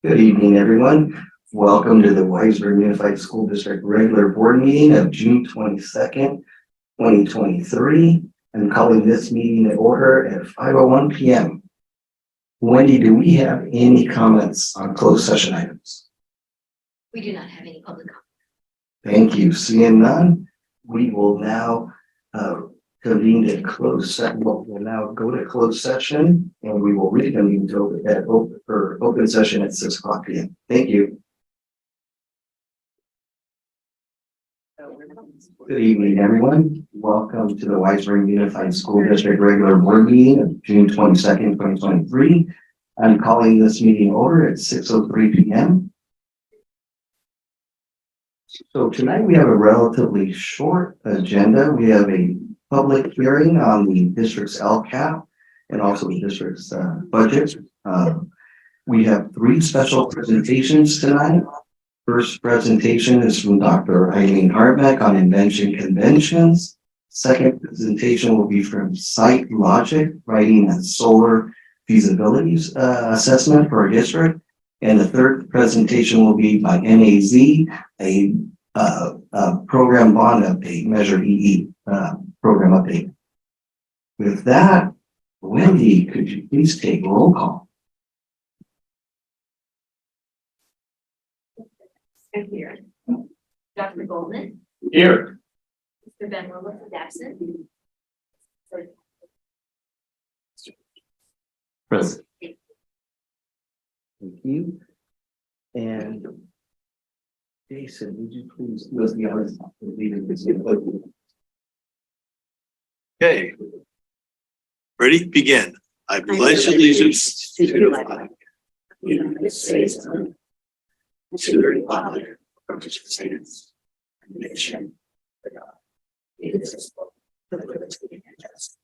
Good evening, everyone. Welcome to the Weisberg Unified School District regular board meeting of June 22nd, 2023. I'm calling this meeting to order at 5:01 p.m. Wendy, do we have any comments on closed session items? We do not have any public comment. Thank you. Seeing none, we will now convene to closed session. We'll now go to closed session and we will reconvene to open session at 6 o'clock p.m. Thank you. Good evening, everyone. Welcome to the Weisberg Unified School District regular board meeting of June 22nd, 2023. I'm calling this meeting over at 6:03 p.m. So tonight we have a relatively short agenda. We have a public hearing on the district's LCAP and also the district's budget. We have 3 special presentations tonight. First presentation is from Dr. Eileen Hartbeck on invention conventions. Second presentation will be from Site Logic, writing a solar feasibilities assessment for our district. And the third presentation will be by NAZ, a program bond update, Measure EE program update. With that, Wendy, could you please take roll call? I'm here. Dr. Goldman, Here. Mr. Ben Willis is absent. Present. Thank you. And Jason, would you please do us the honors of leading this? Okay. Ready? Begin. I pledge allegiance to the flag of the United States of America, to the republic for which it stands, one nation, under God, indivisible, with liberty and justice.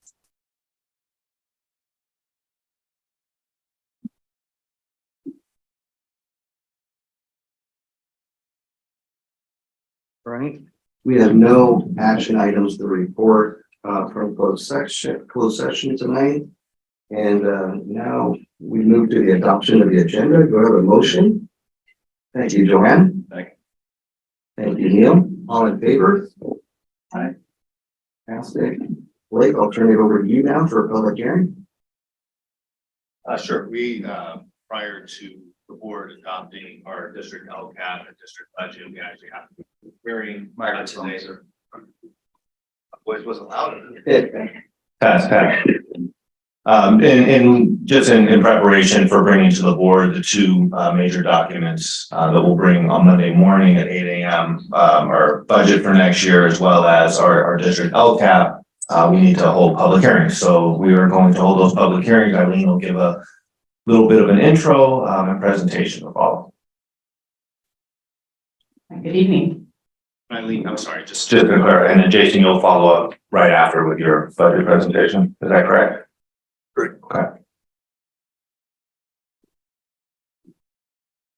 Right. We have no action items to report from closed session tonight. And now we move to the adoption of the agenda. Do I have a motion? Thank you, Joanne. Thank you, Neil. All in favor? Aye. Fantastic. Blake, I'll turn it over to you now for a public hearing. Sure. We, prior to the board adopting our district LCAP and district budget, we actually have a hearing today. Voice wasn't loud enough. Pass. And just in preparation for bringing to the board the 2 major documents that we'll bring on Monday morning at 8 a.m. Our budget for next year, as well as our district LCAP, we need to hold public hearings. So we are going to hold those public hearings. Eileen will give a little bit of an intro and presentation to follow. Good evening. Eileen, I'm sorry, just to clarify, and then Jason, you'll follow up right after with your budget presentation. Is that correct? Great. Okay.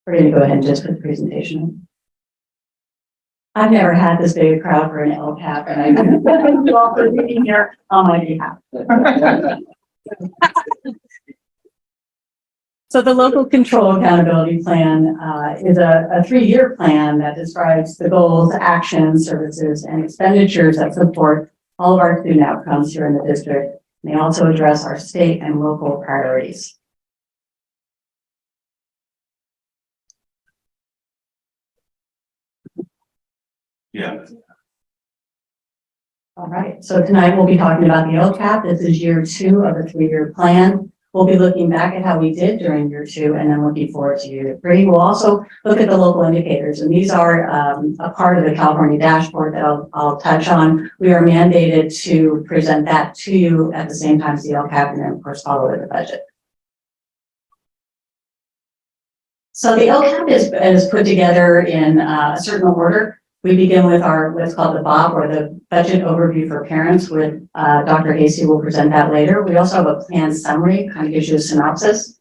We're going to go ahead and just put the presentation. I've never had this big a crowd for an LCAP, and I thank you all for being here on my behalf. So the local control accountability plan is a 3-year plan that describes the goals, actions, services, and expenditures that support all of our student outcomes here in the district. They also address our state and local priorities. Yeah. All right, so tonight we'll be talking about the LCAP. This is year 2 of the 3-year plan. We'll be looking back at how we did during year 2 and then looking forward to year 3. We'll also look at the local indicators, and these are a part of the California dashboard that I'll touch on. We are mandated to present that to you at the same time as the LCAP, and then of course follow with the budget. So the LCAP is put together in a certain order. We begin with our what's called the BOP, or the budget overview for parents, with Dr. Hasty will present that later. We also have a plan summary, kind of gives you a synopsis.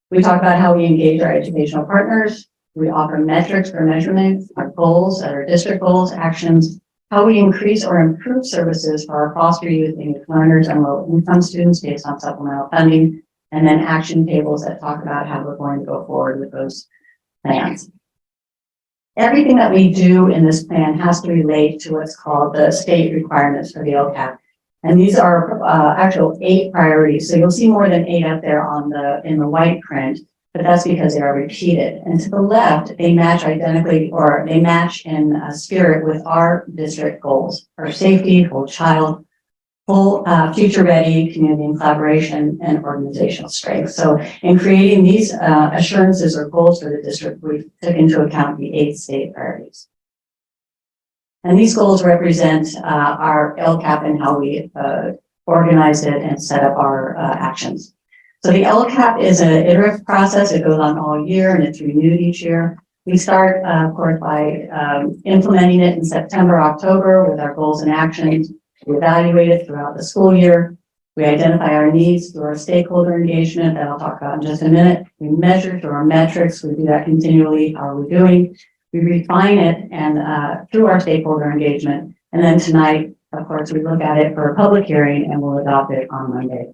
We talk about how we engage our educational partners. We offer metrics for measurement, our goals, our district goals, actions, how we increase or improve services for our foster youth, English learners, and low-income students based on supplemental funding, and then action tables that talk about how we're going to go forward with those plans. Everything that we do in this plan has to relate to what's called the state requirements for the LCAP. And these are actual 8 priorities. So you'll see more than 8 up there in the white print, but that's because they are repeated. And to the left, they match identically, or they match in spirit with our district goals: for safety, full child, full future ready, community and collaboration, and organizational strength. So in creating these assurances or goals for the district, we took into account the 8 state priorities. And these goals represent our LCAP and how we organized it and set up our actions. So the LCAP is an iterative process. It goes on all year and it's renewed each year. We start, of course, by implementing it in September, October with our goals and actions. We evaluate it throughout the school year. We identify our needs through our stakeholder engagement that I'll talk about in just a minute. We measure through our metrics. We do that continually. How are we doing? We refine it and through our stakeholder engagement. And then tonight, of course, we look at it for a public hearing and we'll adopt it on Monday.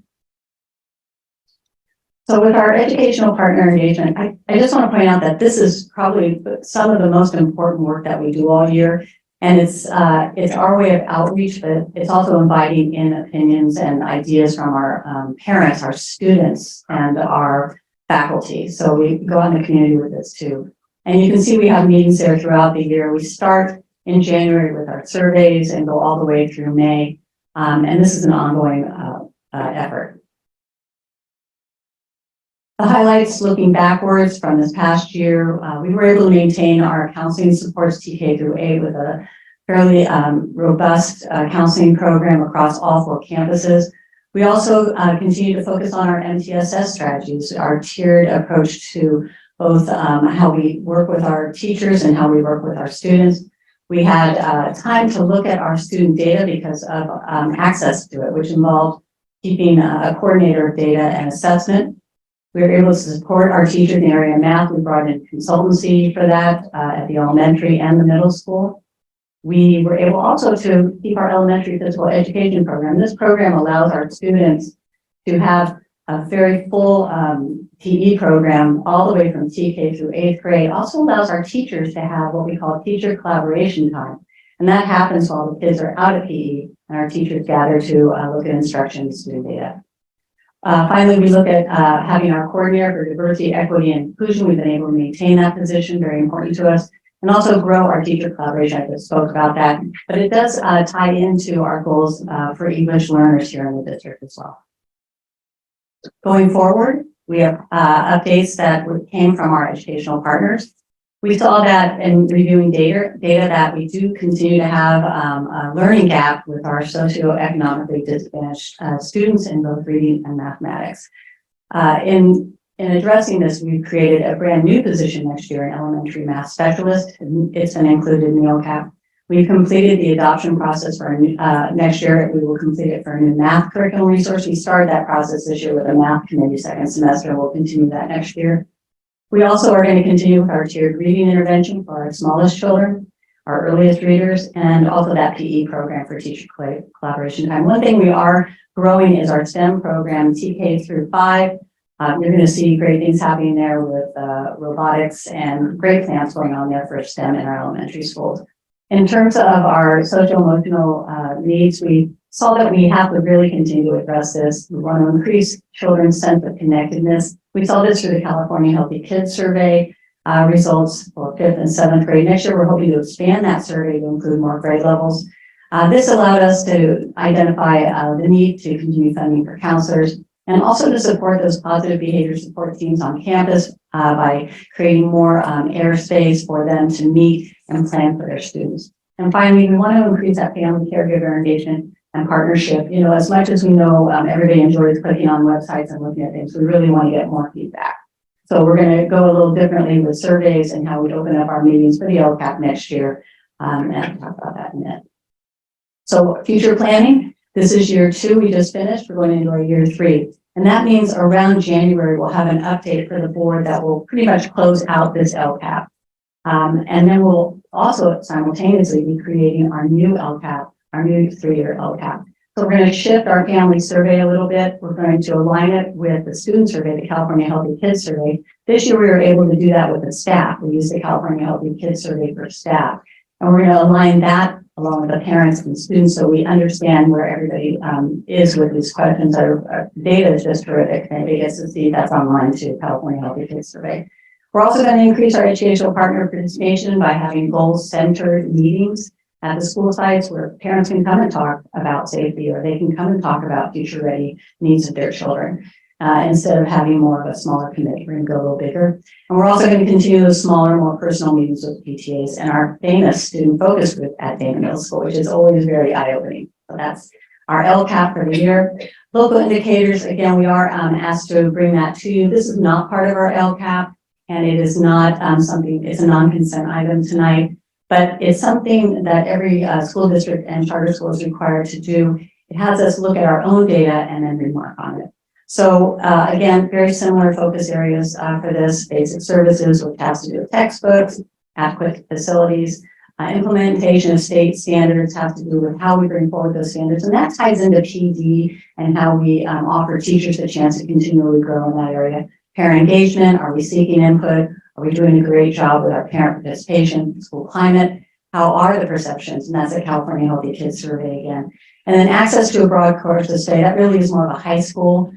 So with our educational partner engagement, I just want to point out that this is probably some of the most important work that we do all year. And it's our way of outreach, but it's also inviting in opinions and ideas from our parents, our students, and our faculty. So we go out in the community with this too. And you can see we have meetings there throughout the year. We start in January with our surveys and go all the way through May. And this is an ongoing effort. The highlights looking backwards from this past year, we were able to maintain our counseling supports TK through 8 with a fairly robust counseling program across all 4 campuses. We also continue to focus on our MTSS strategies, our tiered approach to both how we work with our teachers and how we work with our students. We had time to look at our student data because of access to it, which involved keeping a coordinator of data and assessment. We were able to support our teachers in the area of math. We brought in consultancy for that at the elementary and the middle school. We were able also to keep our elementary physical education program. This program allows our students to have a very full PE program all the way from TK through 8th grade. Also allows our teachers to have what we call teacher collaboration time. And that happens while the kids are out of PE and our teachers gather to look at instruction and student data. Finally, we look at having our coordinator for diversity, equity, and inclusion. We've been able to maintain that position, very important to us, and also grow our teacher collaboration. I just spoke about that, but it does tie into our goals for English learners here in the district as well. Going forward, we have updates that came from our educational partners. We saw that in reviewing data that we do continue to have a learning gap with our socioeconomically disadvantaged students in both reading and mathematics. In addressing this, we've created a brand new position next year, an elementary math specialist. It's been included in the LCAP. We've completed the adoption process for next year. We will complete it for a new math curriculum resource. We started that process this year with a math committee second semester. We'll continue that next year. We also are going to continue with our tiered reading intervention for our smallest children, our earliest readers, and also that PE program for teacher collaboration time. One thing we are growing is our STEM program, TK through 5. You're going to see great things happening there with robotics and great plans going on there for STEM in our elementary schools. In terms of our social emotional needs, we saw that we have to really continue to address this. We want to increase children's sense of connectedness. We saw this through the California Healthy Kids Survey results for 5th and 7th grade. Next year, we're hoping to expand that survey to include more grade levels. This allowed us to identify the need to continue funding for counselors and also to support those positive behavior support teams on campus by creating more airspace for them to meet and plan for their students. And finally, we want to increase that family caregiver engagement and partnership. You know, as much as we know everybody enjoys clicking on websites and looking at things, we really want to get more feedback. So we're going to go a little differently with surveys and how we open up our meetings for the LCAP next year. And I'll talk about that in a minute. So future planning, this is year 2 we just finished. We're going into our year 3. And that means around January, we'll have an update for the board that will pretty much close out this LCAP. And then we'll also simultaneously be creating our new LCAP, our new 3-year LCAP. So we're going to shift our family survey a little bit. We're going to align it with the student survey, the California Healthy Kids Survey. This year, we were able to do that with the staff. We used the California Healthy Kids Survey for staff. And we're going to align that along with the parents and students so we understand where everybody is with these questions. Our data is just terrific. And anybody gets to see that's online too, California Healthy Kids Survey. We're also going to increase our educational partner participation by having goal-centered meetings at the school sites where parents can come and talk about safety, or they can come and talk about future-ready needs of their children. Instead of having more of a smaller committee, we're going to go a little bigger. And we're also going to continue the smaller, more personal meetings with PTAs and our famous student focus group at Dana Middle School, which is always very eye-opening. So that's our LCAP for the year. Local indicators, again, we are asked to bring that to you. This is not part of our LCAP, and it is not it's a non-consent item tonight, but it's something that every school district and charter school is required to do. It has us look at our own data and then remark on it. So again, very similar focus areas for this: basic services, which has to do with textbooks, adequate facilities, implementation of state standards has to do with how we bring forward those standards. And that ties into PD and how we offer teachers a chance to continually grow in that area. Parent engagement, are we seeking input? Are we doing a great job with our parent participation, school climate? How are the perceptions? And that's a California Healthy Kids Survey again. And then access to a broad course of study, that really is more of a high school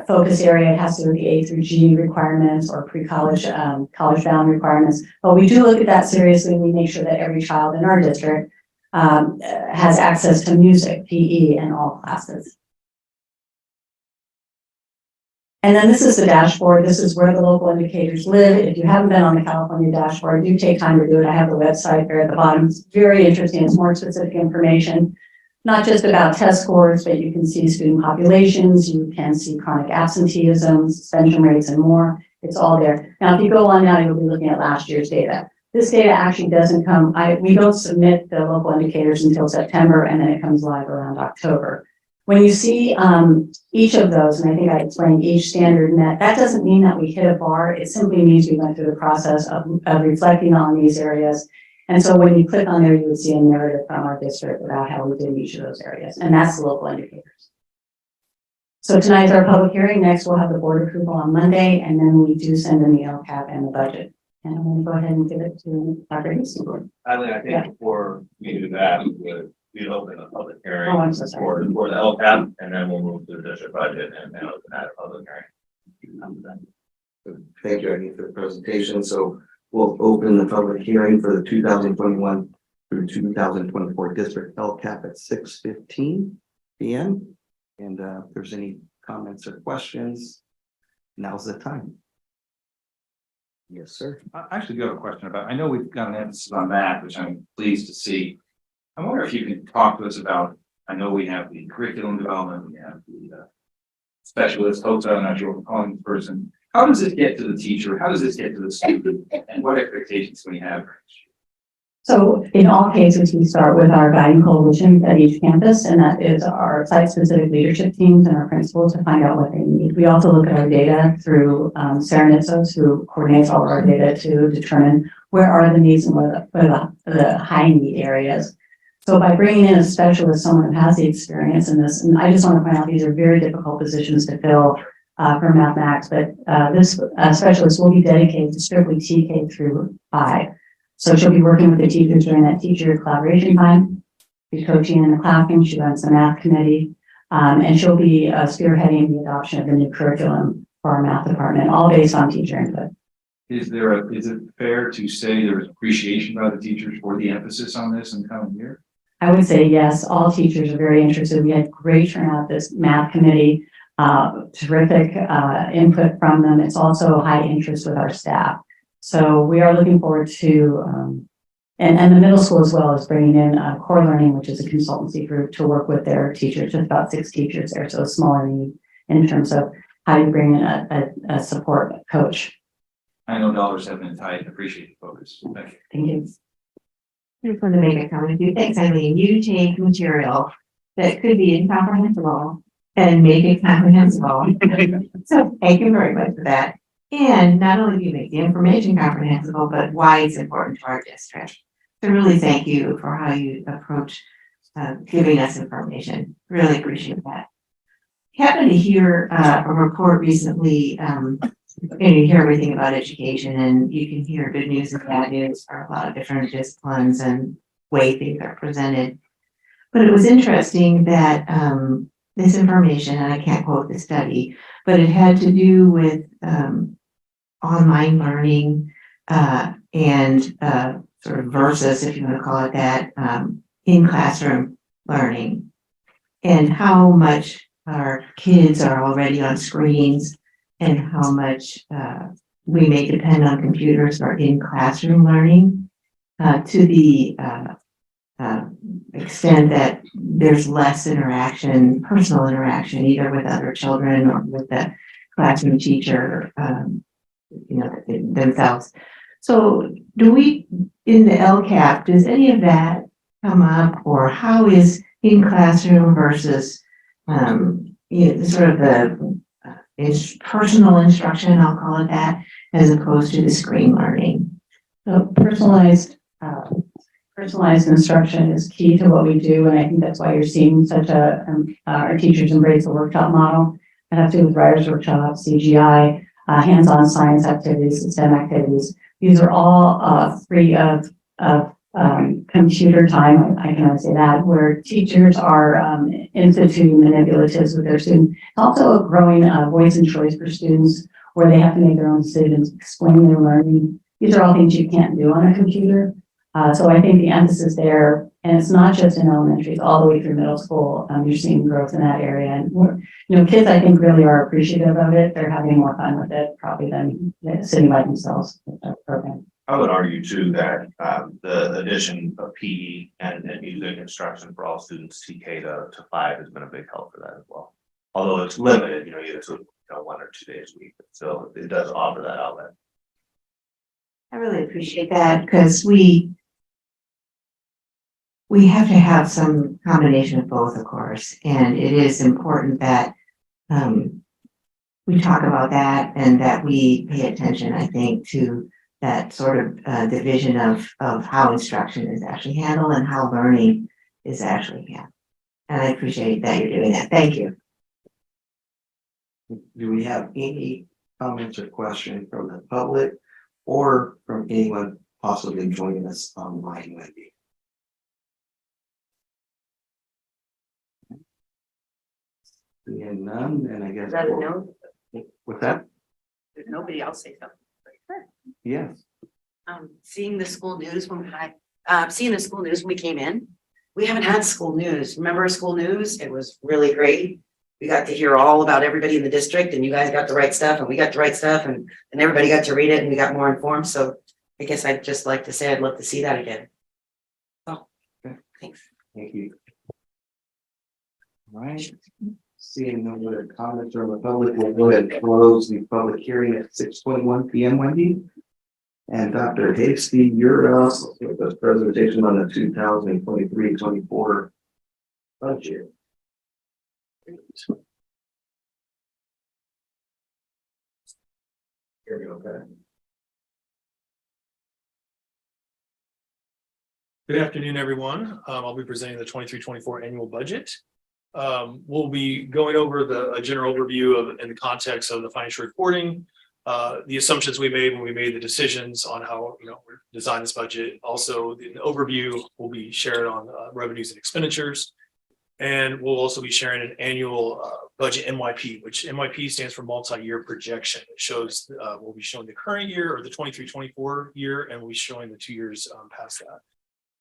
focus area. It has to do with the A through G requirements or pre-college, college-bound requirements. But we do look at that seriously. We make sure that every child in our district has access to music, PE, and all classes. And then this is the dashboard. This is where the local indicators live. If you haven't been on the California dashboard, do take time to do it. I have the website there at the bottom. It's very interesting. It's more specific information, not just about test scores, but you can see student populations, you can see chronic absenteeism, suspension rates, and more. It's all there. Now, if you go on now, you'll be looking at last year's data. This data actually doesn't come, we don't submit the local indicators until September, and then it comes live around October. When you see each of those, and I think I explained each standard net, that doesn't mean that we hit a bar. It simply means we went through the process of reflecting on these areas. And so when you click on there, you would see a narrative from our district about how we did in each of those areas. And that's the local indicators. So tonight's our public hearing. Next, we'll have the board approval on Monday, and then we do send in the LCAP and the budget. And I'm going to go ahead and give it to Dr. Hastings. Eileen, I think before we do that, we'd open a public hearing Oh, I'm so sorry. for the LCAP, and then we'll move to the district budget and then open that public hearing. Thank you, Aggie, for the presentation. So we'll open the public hearing for the 2021 through 2024 district LCAP at 6:15 p.m. And if there's any comments or questions, now's the time. Yes, sir. I actually do have a question about, I know we've got an emphasis on math, which I'm pleased to see. I wonder if you can talk to us about, I know we have the curriculum development, we have the specialist, folks, I'm not sure what we're calling the person. How does it get to the teacher? How does this get to the student? And what expectations do we have? So in all cases, we start with our guiding coalition at each campus, and that is our site-specific leadership teams and our principals to find out what they need. We also look at our data through Sarah Nitzos, who coordinates all of our data to determine where are the needs and where the high need areas. So by bringing in a specialist, someone who has the experience in this, and I just want to point out these are very difficult positions to fill for mathematics, but this specialist will be dedicated to strictly TK through 5. So she'll be working with the teachers during that teacher collaboration time, be coaching in the classroom. She runs the math committee, and she'll be spearheading the adoption of the new curriculum for our math department, all based on teacher input. Is it fair to say there's appreciation by the teachers for the emphasis on this in the coming year? I would say yes, all teachers are very interested. We had great turnout this math committee, terrific input from them. It's also high interest with our staff. So we are looking forward to, and the middle school as well is bringing in Core Learning, which is a consultancy group to work with their teachers, just about 6 teachers there. So a smaller need in terms of how you bring in a support coach. I know dollars have been tight. Appreciate the focus. Thank you. Thank you. I just want to make a comment. Do things, Eileen. You take material that could be incomprehensible and make it comprehensible. So thank you very much for that. And not only do you make the information comprehensible, but why it's important to our district. So really thank you for how you approach giving us information. Really appreciate that. Happened to hear a report recently, and you hear everything about education, and you can hear good news and bad news for a lot of different disciplines and way things are presented. But it was interesting that this information, and I can't quote the study, but it had to do with online learning and sort of versus, if you want to call it that, in classroom learning, and how much our kids are already on screens and how much we may depend on computers for in classroom learning to the extent that there's less interaction, personal interaction, either with other children or with the classroom teacher, themselves. So do we, in the LCAP, does any of that come up, or how is in classroom versus, sort of the personal instruction, I'll call it that, as opposed to the screen learning? So personalized instruction is key to what we do, and I think that's why you're seeing such our teachers embrace the workshop model. That has to do with writers' workshops, CGI, hands-on science activities, STEM activities. These are all free of computer time, I can only say that, where teachers are instituting manipulatives with their students. It's also a growing voice and choice for students, where they have to make their own decisions, explain their learning. These are all things you can't do on a computer. So I think the emphasis there, and it's not just in elementary, it's all the way through middle school. You're seeing growth in that area, and kids I think really are appreciative of it. They're having more fun with it probably than sitting by themselves with the program. I would argue too that the addition of PE and music instruction for all students TK to 5 has been a big help for that as well. Although it's limited, either to 1 or 2 days a week, so it does offer that outlet. I really appreciate that, because we have to have some combination of both, of course, and it is important that we talk about that and that we pay attention, I think, to that sort of division of how instruction is actually handled and how learning is actually handled. And I appreciate that you're doing that. Thank you. Do we have any comments or questions from the public or from anyone possibly joining us online, Wendy? Seeing none, and I guess. With that? There's nobody else say something. Yes. Seeing the school news when we came in, we haven't had school news. Remember school news? It was really great. We got to hear all about everybody in the district, and you guys got the right stuff and we got the right stuff, and everybody got to read it and we got more informed. So I guess I'd just like to say I'd love to see that again. Oh, thanks. Thank you. All right. Seeing no other comments from the public, we'll go ahead and close the public hearing at 6:21 p.m. Wendy. And Dr. Hasty, you're up with this presentation on the 2023-24 budget. Here we go, okay. Good afternoon, everyone. I'll be presenting the 23-24 annual budget. We'll be going over a general overview of in the context of the financial reporting, the assumptions we made when we made the decisions on how we designed this budget. Also, the overview will be shared on revenues and expenditures. And we'll also be sharing an annual budget MYP, which MYP stands for multi-year projection. It shows we'll be showing the current year or the 23-24 year, and we'll be showing the 2 years past that.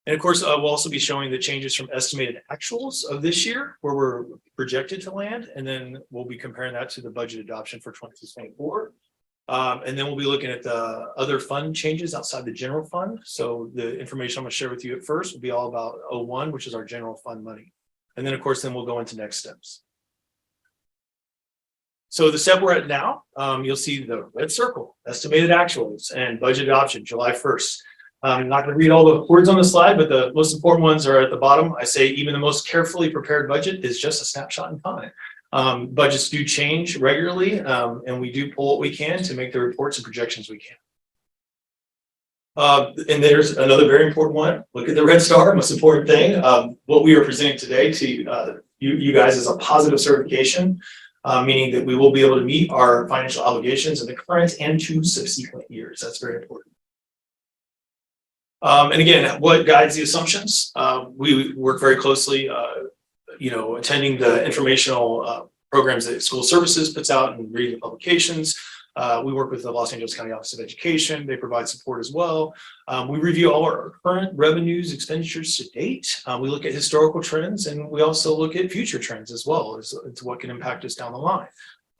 And of course, we'll also be showing the changes from estimated actuals of this year, where we're projected to land, and then we'll be comparing that to the budget adoption for 23-24. And then we'll be looking at the other fund changes outside the general fund. So the information I'm going to share with you at first will be all about 01, which is our general fund money. And then, of course, then we'll go into next steps. So the step we're at now, you'll see the red circle, estimated actuals and budget adoption, July 1st. I'm not going to read all the words on the slide, but the most important ones are at the bottom. I say even the most carefully prepared budget is just a snapshot in time. Budgets do change regularly, and we do pull what we can to make the reports and projections we can. And there's another very important one. Look at the red star, most important thing. What we are presenting today to you guys is a positive certification, meaning that we will be able to meet our financial obligations in the current and 2 subsequent years. That's very important. And again, what guides the assumptions? We work very closely, attending the informational programs that School Services puts out and reading the publications. We work with the Los Angeles County Office of Education. They provide support as well. We review all our current revenues, expenditures to date. We look at historical trends, and we also look at future trends as well as to what can impact us down the line.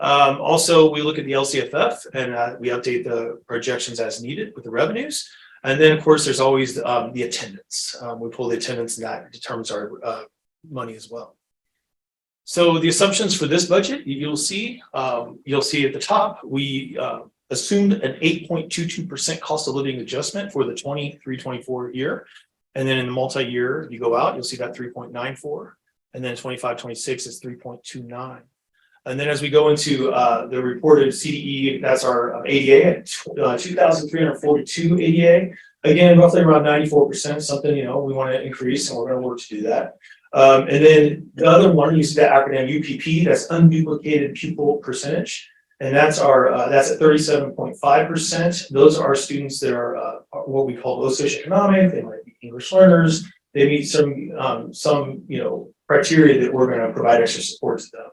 Also, we look at the LCFF and we update the projections as needed with the revenues. And then, of course, there's always the attendance. We pull the attendance, and that determines our money as well. So the assumptions for this budget, you'll see at the top, we assumed an 8.22% cost of living adjustment for the 23-24 year. And then in the multi-year, you go out, you'll see that 3.94. And then 25-26 is 3.29. And then as we go into the reported CDE, that's our ADA at 2,342 ADA. Again, roughly around 94%, something, we want to increase, and we're going to work to do that. And then the other one, you see that acronym UPP, that's unduplicated pupil percentage. And that's that's at 37.5%. Those are students that are what we call low socioeconomic. They might be English learners. They meet some criteria that we're going to provide extra support to them.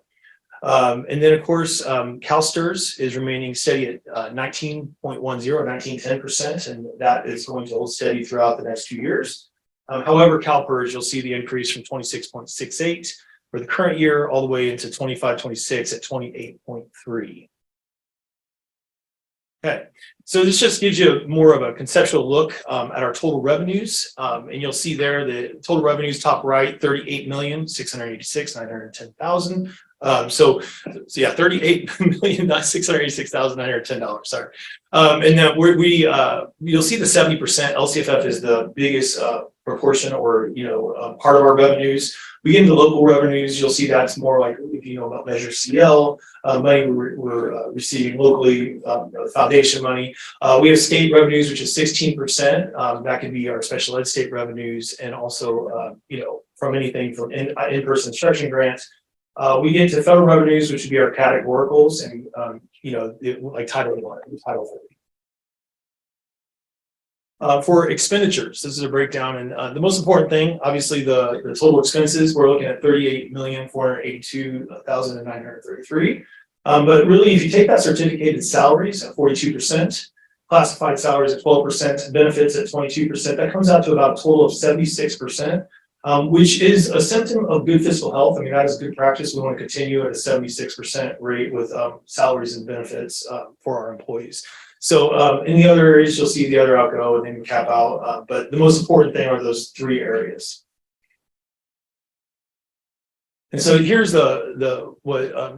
And then, of course, CalSTRS is remaining steady at 19.10, 19.10%, and that is going to hold steady throughout the next 2 years. However, CalPERS, you'll see the increase from 26.68 for the current year all the way into 25-26 at 28.3. Okay, so this just gives you more of a conceptual look at our total revenues, and you'll see there the total revenues top right, 38,686,910,000. So yeah, $38,686,910. Sorry, and then you'll see the 70% LCFF is the biggest proportion or part of our revenues. We get into local revenues, you'll see that's more like if you know about Measure CL money we're receiving locally, foundation money. We have state revenues, which is 16%. That could be our special ed state revenues, and also from anything from in-person instruction grants. We get to federal revenues, which would be our categoricals, and like Title I, Title III. For expenditures, this is a breakdown, and the most important thing, obviously, the total expenses, we're looking at 38,482,933. But really, if you take that certificated salaries at 42%, classified salaries at 12%, benefits at 22%, that comes out to about a total of 76%. Which is a symptom of good fiscal health. I mean, that is good practice. We want to continue at a 76% rate with salaries and benefits for our employees. So in the other areas, you'll see the other outgo and then cap out. But the most important thing are those 3 areas. And so here's what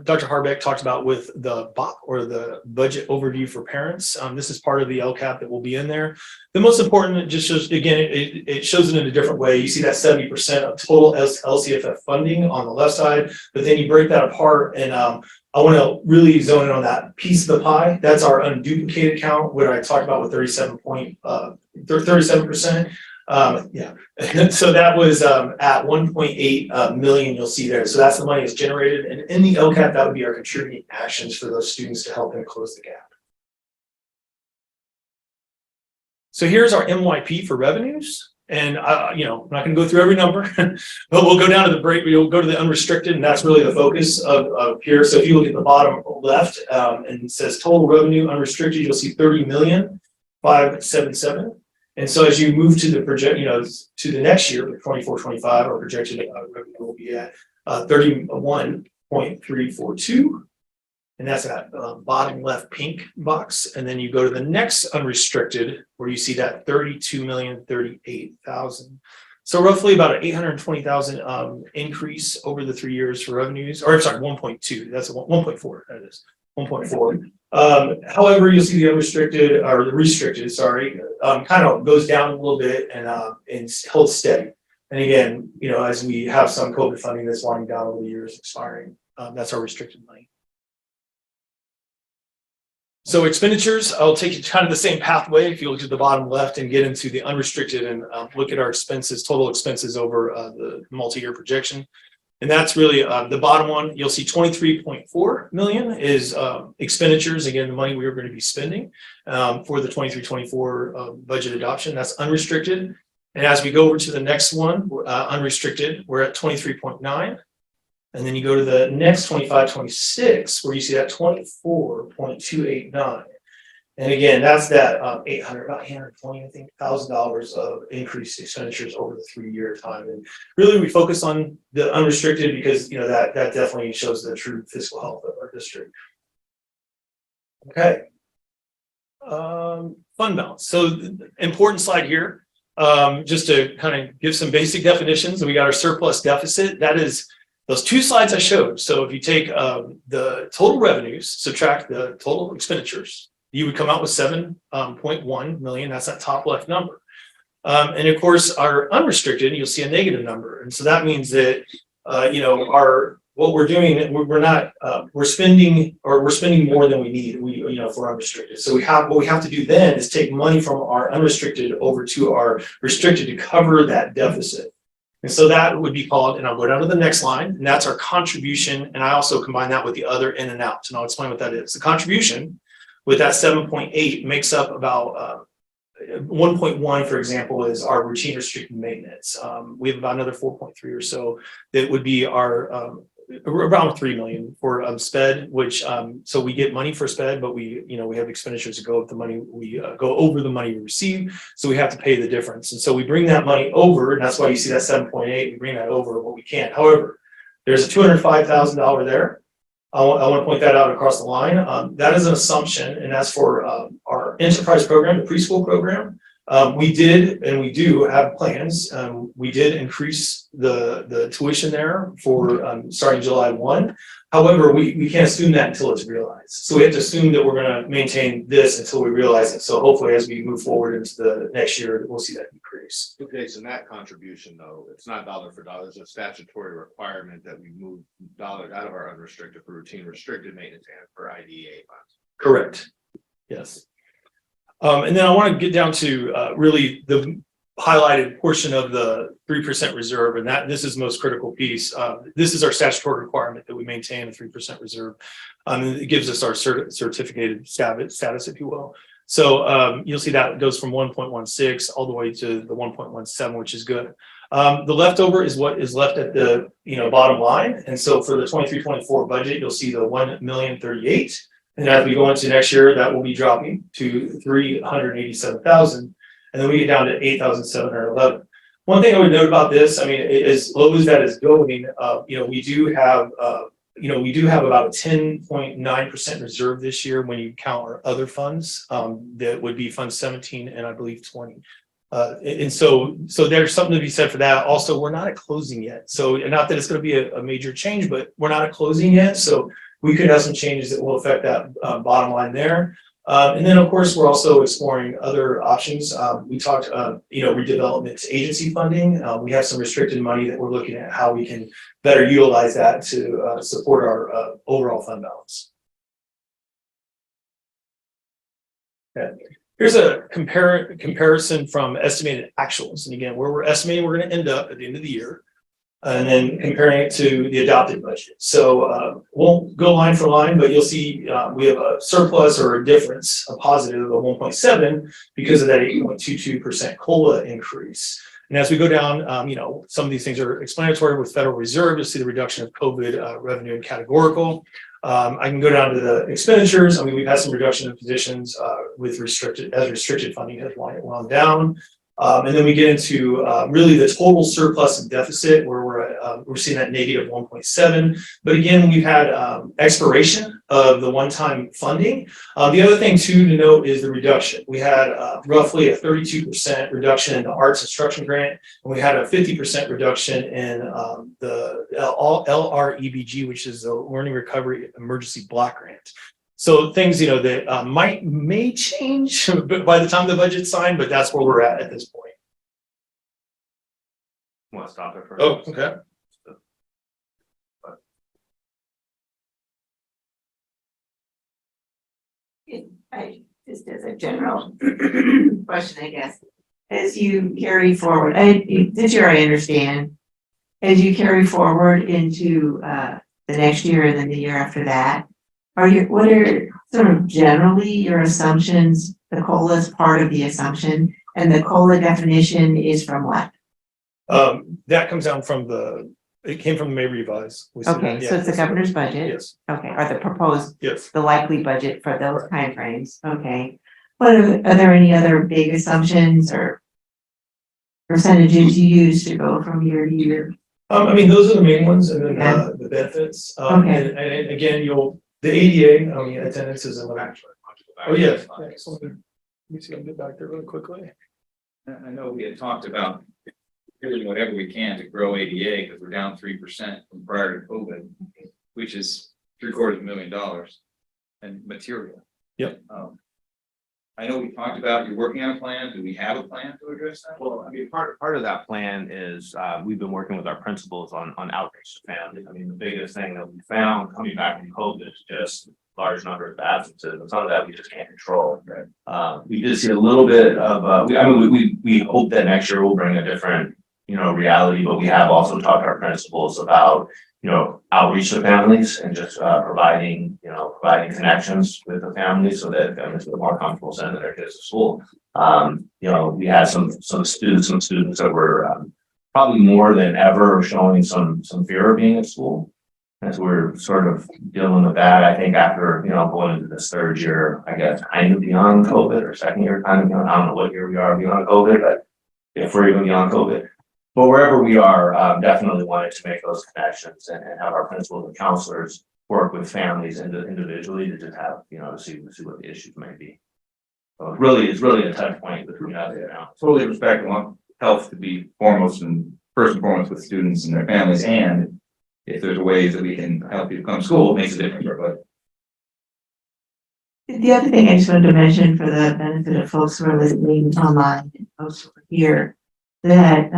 Dr. Harbeck talked about with the BOP, or the budget overview for parents. This is part of the LCAP that will be in there. The most important, it just shows, again, it shows it in a different way. You see that 70% of total LCFF funding on the left side, but then you break that apart, and I want to really zone in on that piece of the pie. That's our unduplicated count, what I talked about with 37%. Yeah, so that was at 1.8 million, you'll see there. So that's the money that's generated, and in the LCAP, that would be our contributing actions for those students to help them close the gap. So here's our MYP for revenues, and I'm not going to go through every number, but we'll go down to the break. We'll go to the unrestricted, and that's really the focus of here. So if you look at the bottom left, and it says total revenue unrestricted, you'll see 30,577,000. And so as you move to the project, to the next year, 24-25, our projected revenue will be at 31.342. And that's that bottom left pink box. And then you go to the next unrestricted, where you see that 32,038,000. So roughly about an 820,000 increase over the 3 years for revenues, or I'm sorry, 1.2. That's a 1.4. That is 1.4. However, you'll see the unrestricted, or the restricted, sorry, kind of goes down a little bit and holds steady. And again, as we have some COVID funding that's winding down over the years, expiring, that's our restricted money. So expenditures, I'll take you kind of the same pathway. If you look at the bottom left and get into the unrestricted and look at our expenses, total expenses over the multi-year projection. And that's really the bottom one. You'll see 23.4 million is expenditures. Again, the money we are going to be spending for the 23-24 budget adoption. That's unrestricted. And as we go over to the next one, unrestricted, we're at 23.9. And then you go to the next 25-26, where you see that 24.289. And again, that's that about $820, I think, $1,000 of increased expenditures over the 3-year time. And really, we focus on the unrestricted because that definitely shows the true fiscal health of our district. Okay. Fund balance. So important slide here. Just to kind of give some basic definitions, we got our surplus deficit. That is those 2 slides I showed. So if you take the total revenues, subtract the total expenditures, you would come out with 7.1 million. That's that top left number. And of course, our unrestricted, you'll see a negative number. And so that means that, what we're doing, we're spending more than we need, for unrestricted. So what we have to do then is take money from our unrestricted over to our restricted to cover that deficit. And so that would be called, and I'll go down to the next line, and that's our contribution. And I also combine that with the other in and out. And I'll explain what that is. The contribution with that 7.8 makes up about 1.1, for example, is our routine restricted maintenance. We have about another 4.3 or so that would be our around 3 million for SPED, which so we get money for SPED, but we have expenditures that go with the money, we go over the money we receive, so we have to pay the difference. And so we bring that money over, and that's why you see that 7.8, we bring that over what we can. However, there's a $205,000 there. I want to point that out across the line. That is an assumption, and that's for our enterprise program, the preschool program. We did, and we do have plans. We did increase the tuition there for starting July 1. However, we can't assume that until it's realized. So we have to assume that we're going to maintain this until we realize it. So hopefully, as we move forward into the next year, we'll see that decrease. Okay, so that contribution though, it's not dollar for dollar, it's a statutory requirement that we move dollars out of our unrestricted for routine restricted maintenance and for IDEA funds. Correct. Yes. And then I want to get down to really the highlighted portion of the 3% reserve, and this is the most critical piece. This is our statutory requirement that we maintain a 3% reserve. It gives us our certificated status, if you will. So you'll see that goes from 1.16 all the way to the 1.17, which is good. The leftover is what is left at the bottom line, and so for the 23-24 budget, you'll see the 1,038,000. And as we go into next year, that will be dropping to 387,000. And then we get down to 8,711. One thing I would note about this, I mean, as low as that is going, we do have about a 10.9% reserve this year when you count our other funds. That would be Fund 17 and I believe 20. And so there's something to be said for that. Also, we're not at closing yet. So not that it's going to be a major change, but we're not at closing yet. So we could have some changes that will affect that bottom line there. And then, of course, we're also exploring other options. We talked, redevelopment agency funding. We have some restricted money that we're looking at how we can better utilize that to support our overall fund balance. Okay. Here's a comparison from estimated actuals. And again, where we're estimating we're going to end up at the end of the year. And then comparing it to the adopted budget. So won't go line for line, but you'll see we have a surplus or a difference, a positive of 1.7 because of that 8.22% COLA increase. And as we go down, some of these things are explanatory with Federal Reserve. You'll see the reduction of COVID revenue and categorical. I can go down to the expenditures. I mean, we've had some reduction of positions with restricted funding has wound down. And then we get into really the total surplus and deficit where we're seeing that negative 1.7. But again, we've had expiration of the one-time funding. The other thing too to note is the reduction. We had roughly a 32% reduction in the arts instruction grant, and we had a 50% reduction in the LREBG, which is the Learning Recovery Emergency Block Grant. So things, that may change by the time the budget's signed, but that's where we're at this point. Want to stop it for? Oh, okay. Just as a general question, I guess, as you carry forward, this year I understand. As you carry forward into the next year and then the year after that, what are sort of generally your assumptions? The COLA is part of the assumption, and the COLA definition is from what? That comes down from it came from the May revise. We see that, Okay, so yeah. it's the governor's budget. Yes, Okay, or the proposed, yes. the likely budget for those timeframes. Okay. Are there any other big assumptions or percentages you use to go from year to year? I mean, those are the main ones, and then Yeah. the benefits, Okay. and again, the ADA, I mean, attendance is a. Oh, yes. Yeah, so let me see, I'll get back there really quickly. I know we had talked about doing whatever we can to grow ADA because we're down 3% from prior to COVID, which is $750,000 and material. Yep. I know we talked about you're working on a plan. Do we have a plan to address that? Well, I mean, part of that plan is, we've been working with our principals on outreach to families. I mean, the biggest thing that we found coming back from COVID is just large number of absences, and some of that we just can't control. We did see a little bit of, we hope that next year will bring a different, reality, but we have also talked to our principals about, outreach to families and just, providing connections with the families so that families feel more comfortable sending their kids to school. We had some students that were, probably more than ever showing some fear of being at school. As we're sort of dealing with that, I think after, going into this third year, I guess, kind of beyond COVID, or second year, kind of beyond, I don't know what year we are beyond COVID, but if we're even beyond COVID. But wherever we are, definitely wanted to make those connections and have our principals and counselors work with families individually to just have, to see what the issues may be. So it's really a touch point between us and now. Totally respect and want health to be foremost and first and foremost with students and their families, and if there's ways that we can help you come to school, it makes a difference for everybody. The other thing I just wanted to mention for the benefit of folks who are listening online and folks who are here, that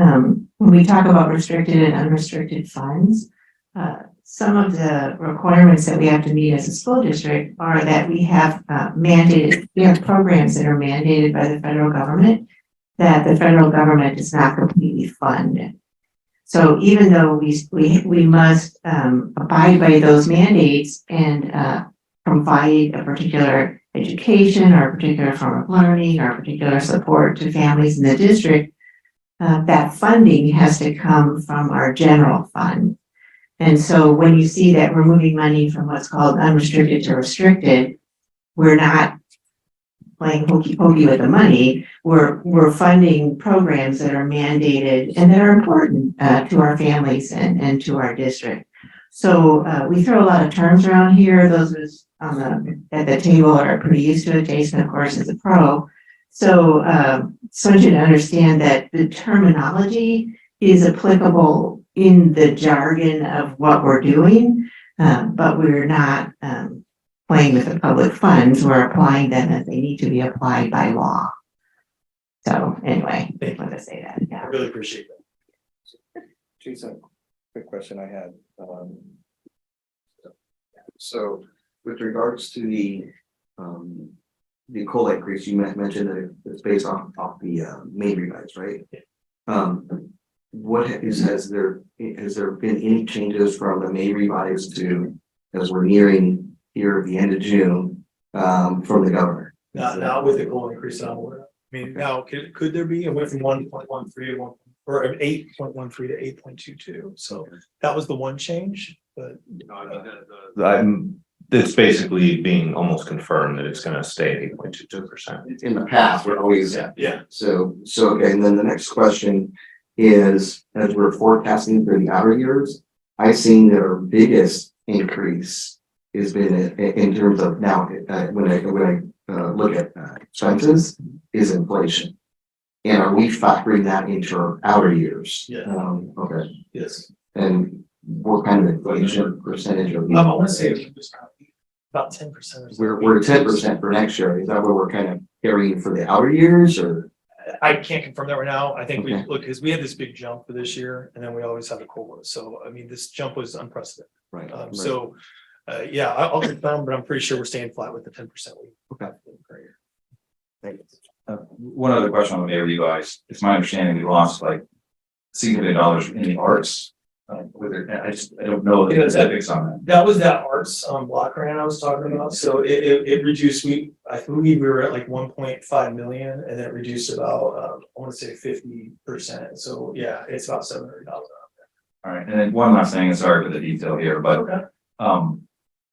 when we talk about restricted and unrestricted funds, some of the requirements that we have to meet as a school district are that we have programs that are mandated by the federal government that the federal government does not completely fund. So even though we must abide by those mandates and provide a particular education or a particular form of learning or a particular support to families in the district, that funding has to come from our general fund. And so when you see that we're moving money from what's called unrestricted to restricted, we're not playing hokey pokey with the money. We're funding programs that are mandated and that are important to our families and to our district. So we throw a lot of terms around here. Those of us at the table are pretty used to it. Jason, of course, is a pro. So I want you to understand that the terminology is applicable in the jargon of what we're doing, but we're not playing with the public funds. We're applying them as they need to be applied by law. So anyway, I want to say that. I Yeah. really appreciate that. Jason, quick question I had. So with regards to the COLA increase, you mentioned that it's based off the May revise, right? Has there been any changes from the May revise to, as we're nearing here at the end of June, from the governor? Not with the COLA increase that I'm aware of. I mean, now, could there be? It went from 1.13 to 1, or 8.13 to 8.22. So that was the one change, but. It's basically being almost confirmed that it's gonna stay 8.22%. In the past, we're always, Yeah. so, okay, and then the next question is, as we're forecasting for the outer years, I've seen that our biggest increase has been in terms of now, when I look at expenses, is inflation. And are we factoring that into our outer years? Yeah. Okay, Yes. and what kind of inflation percentage are we? I want to say it was about 10% or something. We're 10% for next year. Is that what we're kind of carrying for the outer years, or? I can't confirm that right now. I think Okay. because we had this big jump for this year, and then we always have a COLA. So, I mean, this jump was unprecedented. Right. So Yeah, I'll confirm, but I'm pretty sure we're staying flat with the 10%. Okay. Thank you. One other question on the mayor, you guys. It's my understanding we lost like significant dollars in the arts. I don't know the specifics on that. That was that arts block grant I was talking about. So it reduced, I believe we were at like 1.5 million and then it reduced about, I want to say 50%. So yeah, it's about $700. All right, and then one last thing, and sorry for the detail here, but Okay.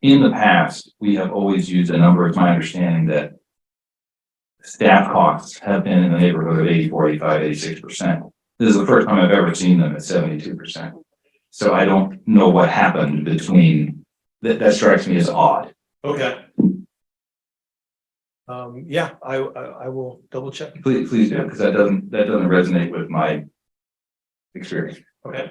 in the past, we have always used a number, it's my understanding that staff costs have been in the neighborhood of 84, 85, 86%. This is the first time I've ever seen them at 72%. So I don't know what happened between, that strikes me as odd. Okay. Yeah, I will double check. Please do, because that doesn't resonate with my experience. Okay.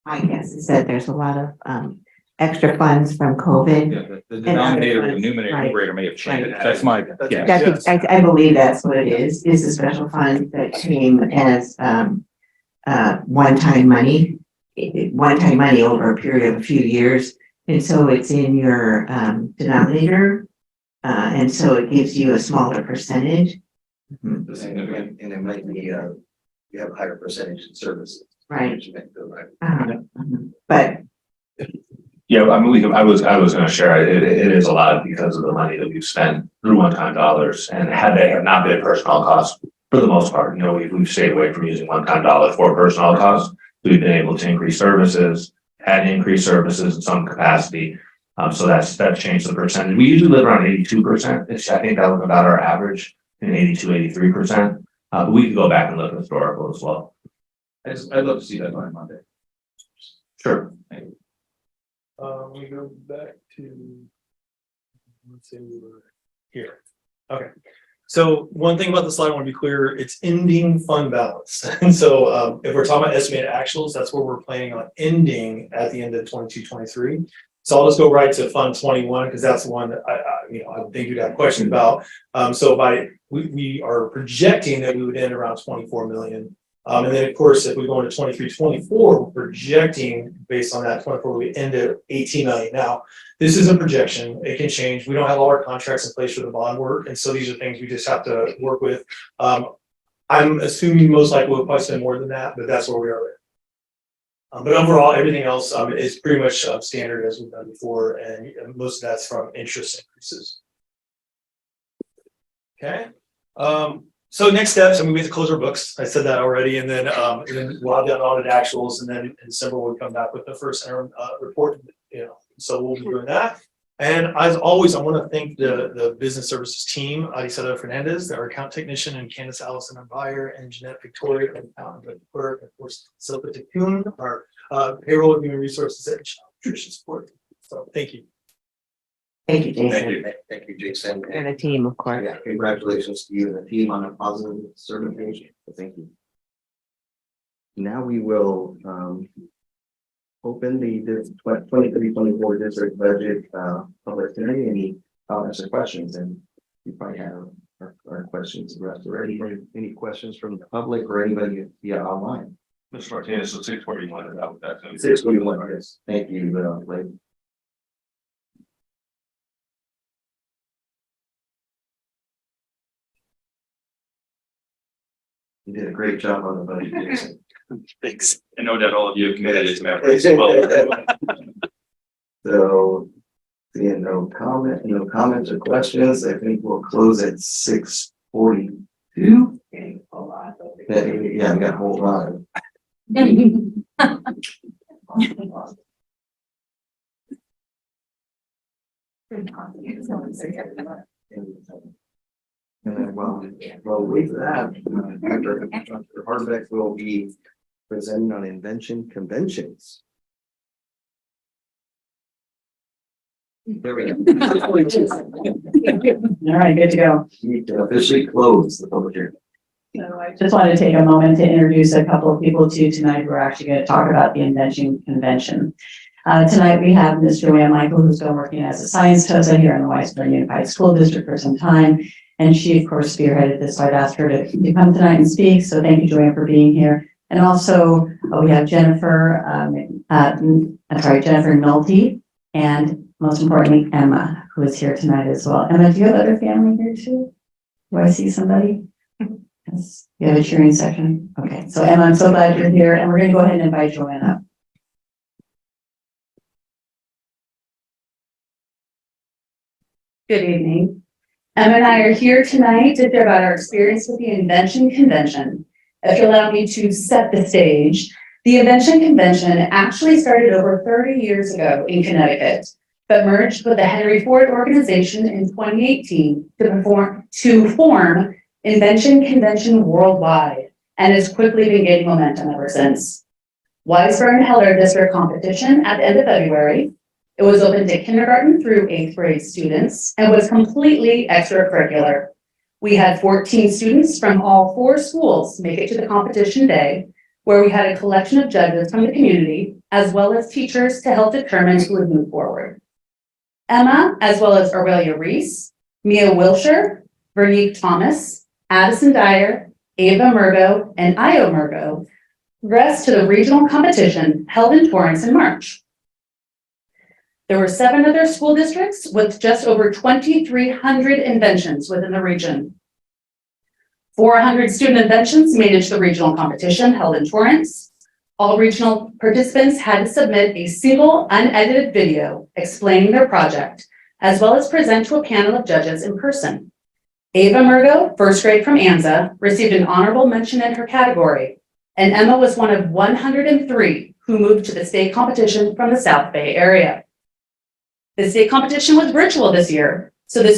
My guess is that there's a lot of extra funds from COVID. Yeah, the denominator and the numerator may have changed. Right. That's my guess. That's, I believe that's what it is the special funds that came as one-time money over a period of a few years. And so it's in your denominator. And so it gives you a smaller percentage. And it might be, you have a higher percentage in services. Right. Which might feel right. But Yeah, I mean, I was gonna share, it is a lot because of the money that we've spent through one-time dollars, and had they have not been personnel costs, for the most part, we've stayed away from using one-time dollars for personnel costs. We've been able to increase services, had increased services in some capacity. So that's changed the percentage. We usually live around 82%. I think that was about our average, in 82-83%. But we could go back and look at historical as well. I'd love to see that by Monday. Sure. We go back to, let's say we were here. Okay. So one thing about the slide, I want to be clear, it's ending fund balance. And so if we're talking about estimated actuals, that's where we're planning on ending at the end of 22-23. So I'll just go right to Fund 21 because that's the one that I think you'd have questions about. So we are projecting that we would end around 24 million. And then of course, if we go into 23-24, we're projecting based on that 24, we end at 18 million. Now, this is a projection. It can change. We don't have all our contracts in place for the bond work. And so these are things we just have to work with. I'm assuming most likely we'll probably spend more than that, but that's where we are. But overall, everything else is pretty much standard as we've done before. And most of that's from interest increases. Okay. So next steps, we have to close our books. I said that already, and then we'll have done audit actuals, and then in December we'll come back with the first interim report. So we'll be doing that. And as always, I want to thank the business services team, Adisada Fernandez, our account technician, and Candace Allison, our buyer, and Jeanette Victoria, our accountant clerk, and of course, Silva Takun, our payroll and human resources and nutrition support. So thank you. thank you, Thank Jason. you. Thank you, Jason. And the team, of course. Yeah, congratulations to you and the team on a positive certification. Thank you. Now we will open the 23-24 district budget public hearing. Any comments or questions? And you probably have our questions addressed already. Any questions from the public or anybody via online? Mr. Martinez, so 641 is out with that. 641, yes. Thank you, Blake. You did a great job on the budget, Jason. Thanks. I know that all of you have committed it to memory as well. So, again, no comments or questions. I think we'll close at 6:42. Yeah, we got a whole lot. And then, well, with that, Dr. Hardbeck will be presenting on invention conventions. There we go. All right, good to go. We need to officially close the public hearing. So I just wanted to take a moment to introduce a couple of people to you tonight. We're actually going to talk about the Invention Convention. Tonight we have Ms. Joanne Michael, who's been working as a science TOSA here in the Weisberg Unified School District for some time. And she, of course, spearheaded this, so I'd asked her to come tonight and speak. So thank you, Joanne, for being here. And also we have Jennifer Jennifer Nolte, and most importantly, Emma, who is here tonight as well. Emma, do you have other family here too? Do I see somebody? Yes, you have a cheering section. Okay, so Emma, I'm so glad you're here, and we're gonna go ahead and invite Joanne up. Good evening. Emma and I are here tonight to hear about our experience with the Invention Convention. If you allow me to set the stage, the Invention Convention actually started over 30 years ago in Connecticut, but merged with the Henry Ford organization in 2018 to form Invention Convention Worldwide, and has quickly been gaining momentum ever since. Weisberg held our district competition at the end of February. It was open to kindergarten through 8th grade students and was completely extracurricular. We had 14 students from all 4 schools make it to the competition day, where we had a collection of judges from the community, as well as teachers to help determine who would move forward. Emma, as well as Aurelia Reese, Mia Wilshire, Vernique Thomas, Addison Dyer, Ava Murgo, and Io Murgo progressed to the regional competition held in Torrance in March. There were 7 other school districts with just over 2,300 inventions within the region. 400 student inventions made it to the regional competition held in Torrance. All regional participants had to submit a single unedited video explaining their project, as well as present to a panel of judges in person. Ava Murgo, 1st grade from Anza, received an honorable mention in her category, and Emma was one of 103 who moved to the state competition from the South Bay area. The state competition was virtual this year, so the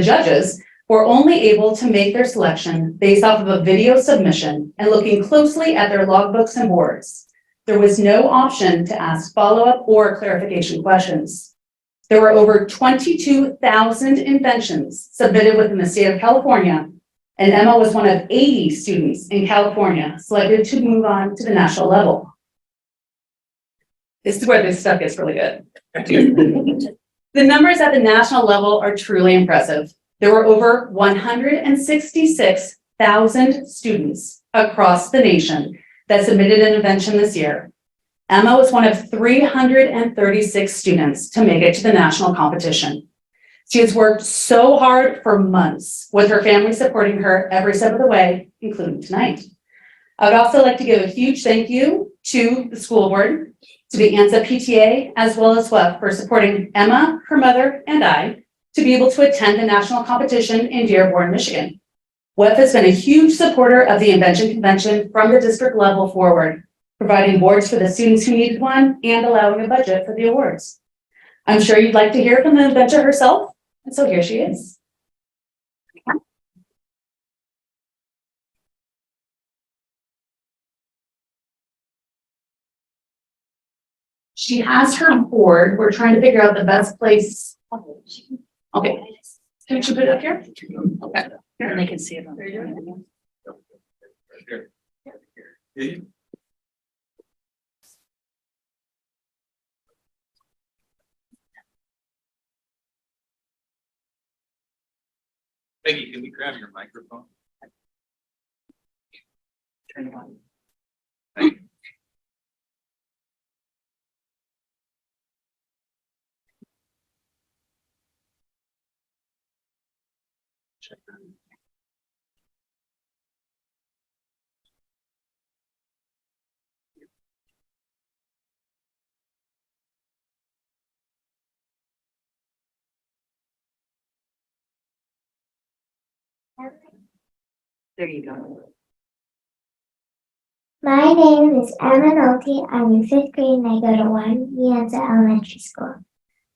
judges were only able to make their selection based off of a video submission and looking closely at their logbooks and boards. There was no option to ask follow-up or clarification questions. There were over 22,000 inventions submitted within the state of California, and Emma was one of 80 students in California selected to move on to the national level. This is where this stuff gets really good. The numbers at the national level are truly impressive. There were over 166,000 students across the nation that submitted an invention this year. Emma was one of 336 students to make it to the national competition. She has worked so hard for months, with her family supporting her every step of the way, including tonight. I would also like to give a huge thank you to the school board, to the Anza PTA, as well as WEF for supporting Emma, her mother, and I to be able to attend the national competition in Dearborn, Michigan. WEF has been a huge supporter of the Invention Convention from the district level forward, providing boards for the students who needed one and allowing a budget for the awards. I'm sure you'd like to hear from the inventor herself, and so here she is. She has her board. We're trying to figure out the best place. Okay. Can you put it up here? Okay. And they can see it on. Peggy, can we grab your microphone? Turn it on. There you go. My name is Emma Nolte. I'm in 5th grade and I go to 1 Anza Elementary School.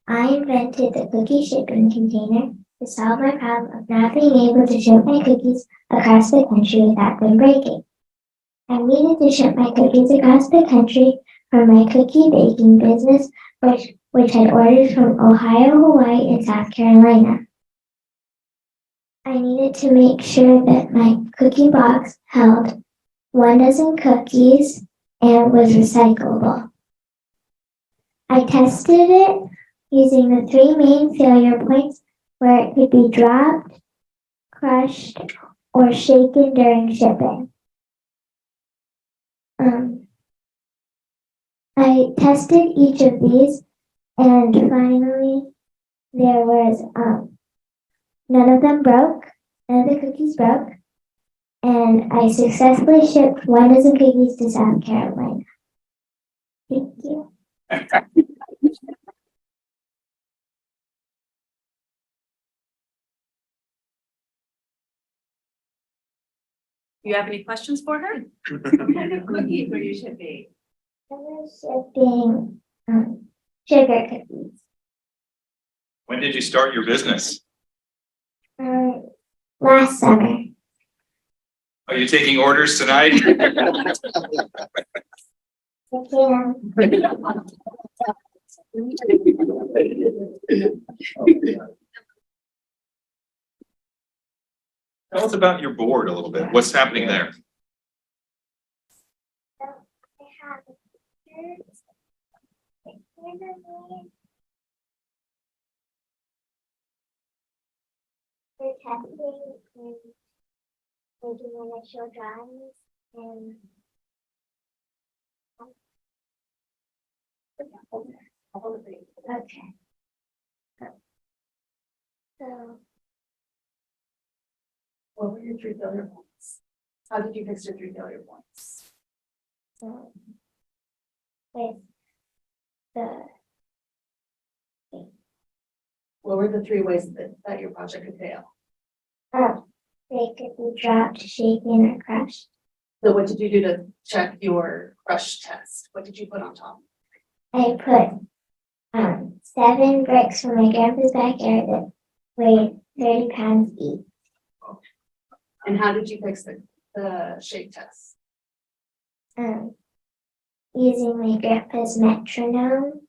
I invented the cookie shipping container to solve my problem of not being able to ship my cookies across the country without them breaking. I needed to ship my cookies across the country for my cookie baking business, which had orders from Ohio, Hawaii, and South Carolina. I needed to make sure that my cookie box held 1 dozen cookies and was recyclable. I tested it using the 3 main failure points where it could be dropped, crushed, or shaken during shipping. I tested each of these and finally there was, none of them broke, none of the cookies broke. And I successfully shipped 1 dozen cookies to South Carolina. Thank you. You have any questions for her? What kind of cookies were you shipping? I was shipping, sugar cookies. When did you start your business? Last summer. Are you taking orders tonight? Tell us about your board a little bit. What's happening there? They're testing and making initial drawings and okay. So What were your 3 failure points? How did you fix your 3 failure points? with the What were the 3 ways that your project could fail? they could be dropped, shaken, or crushed. So what did you do to check your crush test? What did you put on top? I put 7 bricks from my grandpa's backyard that weighed 30 pounds each. And how did you fix the shake test? Using my grandpa's metronome,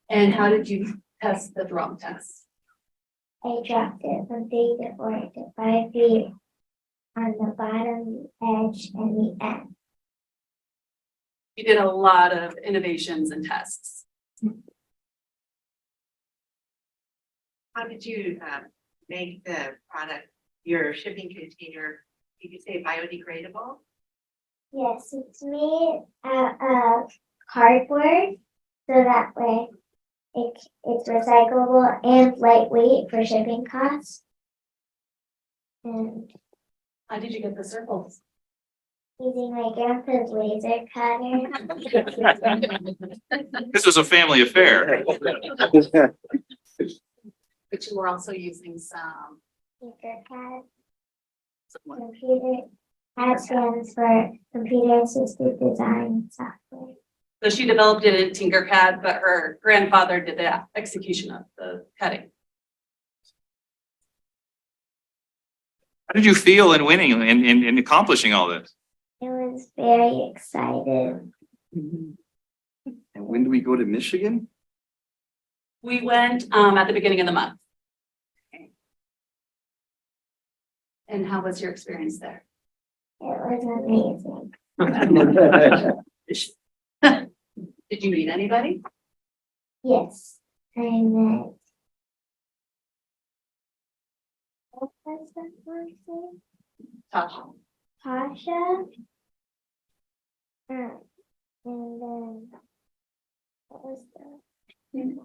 And how did you test the drum test? I dropped it from 3 to 4 to 5 feet on the bottom, the edge, and the end. You did a lot of innovations and tests. How did you make the product, your shipping container, did you say biodegradable? Yes, it's made out of cardboard, so that way it's recyclable and lightweight for shipping costs. And How did you get the circles? using my grandpa's laser cutter, This was a family affair. But you were also using some. Tinkercad, computer, CAD stands for computer assisted design software. So she developed it in Tinkercad, but her grandfather did the execution of the cutting. How did you feel in winning and in accomplishing all this? I was very excited. And when do we go to Michigan? We went at the beginning of the month. And how was your experience there? It was amazing. Did you meet anybody? Yes, I met. What was that first name? Tasha. Tasha. And then what was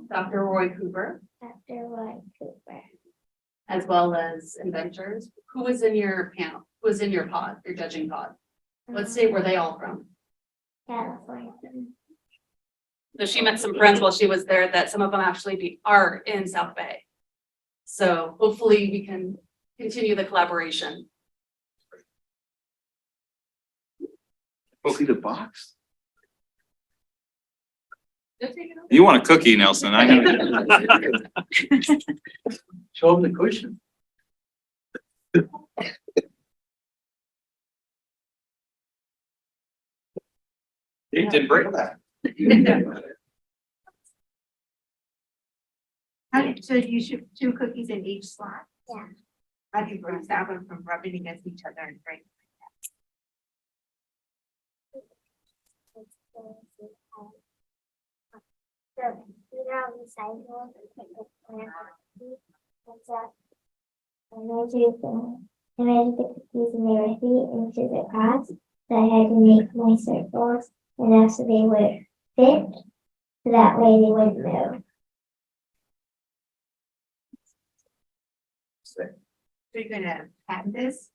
Dr. Roy Cooper, Dr. Roy Cooper? as well as inventors. Who was in your panel? Who was in your pod, your judging pod? What state were they all from? California. So she met some friends while she was there that some of them actually are in South Bay. So hopefully we can continue the collaboration. Go see the box? You want a cookie, Nelson? I know. Show them the cushion. It didn't break that. So you ship 2 cookies in each slot? Yeah. How do you stop them from rubbing against each other and breaking? So these are all recycled. I measured the cookies and they were 3 inches across. So I had to make my circles enough so they would fit, so that way they wouldn't move. Are you gonna patent this?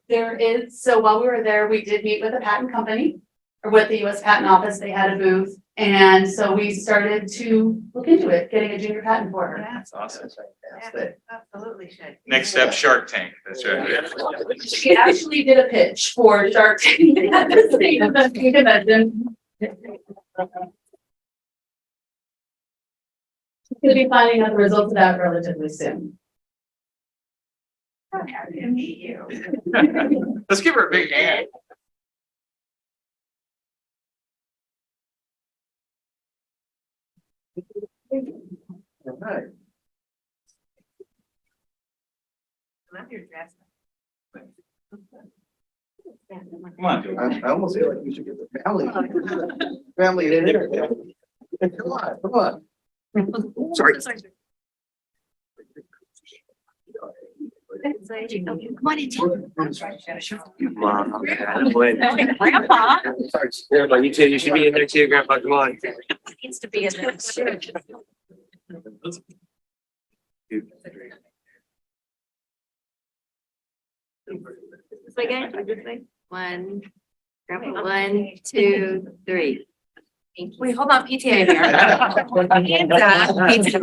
There is, so while we were there, we did meet with a patent company, or with the US Patent Office, they had a booth. And so we started to look into it, getting a junior patent for her. That's awesome. Absolutely should. Next step, Shark Tank. That's right. She actually did a pitch for Shark Tank at the state of the convention. We'll be finding out the results of that relatively soon. I'm happy to meet you. Let's give her a big hand. All right. Love your dress. Come on, Joe. I almost feel like we should get the family in there. Come on, come on. Sorry. Come on in, Tim. Mom. Grandpa Sorry, Grandpa, you too. You should be in there too, Grandpa. Come on. needs to be in there. This way, guys. This way. One, grandpa, 1, 2, 3. Thank you. Wait, hold on, PTA here. Hands up.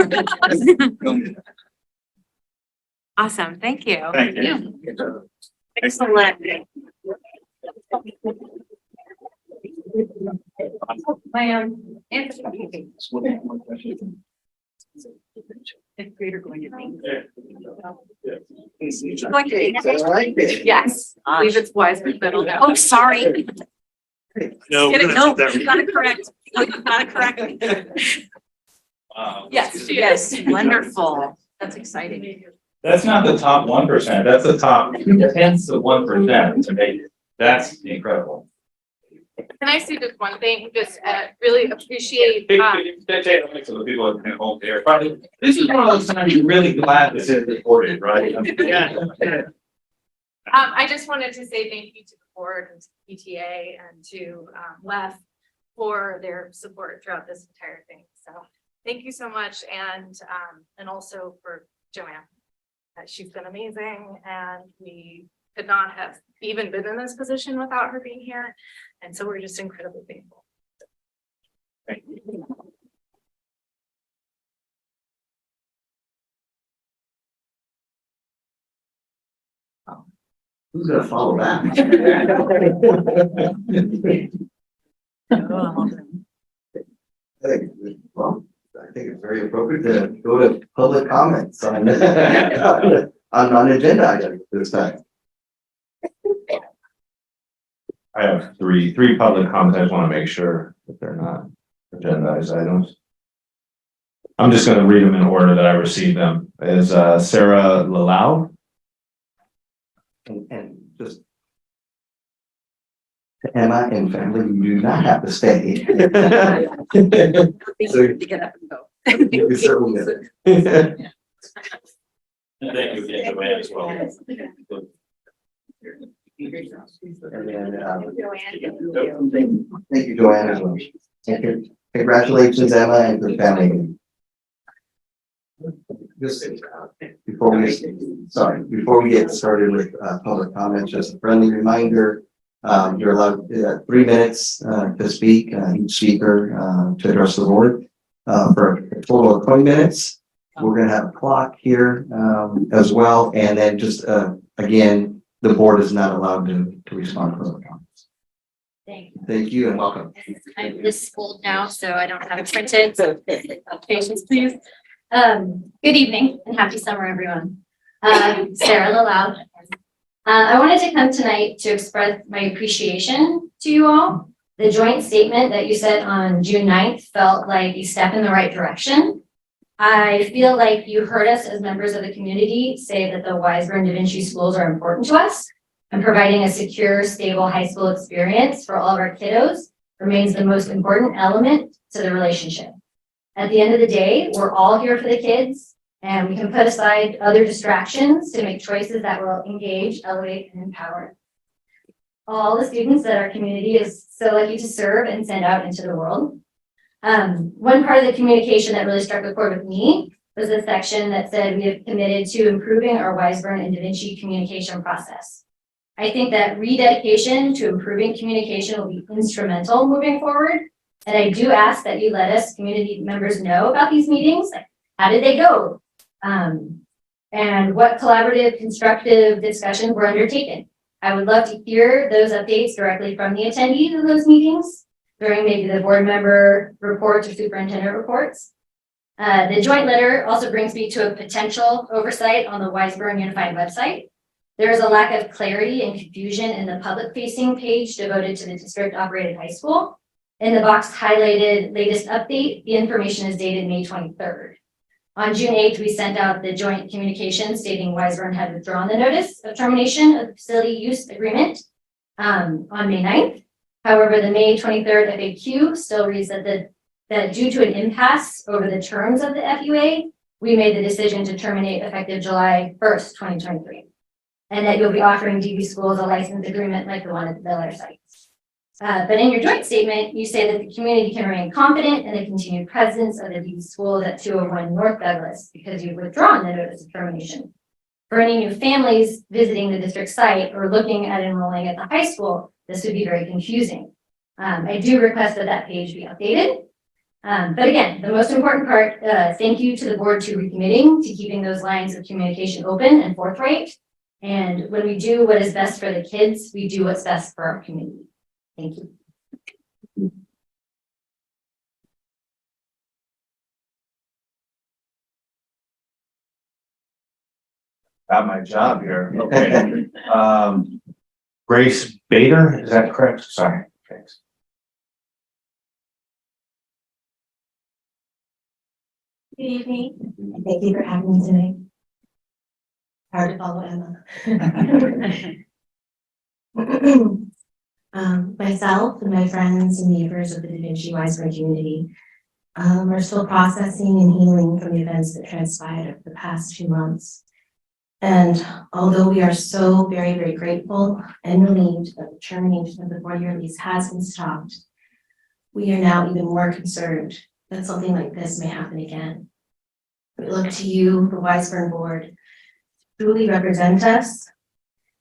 Awesome, thank you. Thank you. Excellent. My, Fifth grader going to think. Going to think. All right. Yes, I believe it's wise, but Oh, sorry. No, we're Get it? gonna No, have that. you gotta correct. You gotta correct me. Yes, yes, wonderful. That's exciting. That's not the top 1%, that's the top tenths of 1% to make it. That's incredible. Can I say just one thing? Just really appreciate, So the people at home there, probably, this is one of those times you're really glad this is recorded, right? I just wanted to say thank you to the board and to PTA and to WEF for their support throughout this entire thing. So thank you so much. And also for Joanne. She's been amazing and we could not have even been in this position without her being here. And so we're just incredibly thankful. Thank you. Who's gonna follow that? Hey, well, I think it's very appropriate to go to public comments on non-agenda items this time. I have three public comments. I just want to make sure that they're not agendized items. I'm just going to read them in order that I received them. Is Sarah Lalau? And just to Emma and family, you do not have to stay. So To get up and go. you certainly did. Thank you again, Joanne, as well. And then, thank you, Joanne, as well. Thank you. Congratulations, Emma, and the family. Just before we get started with public comments, just a friendly reminder. You're allowed 3 minutes to speak, each speaker to address the board for a total of 20 minutes. We're gonna have a clock here as well, and then just again, the board is not allowed to respond to public comments. Thank you. Thank you and welcome. I'm this old now, so I don't have it printed, so patience, please. Good evening and happy summer, everyone. Sarah Lalau. I wanted to come tonight to express my appreciation to you all. The joint statement that you said on June 9th felt like a step in the right direction. I feel like you heard us as members of the community say that the Weisburn Da Vinci schools are important to us, and providing a secure, stable high school experience for all of our kiddos remains the most important element to the relationship. At the end of the day, we're all here for the kids, and we can put aside other distractions to make choices that will engage, elevate, and empower. all the students that our community is so lucky to serve and send out into the world. One part of the communication that really struck a chord with me was the section that said we have committed to improving our Wiseburn and Da Vinci communication process. I think that rededication to improving communication will be instrumental moving forward. And I do ask that you let us community members know about these meetings. Like, how did they go? And what collaborative, constructive discussions were undertaken. I would love to hear those updates directly from the attendees of those meetings during maybe the board member reports or superintendent reports. The joint letter also brings me to a potential oversight on the Wiseburn Unified website. There is a lack of clarity and confusion in the public facing page devoted to the district operated high school. In the box highlighted latest update, the information is dated May 23rd. On June 8th, we sent out the joint communication stating Wiseburn had withdrawn the notice of termination of the facility use agreement on May 9th. However, the May 23rd FAQ still reads that due to an impasse over the terms of the FUA, we made the decision to terminate effective July 1st, 2023. And that you'll be offering DB schools a license agreement like the one at the Bel Air site. But in your joint statement, you say that the community can remain confident in the continued presence of the DB schools at 201 North Douglas because you've withdrawn the notice of termination. For any new families visiting the district site or looking at enrolling at the high school, this would be very confusing. I do request that that page be updated. But again, the most important part, thank you to the board to recommitting to keeping those lines of communication open and forthright. And when we do what is best for the kids, we do what's best for our community. Thank you. Got my job here. Okay. Grace Bader, is that correct? Sorry. Thanks. Good evening. Thank you for having me today. Hard to follow Emma. Myself and my friends and neighbors of the Da Vinci Wiseburn community are still processing and healing from the events that transpired over the past 2 months. And although we are so very, very grateful and relieved that the termination of the 4-year lease has been stopped, we are now even more concerned that something like this may happen again. We look to you, the Wiseburn board, to truly represent us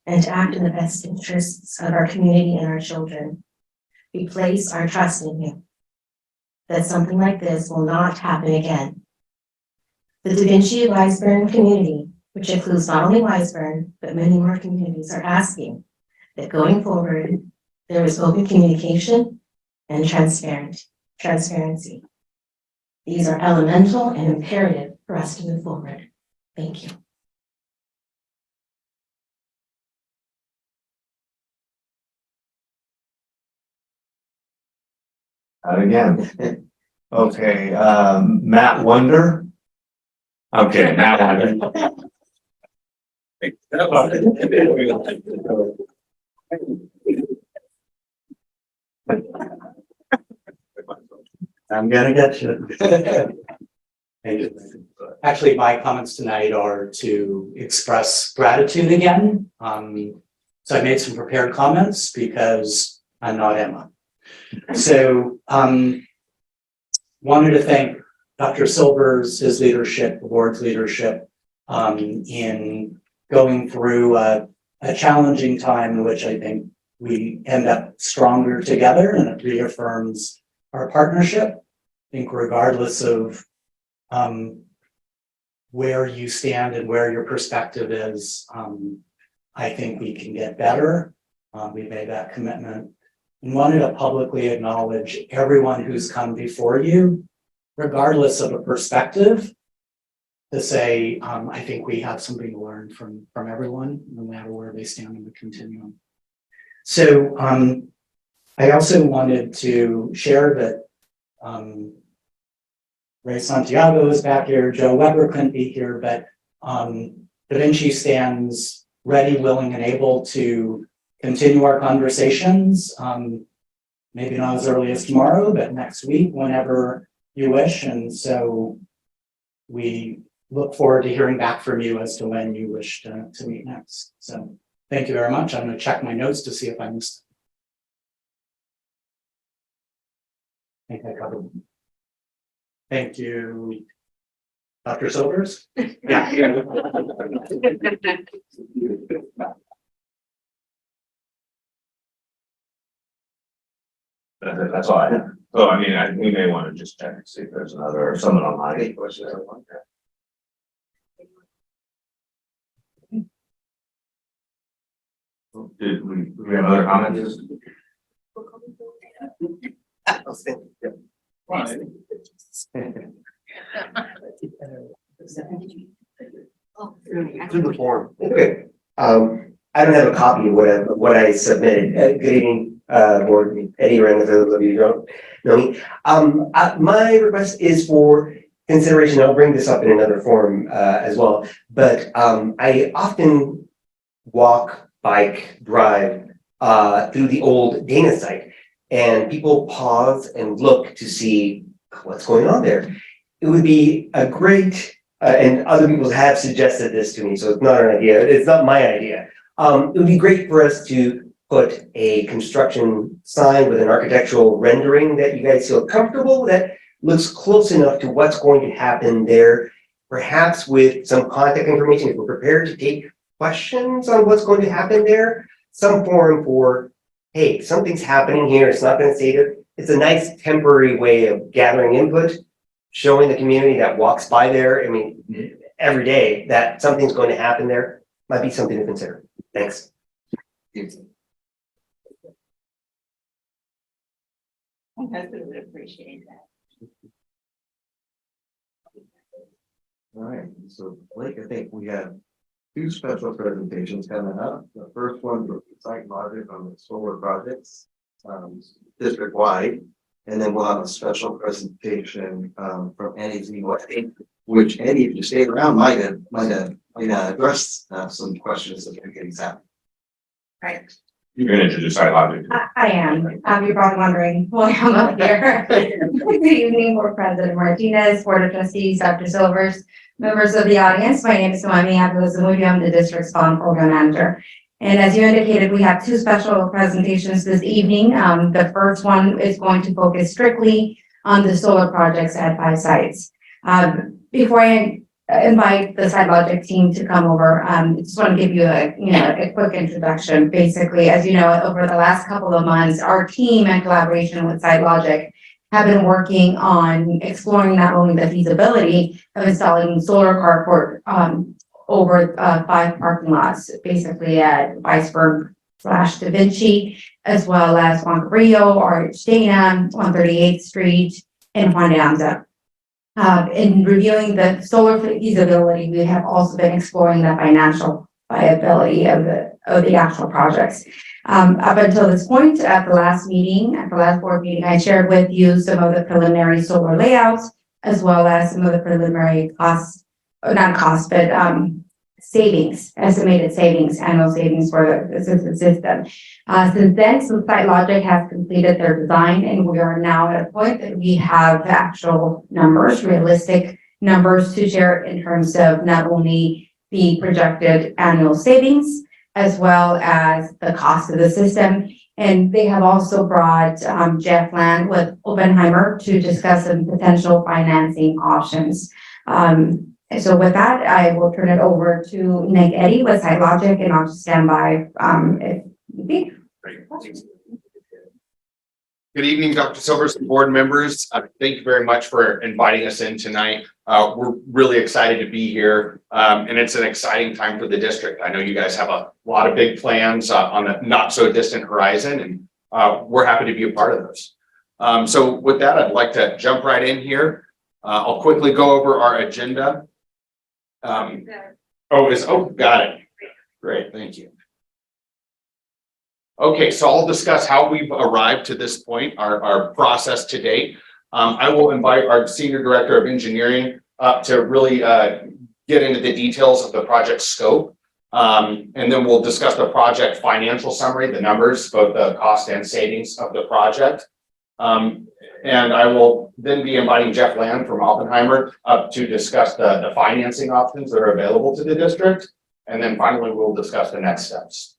and to act in the best interests of our community and our children. We place our trust in you that something like this will not happen again. The Da Vinci Wiseburn community, which includes not only Wiseburn, but many more communities, are asking that going forward, there is open communication and transparency. These are elemental and imperative for us to move forward. Thank you. Again. Okay, Matt Wonder. Okay, Matt Wonder. I'm gonna get you. Actually, my comments tonight are to express gratitude again. So I made some prepared comments because I'm not Emma. So wanted to thank Dr. Silvers, his leadership, the board's leadership, in going through a challenging time in which I think we end up stronger together, and it reaffirms our partnership. I think regardless of where you stand and where your perspective is, I think we can get better. We made that commitment and wanted to publicly acknowledge everyone who's come before you, regardless of a perspective, to say, I think we have something to learn from everyone, no matter where they stand in the continuum. So I also wanted to share that Ray Santiago is back here, Joe Weber couldn't be here, but Da Vinci stands ready, willing, and able to continue our conversations, maybe not as early as tomorrow, but next week, whenever you wish. And so we look forward to hearing back from you as to when you wish to meet next. So Thank you very much. I'm gonna check my notes to see if I missed. I think I covered. Thank you. Dr. Silvers? Yeah. That's all I have. So I mean, we may want to just check and see if there's another, or someone online. Any questions? Do we have other comments? To the form. Okay, I don't have a copy of what I submitted. Good evening, board, Eddie Rand, for those of you who don't know me. My request is for consideration. I'll bring this up in another forum, as well. But, I often walk, bike, drive, through the old Dana site. And people pause and look to see what's going on there. It would be a great, and other people have suggested this to me, so it's not an idea, it's not my idea. It would be great for us to put a construction sign with an architectural rendering that you guys feel comfortable, that looks close enough to what's going to happen there. Perhaps with some contact information, if we're prepared to take questions on what's going to happen there, some forum for, hey, something's happening here, it's not gonna stay there. It's a nice temporary way of gathering input, showing the community that walks by there, I mean, every day, that something's going to happen there, might be something to consider. Thanks. I would appreciate that. All right, so Blake, I think we have two special presentations coming up. The first one was the site logic on the solar projects, district wide. And then we'll have a special presentation, from Eddie Zemo, which Eddie, if you stay around, might have addressed, some questions that are getting zapped. Right. You're gonna introduce SiteLogic. I am. You're probably wondering why I'm up here. Good evening, Board President Martinez, Board of Trustees, Dr. Silvers, members of the audience. My name is Noemi Abdul-Zamudio. I'm the district's bond program manager. And as you indicated, we have two special presentations this evening. The first one is going to focus strictly on the solar projects at 5 sites. Before I invite the SiteLogic team to come over, I just want to give you a quick introduction. Basically, as you know, over the last couple of months, our team in collaboration with SiteLogic have been working on exploring not only the feasibility of installing solar carport over 5 parking lots, basically at Weisberg / Da Vinci, as well as Juan Carrillo, RH Dana, 138th Street, and Juan de Anza. In reviewing the solar feasibility, we have also been exploring the financial viability of the actual projects. Up until this point, at the last board meeting, I shared with you some of the preliminary solar layouts, as well as some of the preliminary savings, estimated savings, annual savings for the system. Since then, SiteLogic has completed their design, and we are now at a point that we have actual numbers, realistic numbers to share in terms of not only the projected annual savings, as well as the cost of the system. And they have also brought Jeff Land with Oppenheimer to discuss some potential financing options. So with that, I will turn it over to Nick Eddy with SiteLogic, and I'll just stand by if you think. Good evening, Dr. Silvers and board members. Thank you very much for inviting us in tonight. We're really excited to be here, and it's an exciting time for the district. I know you guys have a lot of big plans on a not so distant horizon, and we're happy to be a part of those. So with that, I'd like to jump right in here. I'll quickly go over our agenda. Got it. Great, thank you. Okay, so I'll discuss how we've arrived to this point, our process to date. I will invite our Senior Director of Engineering up to really get into the details of the project scope. And then we'll discuss the project financial summary, the numbers, both the cost and savings of the project. And I will then be inviting Jeff Land from Oppenheimer up to discuss the financing options that are available to the district. And then finally, we'll discuss the next steps.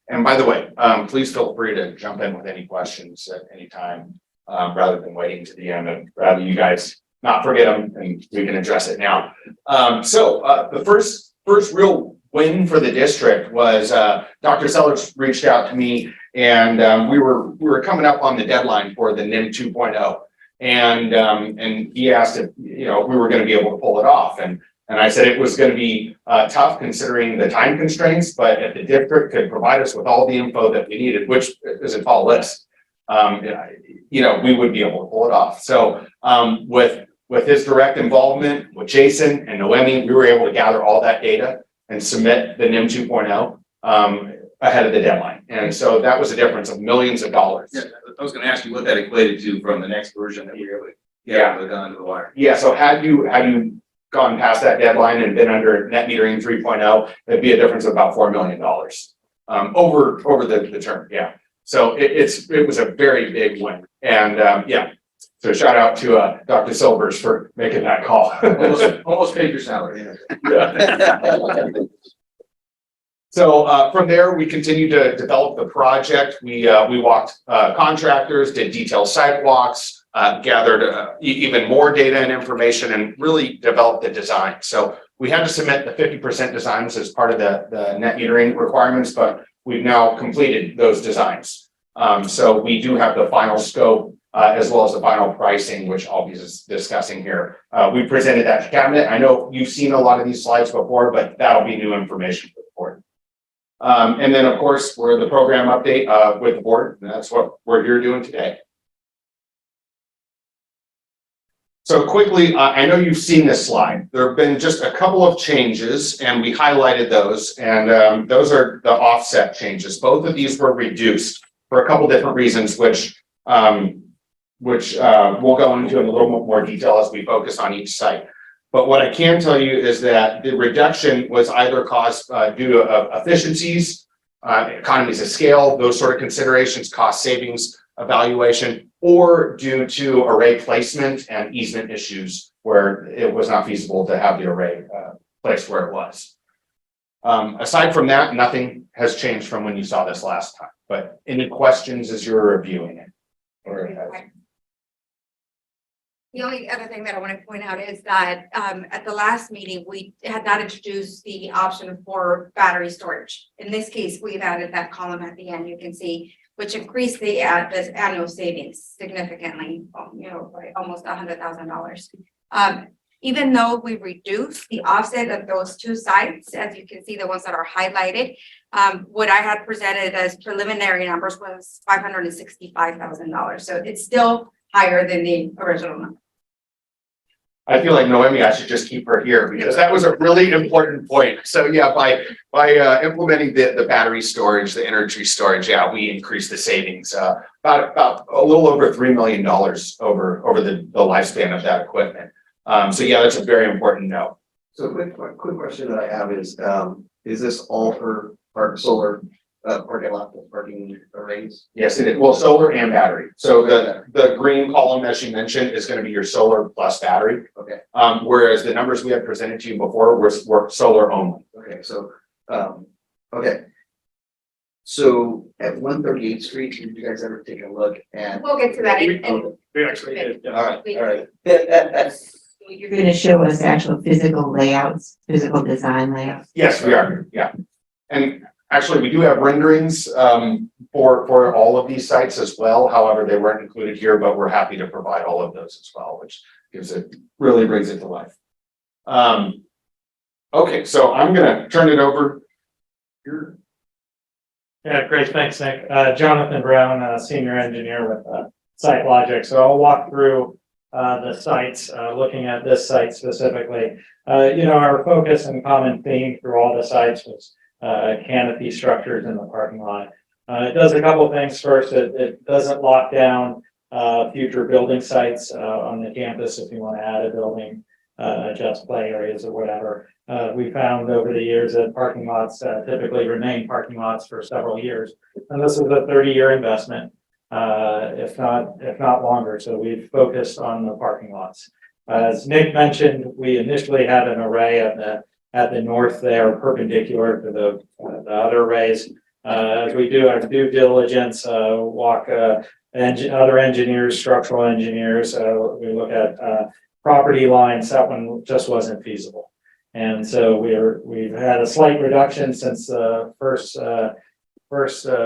And by the way, please feel free to jump in with any questions at any time, rather than waiting to the end, and rather you guys not forget them and we can address it now. The first real win for the district was, Dr. Sellers reached out to me and, we were coming up on the deadline for the NIM 2.0. And he asked if, we were going to be able to pull it off. And I said it was going to be tough considering the time constraints, but if the district could provide us with all the info that we needed, which is a tall list, we would be able to pull it off. So with his direct involvement with Jason and Noemi, we were able to gather all that data and submit the NIM 2.0 ahead of the deadline. And so that was a difference of millions of dollars. Yeah, I was gonna ask you what that equated to from the next version that we were able to get down to the wire. Yeah, so had you gone past that deadline and been under net metering 3.0, it'd be a difference of about $4 million over the term. Yeah. So it was a very big win. And so shout out to Dr. Silvers for making that call. Almost paid your salary. So from there, we continued to develop the project. We walked contractors, did detailed site walks, gathered even more data and information, and really developed the design. So we had to submit the 50% designs as part of the net metering requirements, but we've now completed those designs. So we do have the final scope as well as the final pricing, which I'll be discussing here. We presented that to cabinet. I know you've seen a lot of these slides before, but that'll be new information for the board. And then, of course, we're the program update with the board, and that's what we're here doing today. So quickly, I know you've seen this slide. There have been just a couple of changes, and we highlighted those, and those are the offset changes. Both of these were reduced for a couple different reasons, which we'll go into in a little more detail as we focus on each site. But what I can tell you is that the reduction was either caused due to efficiencies, economies of scale, those sort of considerations, cost savings evaluation, or due to array placement and easement issues where it was not feasible to have the array placed where it was. Aside from that, nothing has changed from when you saw this last time. But any questions as you're reviewing it? The only other thing that I want to point out is that at the last meeting, we had not introduced the option for battery storage. In this case, we've added that column at the end, you can see, which increased the annual savings significantly, by almost $100,000. Even though we reduced the offset of those two sites, as you can see, the ones that are highlighted, what I had presented as preliminary numbers was $565,000. So it's still higher than the original number. I feel like Noemi, I should just keep her here because that was a really important point. So yeah, by implementing the battery storage, the energy storage, yeah, we increased the savings about a little over $3 million over the lifespan of that equipment. So yeah, that's a very important note. So quick question that I have is this all for solar parking arrays? Yes, it is. Well, solar and battery. So the green column, as you mentioned, is going to be your solar plus battery. Okay. Whereas the numbers we had presented to you before were solar only. Okay, so, okay. So at 138th Street, did you guys ever take a look at? We'll get to that. We actually did. All right. You're gonna show us actual physical layouts, physical design layouts. Yes, we are. Yeah. And actually, we do have renderings for all of these sites as well. However, they weren't included here, but we're happy to provide all of those as well, which really brings it to life. Okay, so I'm gonna turn it over here. Yeah, great. Thanks, Nick. Jonathan Brown, senior engineer with SiteLogic. So I'll walk through the sites, looking at this site specifically. Our focus and common theme through all the sites was canopy structures in the parking lot. It does a couple of things. First, it doesn't lock down future building sites on the campus if you want to add a building, adjust play areas or whatever. We found over the years that parking lots typically remain parking lots for several years. And this is a 30-year investment, if not longer. So we've focused on the parking lots. As Nick mentioned, we initially had an array at the north there, perpendicular to the other arrays. as we do our due diligence, walk, other engineers, structural engineers, we look at, property lines, that one just wasn't feasible. And so we've had a slight reduction since the first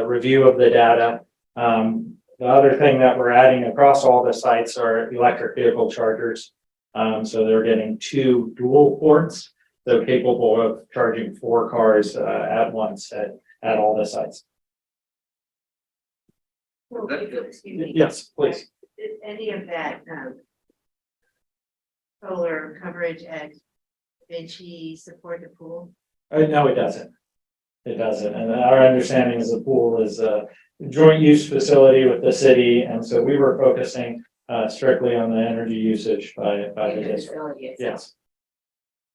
review of the data. The other thing that we're adding across all the sites are electric vehicle chargers. So they're getting 2 dual ports, so capable of charging 4 cars at once at all the sites. Yes, please. Did any of that, solar coverage at Vinci support the pool? No, it doesn't. It doesn't. And our understanding is the pool is a joint use facility with the city. And so we were focusing strictly on the energy usage by the district. Facility itself. Yes.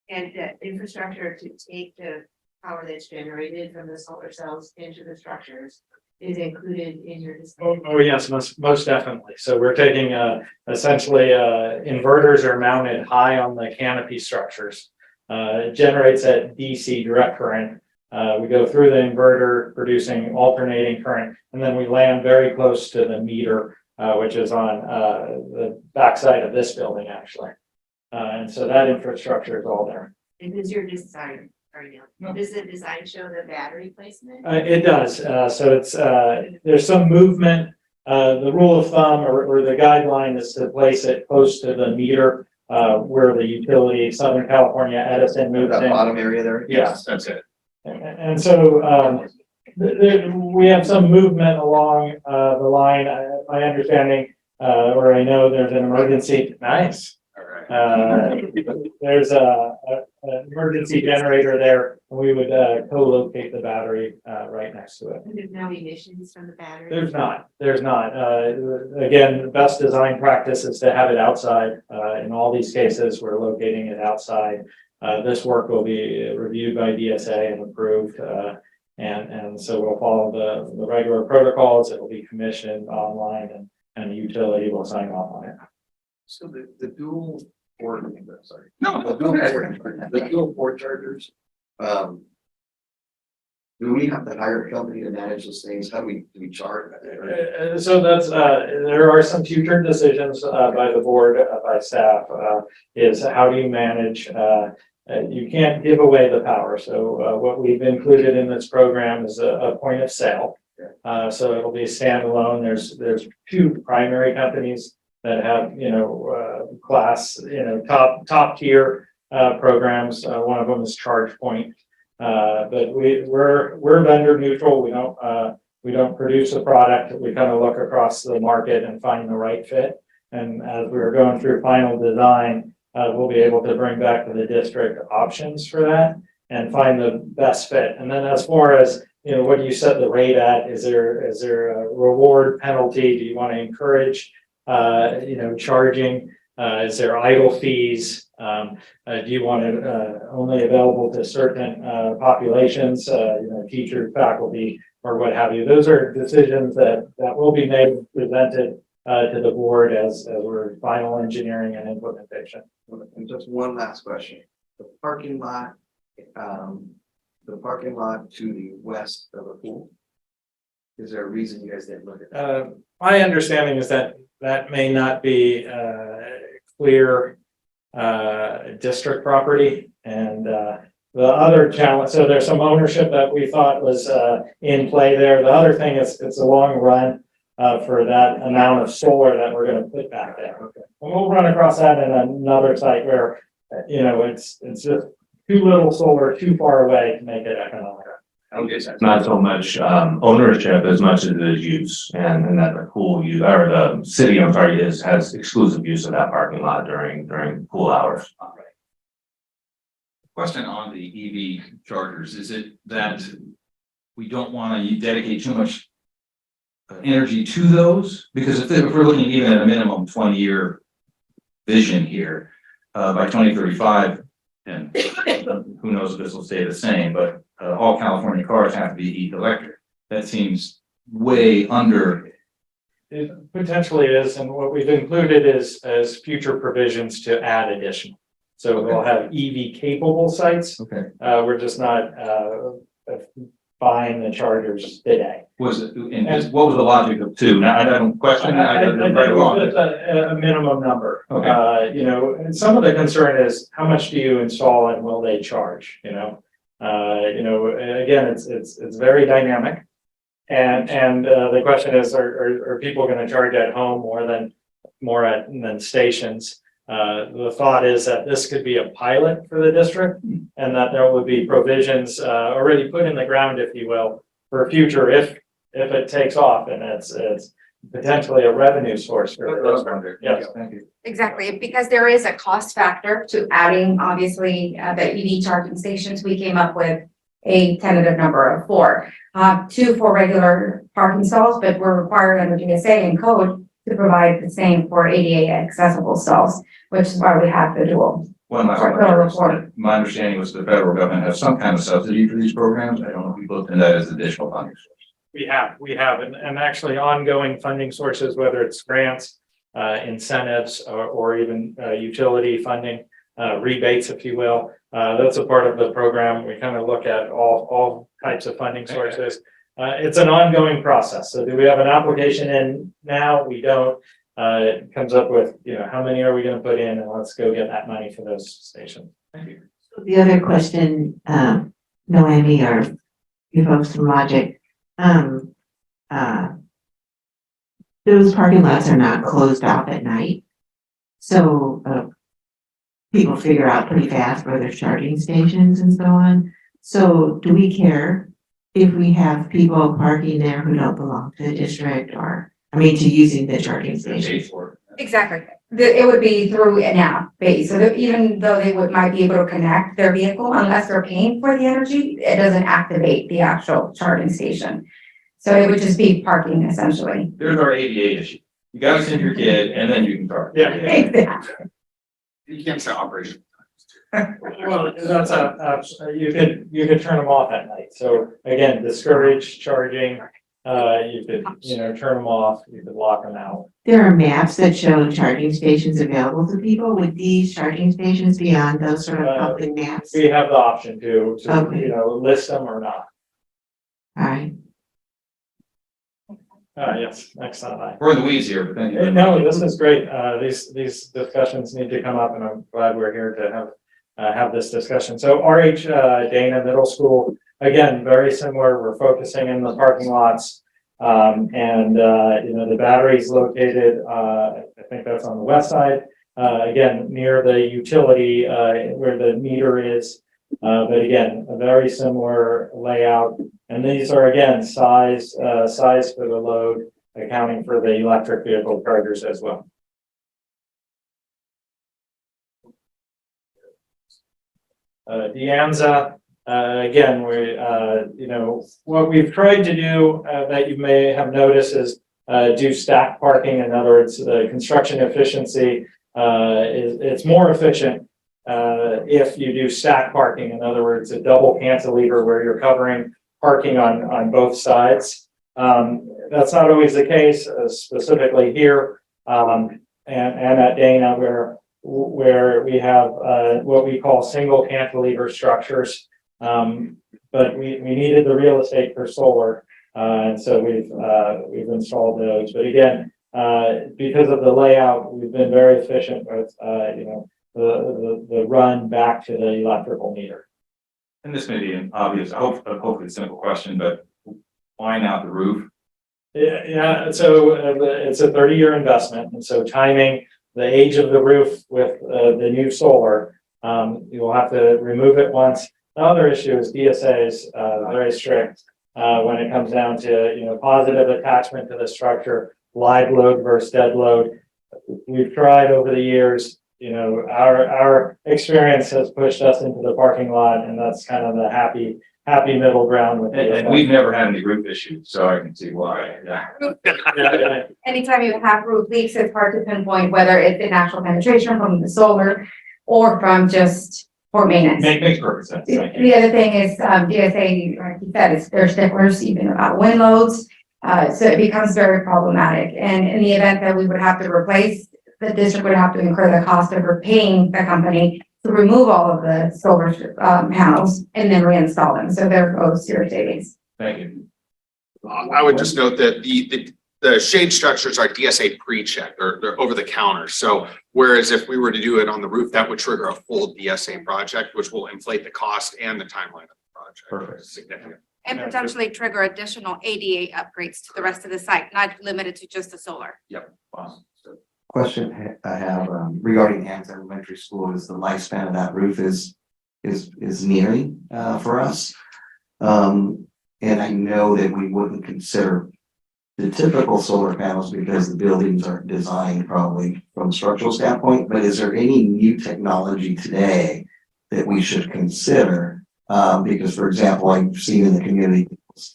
And the infrastructure to take the power that's generated from the solar cells into the structures is included in your discussion. Oh, yes, most definitely. So we're taking essentially inverters are mounted high on the canopy structures. It generates at DC direct current. We go through the inverter producing alternating current, and then we land very close to the meter, which is on the backside of this building actually. And so that infrastructure is all there. And does your design, does the design show the battery placement? It does. So it's there's some movement. The rule of thumb or the guideline is to place it close to the meter where the utility Southern California Edison moves That in. bottom area there? Yes. That's it. And so we have some movement along the line. My understanding, or I know there's an emergency. Nice. All right. There's an emergency generator there, and we would co-locate the battery right next to it. And there's no emissions from the battery? There's not. Again, the best design practice is to have it outside. In all these cases, we're locating it outside. This work will be reviewed by DSA and approved. And so we'll follow the regular protocols. It will be commissioned online and the utility will sign off on it. So the dual port, sorry. No, go ahead. The dual port chargers, do we have to hire a company to manage those things? How do we charge? So that's, there are some future decisions by the board, by staff, is how do you manage, you can't give away the power. So what we've included in this program is a point of sale. So it'll be standalone. There's 2 primary companies that have, class, top tier programs. One of them is ChargePoint. But we're vendor neutral. We don't produce a product. We kind of look across the market and find the right fit. And as we're going through final design, we'll be able to bring back to the district options for that and find the best fit. And then as far as, what do you set the rate at? Is there a reward penalty? Do you want to encourage, charging? Is there idle fees? Do you want it only available to certain populations, teachers, faculty, or what have you? Those are decisions that will be made, presented to the board as we're final engineering and implementation. And just one last question. The parking lot to the west of the pool. Is there a reason you guys didn't look at that? My understanding is that may not be clear district property, and the other challenge, so there's some ownership that we thought was in play there. The other thing is it's a long run for that amount of solar that we're going to put back there. Okay. And we'll run across that in another site where it's just too little solar too far away to make it economic. Not so much ownership as much as it is use, and that the pool use or the city, I'm sorry, has exclusive use of that parking lot during pool hours. Question on the EV chargers, is it that we don't want to dedicate too much energy to those? Because if we're looking even at a minimum 20-year vision here, by 2035, and who knows if this will stay the same, but all California cars have to be electric. That seems way under. It potentially is, and what we've included is as future provisions to add additional. So we'll have EV capable sites. Okay. We're just not buying the chargers today. Was it, and just, what was the logic of two? Now, I don't question, I don't right or wrong. Just a minimum number. Okay. You know, and some of the concern is how much do you install and will they charge, you know? Again, it's very dynamic. And the question is, are people gonna charge at home than stations? The thought is that this could be a pilot for the district and that there would be provisions already put in the ground, if you will, for future if it takes off and it's potentially a revenue source for the district. Yes, Thank you. Exactly, because there is a cost factor to adding, obviously, the EV charging stations. We came up with a tentative number of 4. 2 for regular parking stalls, but we're required under GSA and code to provide the same for ADA accessible stalls, which is why we have the dual. One last one. My understanding was the federal government has some kind of subsidy for these programs. I don't know if we looked into that as additional funding source. We have, and actually ongoing funding sources, whether it's grants, incentives, or even utility funding, rebates, if you will. That's a part of the program. We kind of look at all types of funding sources. It's an ongoing process. So do we have an application in now? We don't. It comes up with, how many are we going to put in, and let's go get that money for those stations. Thank you. The other question, Noemi or you folks from Logic, those parking lots are not closed off at night. So, people figure out pretty fast where there's charging stations and so on. So do we care if we have people parking there who don't belong to the district to using the charging station? Exactly. It would be through an app base. So that even though they might be able to connect their vehicle, unless they're paying for the energy, it doesn't activate the actual charging station. So it would just be parking essentially. There's our ADA issue. You gotta send your kid and then you can park. Yeah. Exactly. You can't say operation. Well, that's you could turn them off at night. So again, discourage charging. You could, turn them off, you could lock them out. There are maps that show charging stations available to people. Would these charging stations be on those sort of public maps? We have the option to Okay. list them or not. All right. Yes, next slide. We're in the weeds here, but thank you. No, this is great. These discussions need to come up, and I'm glad we're here to have this discussion. So RH Dana Middle School, again, very similar. We're focusing in the parking lots. The battery's located, I think that's on the west side, again, near the utility, where the meter is. But again, a very similar layout. And these are, again, size for the load, accounting for the electric vehicle chargers as well. De Anza, again, what we've tried to do that you may have noticed is do stack parking. In other words, the construction efficiency it's more efficient if you do stack parking. In other words, a double cantilever where you're covering parking on both sides. That's not always the case, specifically here and at Dana, where we have what we call single cantilever structures. But we needed the real estate for solar, and so we've installed those. But again, because of the layout, we've been very efficient with the run back to the electrical meter. And this may be an obvious, hopefully simple question, but why not the roof? Yeah, so it's a 30-year investment, and so timing the age of the roof with the new solar, you will have to remove it once. The other issue is DSA is very strict when it comes down to positive attachment to the structure, live load versus dead load. We've tried over the years. Our experience has pushed us into the parking lot, and that's kind of the happy middle ground with it. And we've never had any roof issues, so I can see why. Yeah. Anytime you have roof leaks, it's hard to pinpoint whether it's the natural penetration from the solar or from just poor maintenance. Makes perfect sense. Thank you. The other thing is, DSA, like you said, there's sticklers even about wind loads. So it becomes very problematic. And in the event that we would have to replace, the district would have to incur the cost of repaying the company to remove all of the solar panels and then reinstall them. So there goes your savings. Thank you. I would just note that the shade structures are DSA pre-checked, they're over the counter. So whereas if we were to do it on the roof, that would trigger a full DSA project, which will inflate the cost and the timeline of the project. Perfect. Significant. And potentially trigger additional ADA upgrades to the rest of the site, not limited to just the solar. Awesome. Question I have regarding Hampton Elementary School is the lifespan of that roof is nearing for us. And I know that we wouldn't consider the typical solar panels because the buildings aren't designed probably from a structural standpoint, but is there any new technology today that we should consider? Because for example, I've seen in the community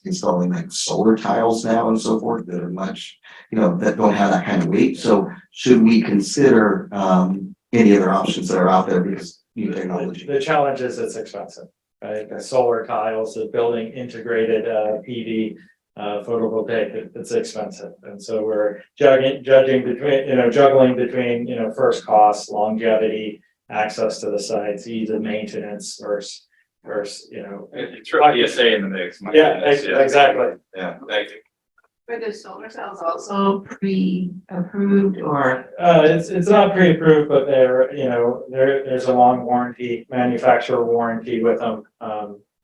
installing like solar tiles now and so forth that are much, that don't have that kind of weight. So should we consider any other options that are out there because new technology? The challenge is it's expensive, right? The solar tiles, the building integrated PV photovoltaic, it's expensive. And so we're juggling between, first costs, longevity, access to the sites, ease of maintenance versus, Throw DSA in the mix. exactly. Yeah, thank you. Were the solar cells also pre-approved or? It's not pre-approved, but there's a long warranty, manufacturer warranty with them.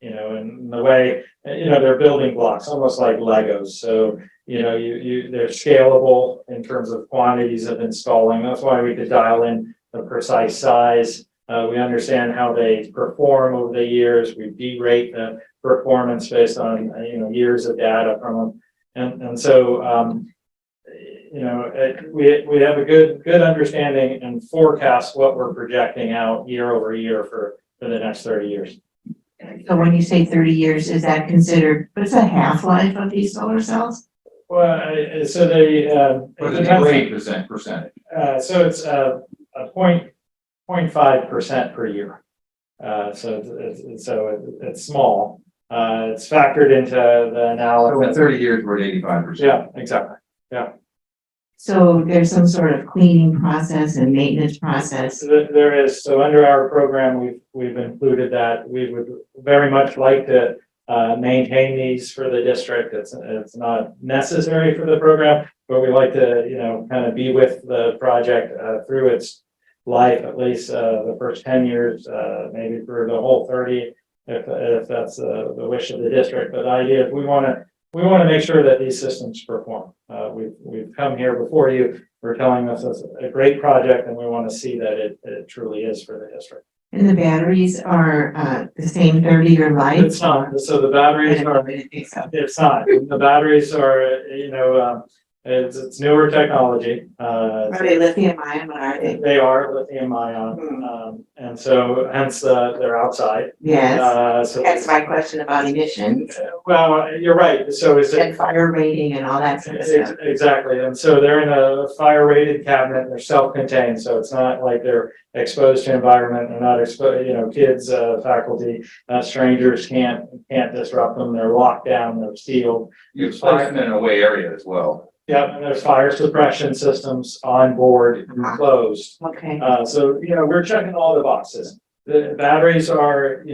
In the way, they're building blocks, almost like Legos. So, they're scalable in terms of quantities of installing. That's why we could dial in the precise size. We understand how they perform over the years. We derate the performance based on, years of data from them. And so, we have a good understanding and forecast what we're projecting out year over year for the next 30 years. So when you say 30 years, is that considered, what's the half-life of these solar cells? Well, so they, What is the percentage? so it's a 0.5% per year. So it's small. It's factored into the So in analysis. 30 years, we're at 85%. Yeah, exactly. So there's some sort of cleaning process and maintenance process. There is, so under our program, we've included that. We would very much like to maintain these for the district. It's not necessary for the program, but we like to, kind of be with the project through its life, at least the first 10 years, maybe for the whole 30, if that's the wish of the district. But the idea is we want to make sure that these systems perform. We've come here before you. We're telling us it's a great project, and we want to see that it truly is for the district. And the batteries are the same 30-year life? It's not. So the batteries are. It's not. The batteries are. It's newer technology. Are they lithium ion? What are they? They are lithium ion, and so hence they're outside. Yes. So That's my question about emissions well, you're right. So is it and fire rating and all that sort of stuff. exactly? And so they're in a fire rated cabinet. They're self-contained, so it's not like they're exposed to environment. They're not exposed. Kids, faculty, strangers can't disrupt them. They're locked down. They're sealed. You place them in an away area as well. Yep, and there's fire suppression systems on board, enclosed. Okay. So, we're checking all the boxes. The batteries are,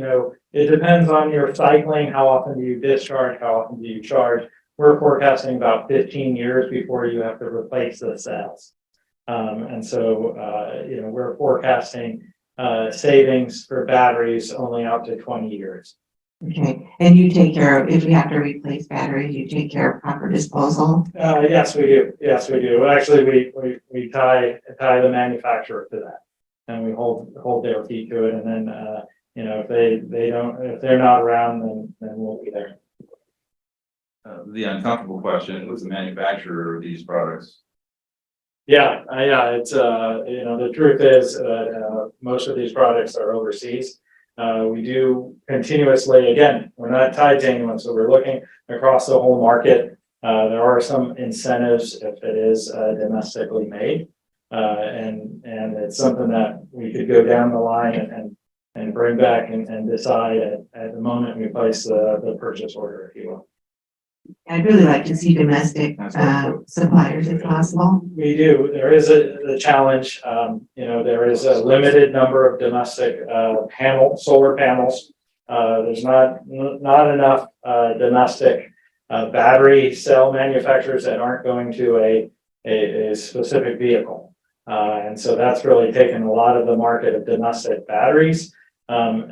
it depends on your cycling, how often do you discharge, how often do you charge. We're forecasting about 15 years before you have to replace the cells. And so, we're forecasting savings for batteries only out to 20 years. Okay. And you take care of, if we have to replace batteries, you take care of proper disposal? Yes, we do. Yes, we do. Actually, we tie the manufacturer to that. And we hold their feet to it. And then, if they're not around, then we'll be there. The uncomfortable question was the manufacturer of these products. Yeah, it's, the truth is, most of these products are overseas. We do continuously, again, we're not tied to anyone, so we're looking across the whole market. There are some incentives if it is domestically made. And it's something that we could go down the line and bring back and decide at the moment we place the purchase order, if you will. I'd really like to see domestic suppliers if possible. We do. There is a challenge. There is a limited number of domestic solar panels There's not enough, domestic, battery cell manufacturers that aren't going to a specific vehicle. And so that's really taken a lot of the market of domestic batteries. But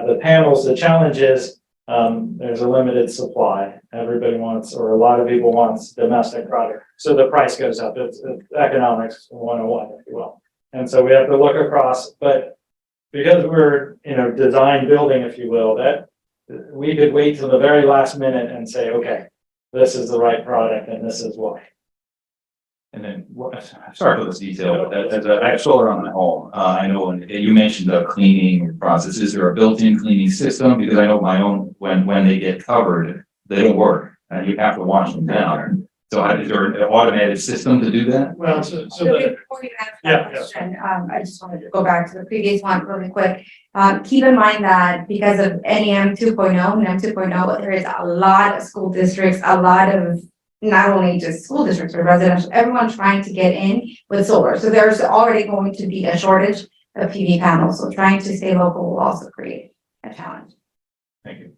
the panels, the challenge is, there's a limited supply. Everybody wants, or a lot of people wants domestic product. So the price goes up. It's economics 101, if you will. And so we have to look across, but because we're, design building, if you will, that we could wait till the very last minute and say, okay, this is the right product and this is why. And then, sorry for this detail, but I have solar on my home. I know when you mentioned the cleaning process, is there a built-in cleaning system? Because I know my own, when they get covered, they don't work and you have to wash them down. So is there an automated system to do that? Well, Before you ask Yeah, that question, I just wanted to go back to the previous one really quick. Keep in mind that because of NEM 2.0, NEM 2.0, there is a lot of school districts, a lot of not only just school districts or residential, everyone trying to get in with solar. So there's already going to be a shortage of PV panels. So trying to stay local will also create a challenge. Thank you.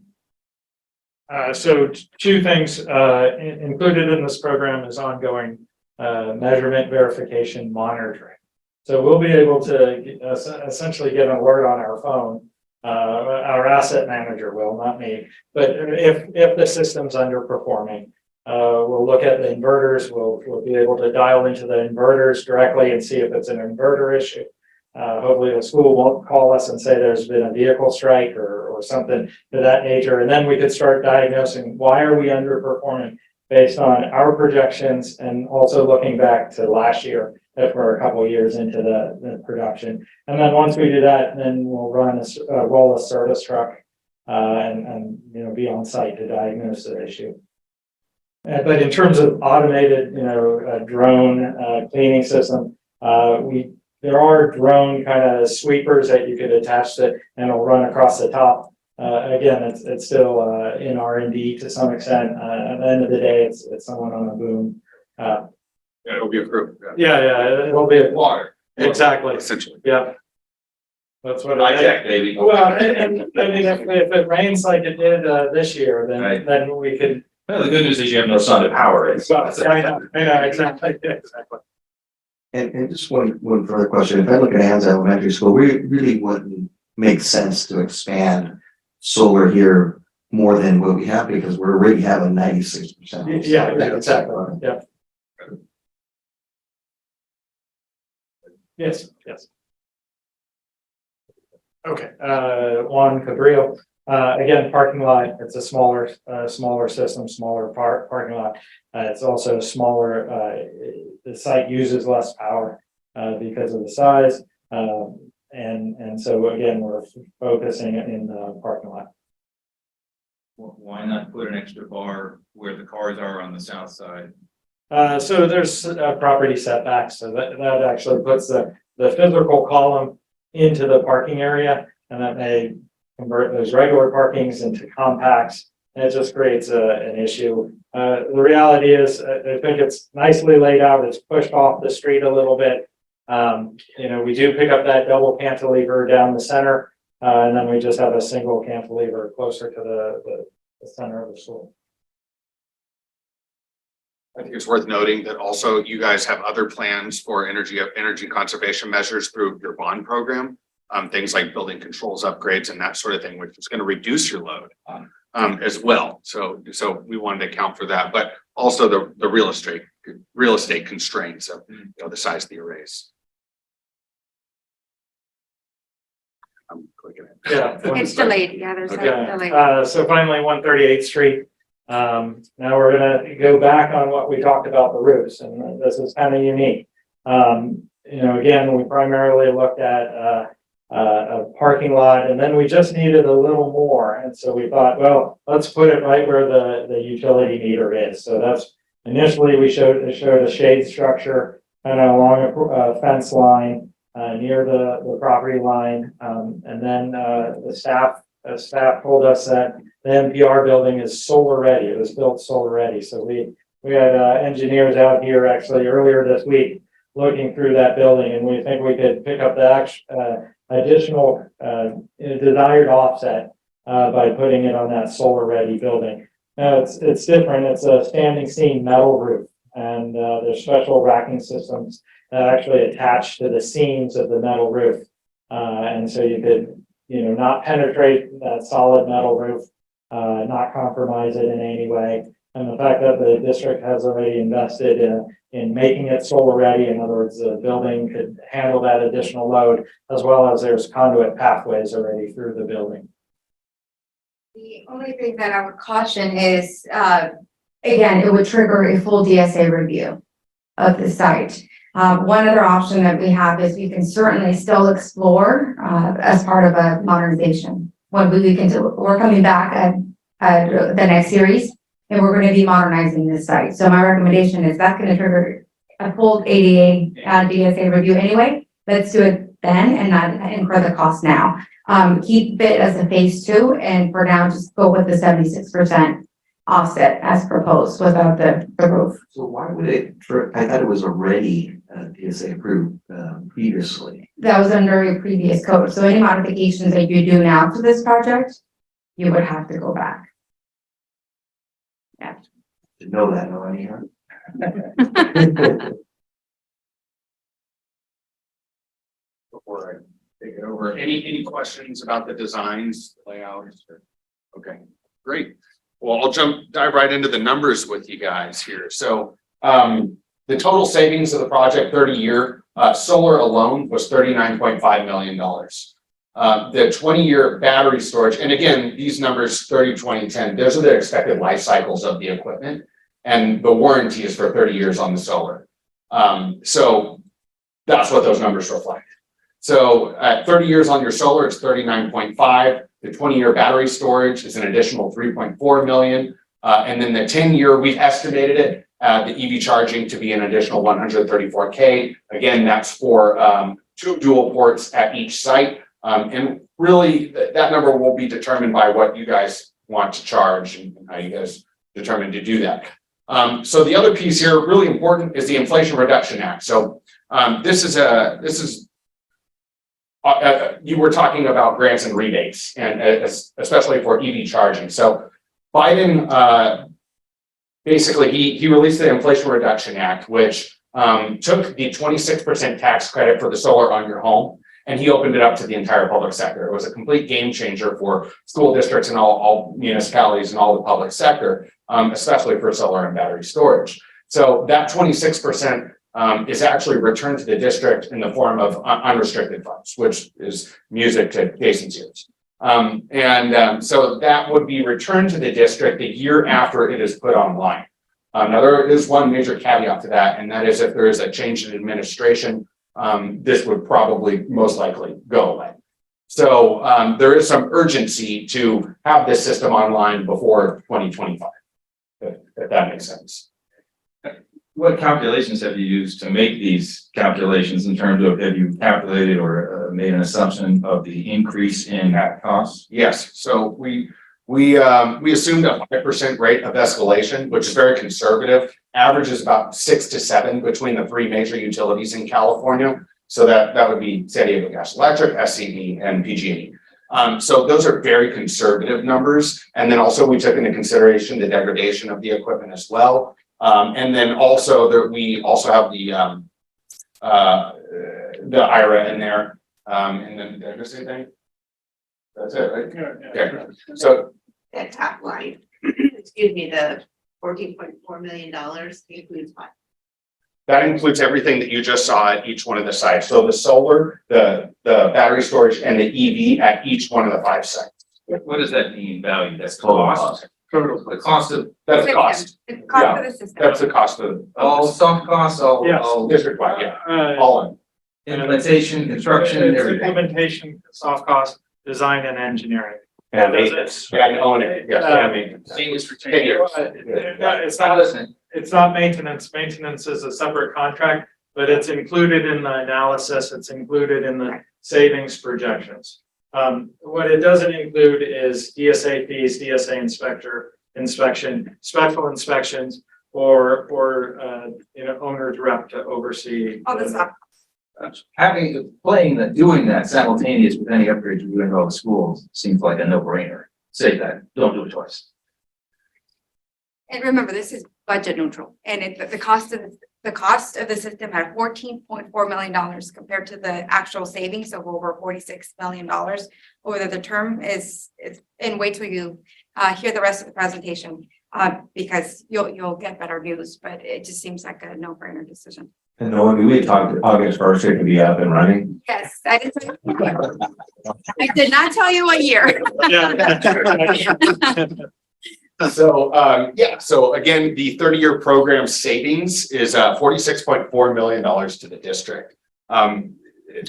So two things, included in this program is ongoing, measurement, verification, monitoring. So we'll be able to essentially get an alert on our phone. Our asset manager will, not me, but if the system's underperforming, we'll look at the inverters. We'll be able to dial into the inverters directly and see if it's an inverter issue. Hopefully the school won't call us and say there's been a vehicle strike or something to that nature. And then we could start diagnosing why are we underperforming based on our projections and also looking back to last year if we're a couple of years into the production. And then once we do that, then we'll roll a service truck and be on site to diagnose the issue. But in terms of automated, drone cleaning system, there are drone kind of sweepers that you could attach to and it'll run across the top. Again, it's still in R&D to some extent. At the end of the day, it's someone on a boom. It'll be approved. Yeah, it'll be Water. exactly. Essentially. Yeah. That's what Hijack, baby. Well, and I mean, if it rains like it did this year, then we could. Well, the good news is you have no sun to power it. Well, I know, exactly. And just one further question. If I look at Ann's Elementary School, we really wouldn't make sense to expand solar here more than what we have because we're already having 96%. Yeah, exactly. Yeah. Yes. Okay, Juan Cabrillo. Again, parking lot, it's a smaller system, smaller parking lot. It's also smaller, the site uses less power, because of the size. And so again, we're focusing in the parking lot. Why not put an extra bar where the cars are on the south side? So there's property setbacks, so that actually puts the physical column into the parking area, and that may convert those regular parkings into compacts, and it just creates an issue. The reality is, I think it's nicely laid out. It's pushed off the street a little bit. We do pick up that double cantilever down the center, and then we just have a single cantilever closer to the center of the school. I think it's worth noting that also you guys have other plans for energy conservation measures through your bond program. Things like building controls upgrades and that sort of thing, which is going to reduce your load as well. So we wanted to account for that, but also the real estate constraints of the size of the arrays. I'm clicking it. Yeah. It's delayed, yeah, there's a delay. So finally, 138th Street. Now we're gonna go back on what we talked about the roofs, and this is kind of unique. Again, we primarily looked at a parking lot, and then we just needed a little more, and so we thought, well, let's put it right where the utility meter is. So that's initially we showed a shade structure kind of along a fence line near the property line, and then the staff told us that the NPR building is solar ready. It was built solar ready. So we had engineers out here actually earlier this week looking through that building, and we think we could pick up the additional desired offset by putting it on that solar-ready building. Now, it's different. It's a standing seam metal roof, and there's special racking systems that actually attach to the seams of the metal roof. And so you could, not penetrate that solid metal roof, not compromise it in any way. And the fact that the district has already invested in making it solar ready, in other words, the building could handle that additional load, as well as there's conduit pathways already through the building. The only thing that I would caution is, again, it would trigger a full DSA review of the site. One other option that we have is we can certainly still explore as part of a modernization. When we're coming back at the next series, and we're going to be modernizing this site. So my recommendation is that's going to trigger a full ADA DSA review anyway. Let's do it then and not incur the cost now. Keep it as a phase 2, and for now, just go with the 76% offset as proposed without the roof. So why would it, I thought it was already DSA approved previously. That was under a previous code. So any modifications that you do now to this project, you would have to go back. Yeah. To know that, Melanie, huh? Before I take it over, any questions about the designs, layouts? Okay, great. Well, I'll dive right into the numbers with you guys here. So the total savings of the project 30-year solar alone was $39.5 million. The 20-year battery storage, and again, these numbers 30, 20, 10, those are the expected life cycles of the equipment, and the warranty is for 30 years on the solar. So that's what those numbers reflect. So at 30 years on your solar, it's 39.5. The 20-year battery storage is an additional 3.4 million. And then the 10-year, we've estimated it, the EV charging to be an additional 134K. Again, that's for 2 dual ports at each site. And really that number will be determined by what you guys want to charge and how you guys determine to do that. So the other piece here, really important, is the Inflation Reduction Act. So this is you were talking about grants and rebates, and especially for EV charging. So Biden basically he released the Inflation Reduction Act, which took the 26% tax credit for the solar on your home, and he opened it up to the entire public sector. It was a complete game changer for school districts and all municipalities and all the public sector, especially for solar and battery storage. So that 26% is actually returned to the district in the form of unrestricted funds, which is music to Jason's ears. So that would be returned to the district the year after it is put online. Now there is one major caveat to that, and that is if there is a change in administration, this would probably most likely go away. So there is some urgency to have this system online before 2025, if that makes sense. What calculations have you used to make these calculations in terms of, have you calculated or made an assumption of the increase in costs? Yes, so we assumed a 5% rate of escalation, which is very conservative. Average is about 6 to 7 between the 3 major utilities in California. So that would be San Diego Gas Electric, SCE, and PG&E. So those are very conservative numbers. And then also we took into consideration the degradation of the equipment as well. And then also we also have the IRA in there. And then did I miss anything? That's it, right? Okay. So That top line, excuse me, the $14.4 million includes what? that includes everything that you just saw at each one of the sites. So the solar, the battery storage, and the EV at each one of the 5 sites. What does that mean, value? That's cost? Total. The cost of That's the cost. It's cost of the system. That's the cost of. all soft costs, Yes. all District wide, yeah, all in. implementation, construction, It's everything. implementation, soft cost, design and engineering. And maintenance. Yeah, and own it, yes, and maintenance. Maintenance for 10 years. It's not maintenance. Maintenance is a separate contract, but it's included in the analysis. It's included in the savings projections. What it doesn't include is DSA fees, DSA inspection, special inspections, or owner's rep to oversee. All the stuff. Doing that simultaneous with any upgrades we're doing to all the schools seems like a no-brainer. say that, don't do it twice. And remember, this is budget neutral, and the cost of the system at $14.4 million compared to the actual savings of over $46 million over the term is, and wait till you hear the rest of the presentation, because you'll get better news, but it just seems like a no-brainer decision. And no, we talked August 1st, it could be up and running. Yes, I did not tell you what year. So, so again, the 30-year program savings is $46.4 million to the district.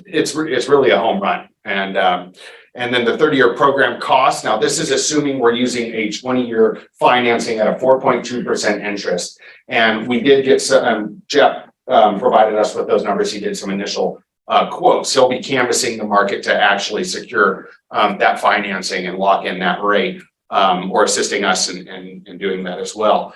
It's really a home run. And then the 30-year program cost, now this is assuming we're using a 20-year financing at a 4.2% interest. And we did get some, Jeff provided us with those numbers. He did some initial quotes. He'll be canvassing the market to actually secure that financing and lock in that rate. Or assisting us in doing that as well.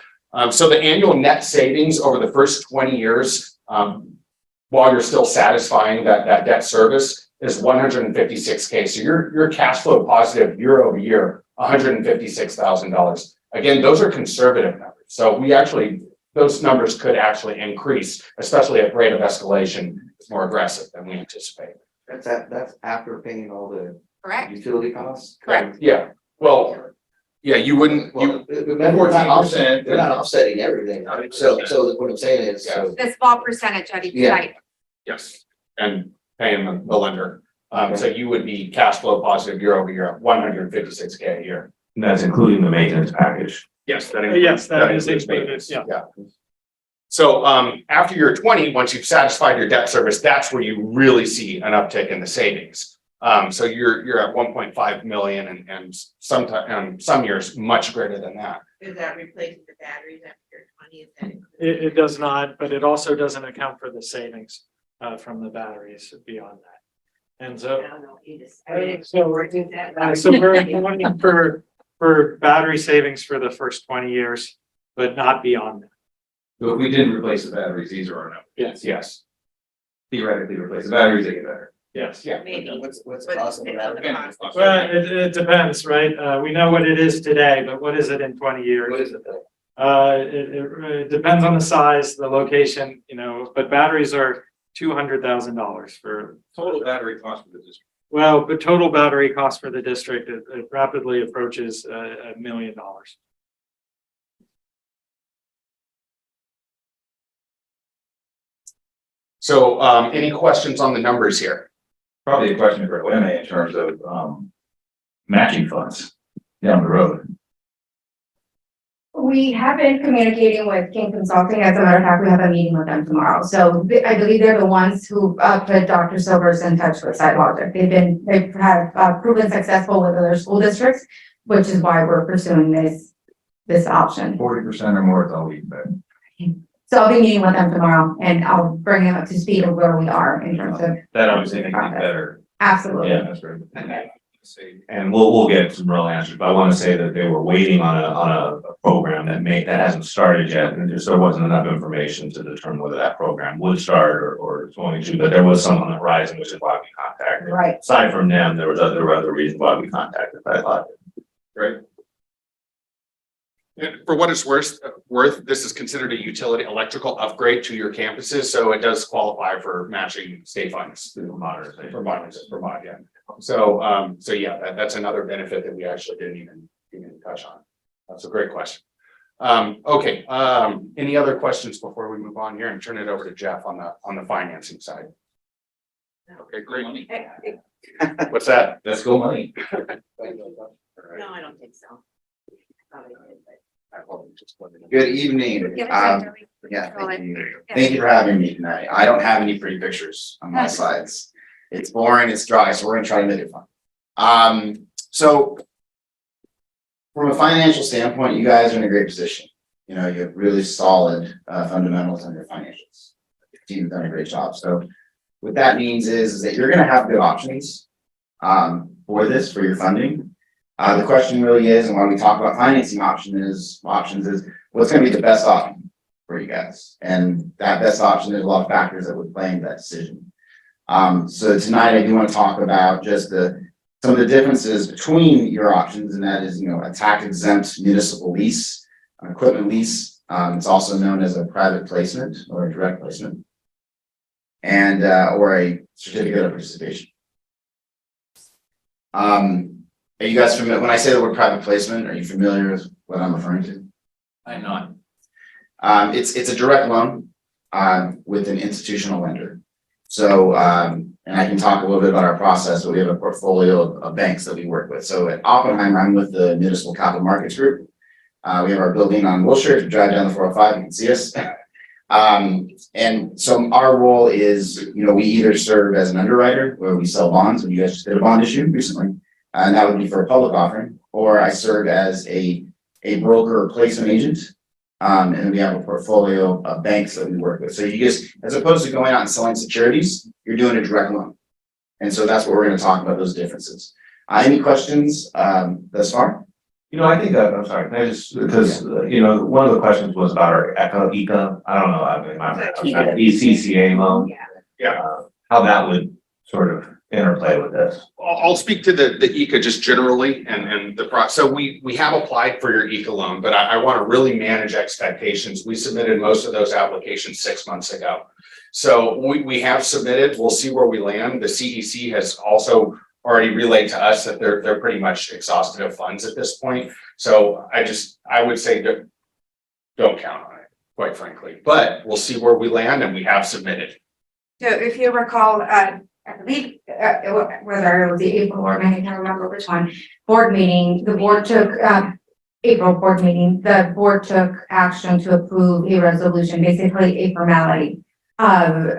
So the annual net savings over the first 20 years, while you're still satisfying that debt service, is $156K. So you're cash flow positive year over year, $156,000. Again, those are conservative numbers. So those numbers could actually increase, especially if rate of escalation is more aggressive than we anticipate. That's after paying all the Correct. utility costs? Correct. Yeah, well, yeah, you wouldn't, Well, remember, they're not offsetting everything. So what I'm saying is, so. The small percentage at each Yeah. site. yes, and paying the lender. So you would be cash flow positive year over year, $156K a year. And that's including the maintenance package. Yes, that is includes included, maintenance. yeah. So after year 20, once you've satisfied your debt service, that's where you really see an uptick in the savings. So you're at 1.5 million and some years much greater than that. Is that replacing the batteries after 20? Is that included? It does not, but it also doesn't account for the savings from the batteries beyond that. And so. I don't know, you just. So we're accounting for battery savings for the first 20 years, but not beyond that. So if we didn't replace the batteries, these are our numbers. Yes. Theoretically replace the batteries, they get better. Yes. Yeah. What's the cost of that? Well, it depends, right? We know what it is today, but what is it in 20 years? What is it though? It depends on the size, the location, but batteries are $200,000 for. Total battery cost for the district. Well, but total battery cost for the district, it rapidly approaches $1 million. So any questions on the numbers here? Probably a question for Elena in terms of matching funds down the road. We have been communicating with King Consulting. As a matter of fact, we have a meeting with them tomorrow. So I believe they're the ones who put Dr. Silvers in touch with SiteLogic. They've had proven successful with other school districts, which is why we're pursuing this option. 40% or more is all we can bet. So I'll be meeting with them tomorrow and I'll bring them up to speed of where we are in terms of. That obviously makes it better. Absolutely. Yeah, that's right. And we'll get some real answers, but I want to say that they were waiting on a program that hasn't started yet. And there wasn't enough information to determine whether that program would start or it's going to, but there was some on the horizon, which is why we contacted. Right. Aside from them, there were other reasons why we contacted SiteLogic. Right. And for what it's worth, this is considered a utility electrical upgrade to your campuses, so it does qualify for matching state funds. For mod, yeah. So yeah, that's another benefit that we actually didn't even touch on. That's a great question. Okay, any other questions before we move on here and turn it over to Jeff on the financing side? Okay, great. What's that? Let's go money. No, I don't think so. Good evening. Yeah, thank you. Thank you for having me tonight. I don't have any pretty pictures on my slides. It's boring, it's dry, so we're gonna try to make it fun. So from a financial standpoint, you guys are in a great position. You have really solid fundamentals on your financials. The team's done a great job. So what that means is that you're gonna have good options for your funding. The question really is, and when we talk about financing options is what's going to be the best option for you guys? And that best option, there's a lot of factors that would play into that decision. So tonight I do want to talk about just the some of the differences between your options, and that is, a tax exempt municipal lease, an equipment lease. It's also known as a private placement or a direct placement. And, or a certificate of participation. Are you guys familiar, when I say the word private placement, are you familiar with what I'm referring to? I'm not. It's a direct loan, with an institutional lender. So, and I can talk a little bit about our process, but we have a portfolio of banks that we work with. So at Oppenheimer, I'm with the Municipal Capital Markets Group. We have our building on Wilshire. If you drive down the 405, you can see us. And so our role is, we either serve as an underwriter where we sell bonds, and you guys just did a bond issue recently, and that would be for a public offering, or I serve as a broker or placement agent. And we have a portfolio of banks that we work with. So you just, as opposed to going out and selling securities, you're doing a direct loan. And so that's what we're going to talk about, those differences. Any questions thus far? I think, I'm sorry, can I just, because, one of the questions was about our ECA, I don't know, I mean, ECCA loan. Yeah. How that would sort of interplay with this. I'll speak to the ECA just generally and the process. So we have applied for your ECA loan, but I want to really manage expectations. We submitted most of those applications 6 months ago. So we have submitted, we'll see where we land. The CEC has also already relayed to us that they're pretty much exhausted of funds at this point. So I would say that don't count on it, quite frankly, but we'll see where we land, and we have submitted. So if you recall, I believe, whether it was the April or May, I can't remember which one, board meeting, the board took, April board meeting, the board took action to approve a resolution, basically a formality of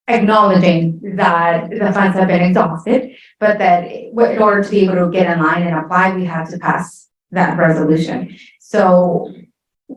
acknowledging that the funds have been exhausted, but that in order to be able to get in line and apply, we have to pass that resolution. So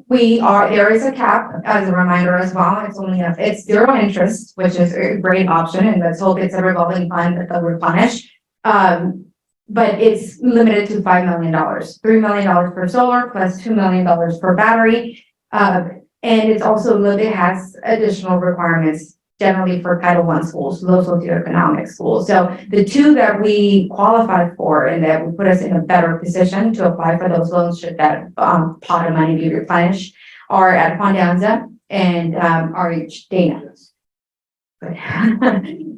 there is a cap, as a reminder as well. It's zero interest, which is a great option, and let's hope it's a revolving fund that they'll replenish. But it's limited to $5 million, $3 million for solar plus $2 million for battery. And it's also, it has additional requirements generally for Title I schools, low socioeconomic schools. So the two that we qualified for and that will put us in a better position to apply for those loans should that pot of money be replenished are at Pondanza and RH Dana.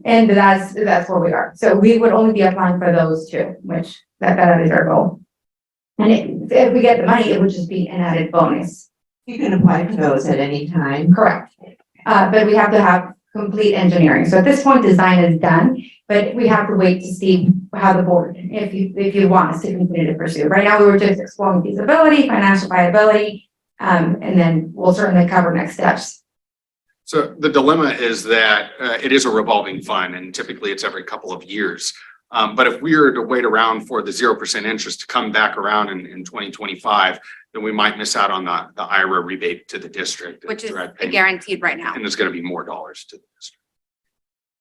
And that's where we are. So we would only be applying for those two, which that is our goal. And if we get the money, it would just be an added bonus. You can apply for those at any time. Correct. But we have to have complete engineering. So at this point, design is done, but we have to wait to see how the board, if you want us to continue to pursue. Right now, we were just exploring feasibility, financial viability, and then we'll certainly cover next steps. So the dilemma is that it is a revolving fund, and typically it's every couple of years. But if we were to wait around for the 0% interest to come back around in 2025, then we might miss out on the IRA rebate to the district. Which is guaranteed right now. And there's going to be more dollars to the district.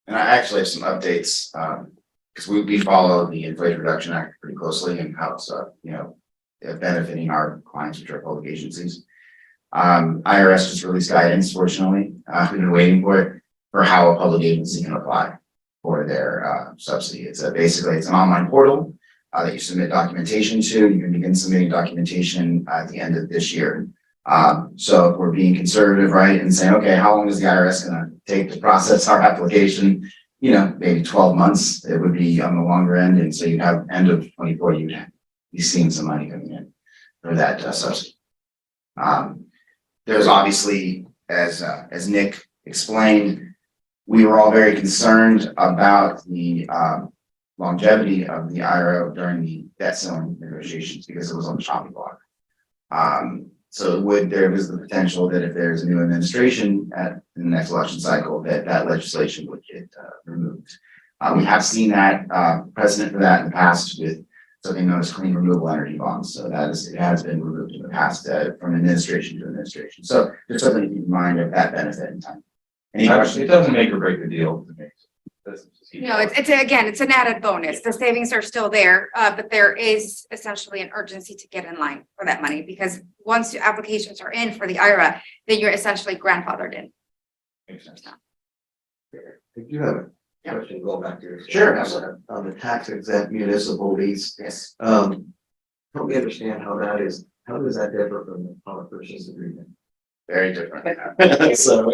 And I actually have some updates, because we follow the Inflation Reduction Act pretty closely and how it's, benefiting our clients, which are public agencies. IRS just released guidance, fortunately, we've been waiting for it, for how a public agency can apply for their subsidy. It's basically an online portal that you submit documentation to. You can begin submitting documentation at the end of this year. So if we're being conservative, right, and saying, okay, how long is the IRS going to take to process our application? Maybe 12 months. It would be on the longer end, and so you'd have end of 24. You'd be seeing some money coming in for that subsidy. There's obviously, as Nick explained, we were all very concerned about the longevity of the IRA during the debt ceiling negotiations because it was on the chopping block. So there was the potential that if there's a new administration in the next election cycle, that legislation would get removed. We have seen that precedent for that in the past with something known as clean renewable energy bonds. So it has been removed in the past from administration to administration. So there's something to keep in mind of that benefit in time. Any questions? It doesn't make or break the deal to me. No, it's an added bonus. The savings are still there, but there is essentially an urgency to get in line for that money because once your applications are in for the IRA, then you're essentially grandfathered in. Makes sense. I do have a Question, go back to. Sure, absolutely. On the tax exempt municipal lease, Yes. help me understand how that is, how does that differ from the power purchase agreement? Very different. So,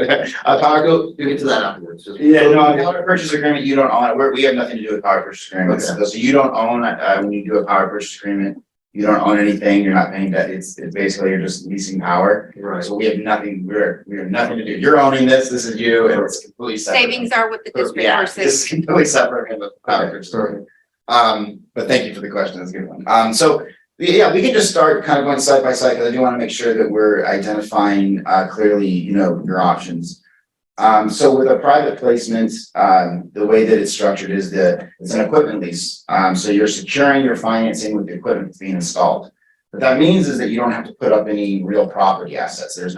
power go, You get to that afterwards. just- yeah, no, on power purchase agreement, you don't own it. We have nothing to do with power purchase agreements. Okay. So you don't own, when you do a power purchase agreement, you don't own anything, you're not paying that. It's basically you're just leasing power. Right. So we have nothing, we have nothing to do. You're owning this is you, and it's completely separate. Savings are with the district Yeah, versus. this is completely separate from the power purchase agreement. But thank you for the question, that's a good one. So, yeah, we can just start kind of going side by side, because I do want to make sure that we're identifying, clearly, you know, your options. So with a private placement, the way that it's structured is it's an equipment lease. So you're securing your financing with the equipment that's being installed. What that means is that you don't have to put up any real property assets. You're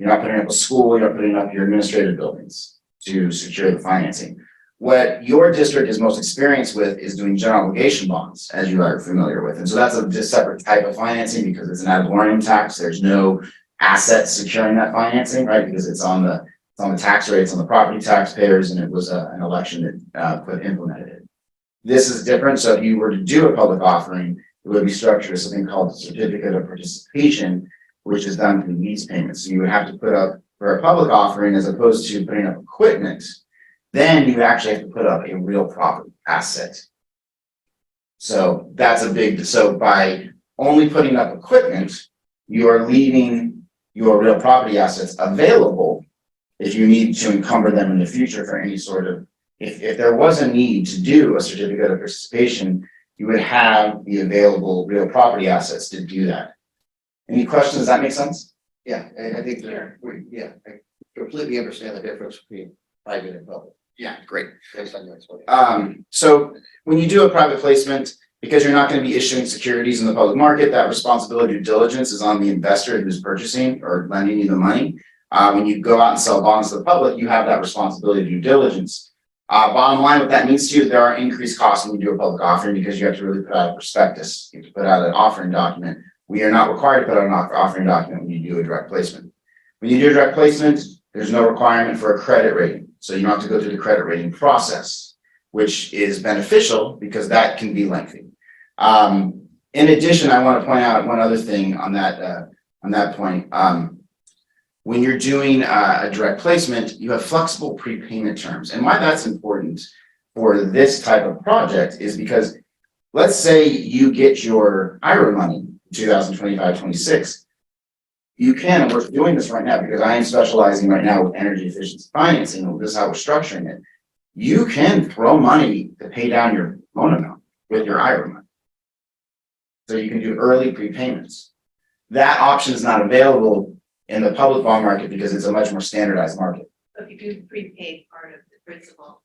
not putting up a school, you're not putting up your administrative buildings to secure the financing. What your district is most experienced with is doing general obligation bonds, as you are familiar with. And so that's a just separate type of financing because it's an ad valorem tax. There's no assets securing that financing, right? Because it's on the tax rates, on the property taxpayers, and it was an election that implemented it. This is different. So if you were to do a public offering, it would be structured as something called a certificate of participation, which is done through lease payments. So you would have to put up for a public offering as opposed to putting up equipment. Then you actually have to put up a real property asset. So that's so by only putting up equipment, you are leaving your real property assets available if you need to encumber them in the future for any sort of, if there was a need to do a certificate of participation, you would have the available real property assets to do that. Any questions? Does that make sense? Yeah, I think that, I completely understand the difference between private and public. Yeah, great. Based on your explanation. So when you do a private placement, because you're not going to be issuing securities in the public market, that responsibility due diligence is on the investor who's purchasing or lending you the money. When you go out and sell bonds to the public, you have that responsibility due diligence. Bottom line, what that means to you, there are increased costs when you do a public offering because you have to really put out a prospectus. You have to put out an offering document. We are not required to put out an offering document when you do a direct placement. When you do a direct placement, there's no requirement for a credit rating. So you don't have to go through the credit rating process, which is beneficial because that can be lengthy. In addition, I want to point out one other thing on that point. When you're doing a direct placement, you have flexible prepayment terms. And why that's important for this type of project is because let's say you get your IRA money 2025-26. You can, and we're doing this right now because I am specializing right now with energy efficiency financing. This is how we're structuring it. You can throw money to pay down your loan amount with your IRA money. So you can do early prepayments. That option is not available in the public bond market because it's a much more standardized market. So if you do prepaid part of the principal.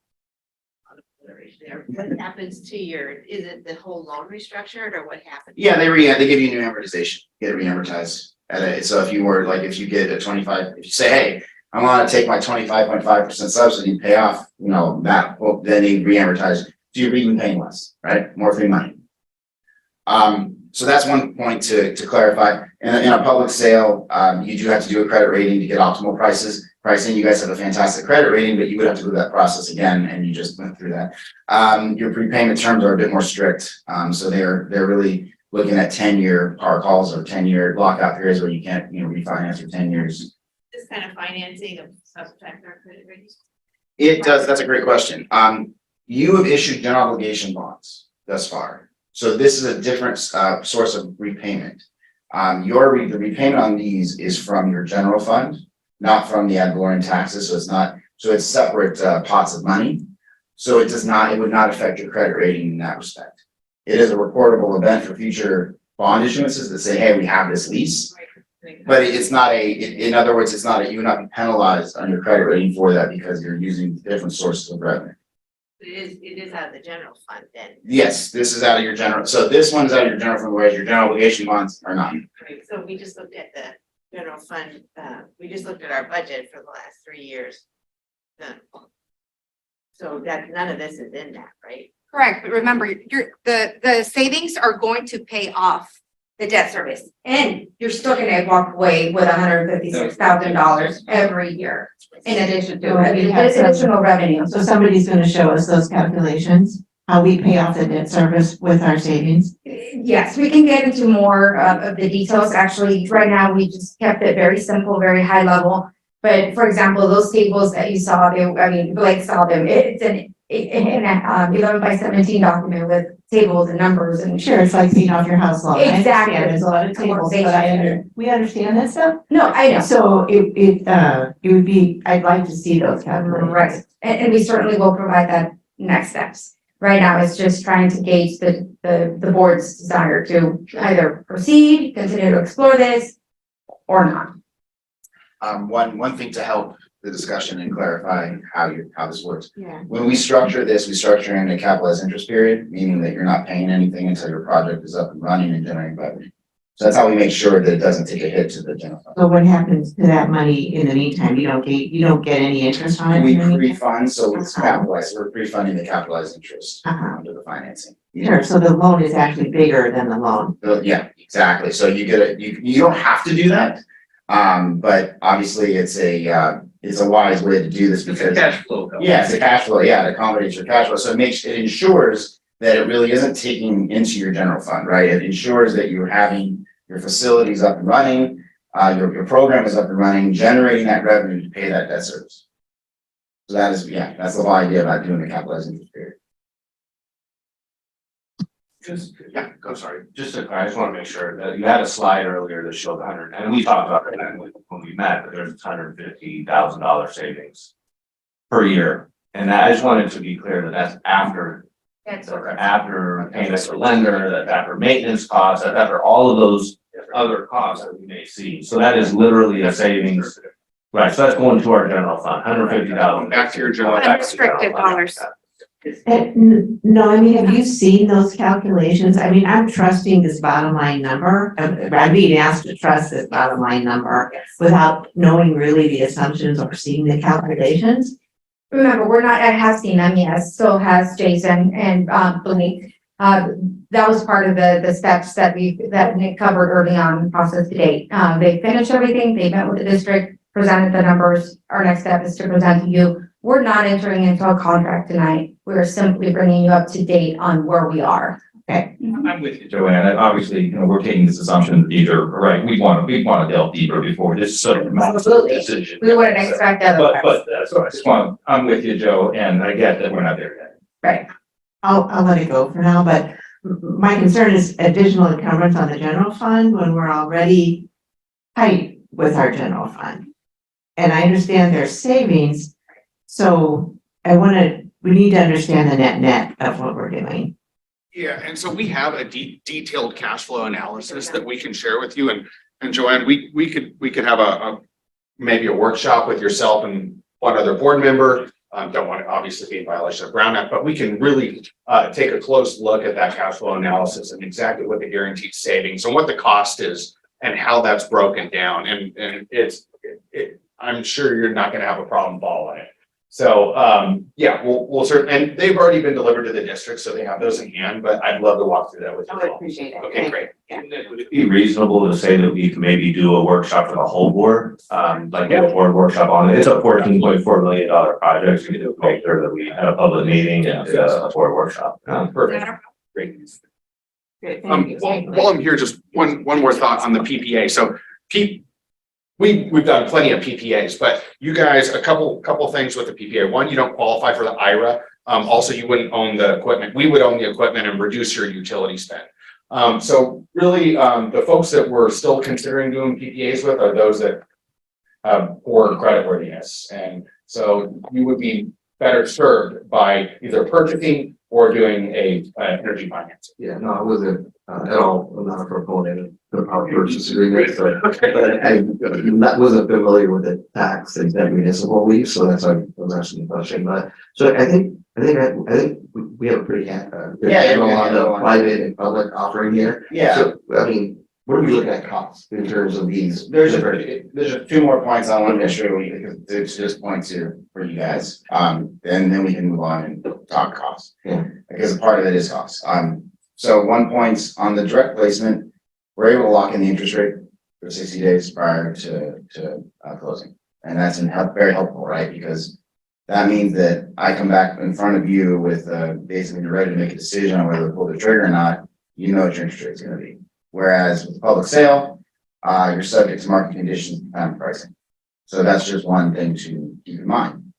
There, what happens to is it the whole loan restructured or what happens? Yeah, they give you new amortization, get reamortized. So if you were like, if you get a 25, if you say, hey, I want to take my 25.5% subsidy and pay off, that, well, then they reamortize. So you're even paying less, right? More free money. So that's one point to clarify. In a public sale, you do have to do a credit rating to get optimal pricing. You guys have a fantastic credit rating, but you would have to do that process again, and you just went through that. Your prepayment terms are a bit more strict. So they're really looking at 10-year par calls or 10-year lockout periods where you can't, refinance for 10 years. This kind of financing of subject our credit ratings. It does. That's a great question. You have issued general obligation bonds thus far. So this is a different source of repayment. The repayment on these is from your general fund, not from the ad valorem taxes. So it's separate pots of money. So it would not affect your credit rating in that respect. It is a reportable event for future bond issuances that say, hey, we have this lease. But it's not in other words, you would not be penalized on your credit rating for that because you're using different sources of revenue. It is out of the general fund then. Yes, this is out of your general. So this one's out of your general fund, whereas your general obligation bonds are not. Right, so we just looked at the general fund, we just looked at our budget for the last 3 years. So that none of this is in that, right? Correct, but remember, the savings are going to pay off the debt service. And you're still gonna walk away with $156,000 every year in addition to, I mean, additional revenue. So somebody's gonna show us those calculations, how we pay off the debt service with our savings. Yes, we can get into more of the details. Actually, right now, we just kept it very simple, very high level. But for example, those tables that you saw, Blake saw them, it's an 11 by 17 document with tables and numbers and. Sure, it's like paying off your house loan. I understand Exactly. There's a lot of tables, but we understand that stuff. No, I know. So it would be, I'd like to see those calculations. Right, and we certainly will provide that next steps. Right now, it's just trying to gauge the board's desire to either proceed, continue to explore this, or not. One thing to help the discussion and clarify how this works. Yeah. When we structure this, we structure in a capitalized interest period, meaning that you're not paying anything until your project is up and running and generating revenue. So that's how we make sure that it doesn't take a hit to the general fund. So what happens to that money in the meantime? You don't get any interest on it? We in the meantime? pre-fund, so it's capitalized, we're pre-funding the capitalized interest under the financing. Sure, so the loan is actually bigger than the loan. Yeah, exactly. So you get you don't have to do that. But obviously it's a wise way to do this because. Cash flow. Yeah, it's a cash flow, yeah, it accommodates your cash flow, so it ensures that it really isn't taking into your general fund, right? It ensures that you're having your facilities up and running, your program is up and running, generating that revenue to pay that debt service. So that's the whole idea about doing the capitalized interest period. Just to, I just want to make sure that you had a slide earlier that showed 100, and we talked about that when we met, but there's $150,000 savings per year. And I just wanted to be clear that that's after payments for lender, that's after maintenance costs, that's after all of those other costs that we may see. So that is literally a savings. Right, so that's going to our general fund, $150,000. Back to your general. Unrestricted dollars. No, I mean, have you seen those calculations? I mean, I'm trusting this bottom line number. I'm being asked to trust this bottom line number without knowing really the assumptions or seeing the calculations. Remember, I have seen them, yes, so has Jason and Blake. That was part of the steps that Nick covered early on in the process to date. They finished everything, they met with the district, presented the numbers. Our next step is to present to you. We're not entering into a contract tonight. We're simply bringing you up to date on where we are. Okay. I'm with you, Joanne, and obviously, we're taking this assumption that these are, right, we want to delve deeper before this sort of Absolutely. decision. We wouldn't expect otherwise. But so I just I'm with you, Joe, and I get that we're not there yet. Right. I'll let it go for now, but my concern is additional encumbrance on the general fund when we're already tight with our general fund. And I understand there's savings, so we need to understand the net of what we're doing. Yeah, and so we have a detailed cash flow analysis that we can share with you, and Joanne, we could have maybe a workshop with yourself and one other board member. Don't want to obviously be in violation of Brown Act, but we can really take a close look at that cash flow analysis and exactly what the guaranteed savings and what the cost is and how that's broken down. And I'm sure you're not going to have a problem following it. So, yeah, we'll certainly, and they've already been delivered to the district, so they have those in hand, but I'd love to walk through that with you. I would appreciate it. Okay, great. Would it be reasonable to say that we can maybe do a workshop for the whole board? Like a board workshop on it. It's a $14.4 million project. So we can make sure that we have a public meeting and a board workshop. Perfect. Great. Great, thank you. While I'm here, just one more thought on the PPA. So we've done plenty of PPAs, but you guys, a couple things with the PPA. One, you don't qualify for the IRA. Also, you wouldn't own the equipment. We would own the equipment and reduce your utility spend. So really, the folks that we're still considering doing PPAs with are those that have poor creditworthiness. And so you would be better served by either purchasing or doing a energy financing. Yeah, no, I wasn't at all, I'm not a proponent of the power purchase agreement, but I wasn't familiar with the tax exempt municipal lease, so that's why I was asking the question. But so I think we have a pretty good handle on the private and public offering here. Yeah. So I mean, what are we looking at costs in terms of these? There's a few more points I want to make sure to just point to for you guys. Then we can move on and talk costs. Yeah. Because a part of it is cost. So 1 point on the direct placement, we're able to lock in the interest rate for 60 days prior to closing. And that's very helpful, right? Because that means that I come back in front of you with basically you're ready to make a decision on whether to pull the trigger or not. You know what your interest rate is going to be. Whereas with public sale, you're subject to market conditions and pricing. So that's just one thing to keep in mind.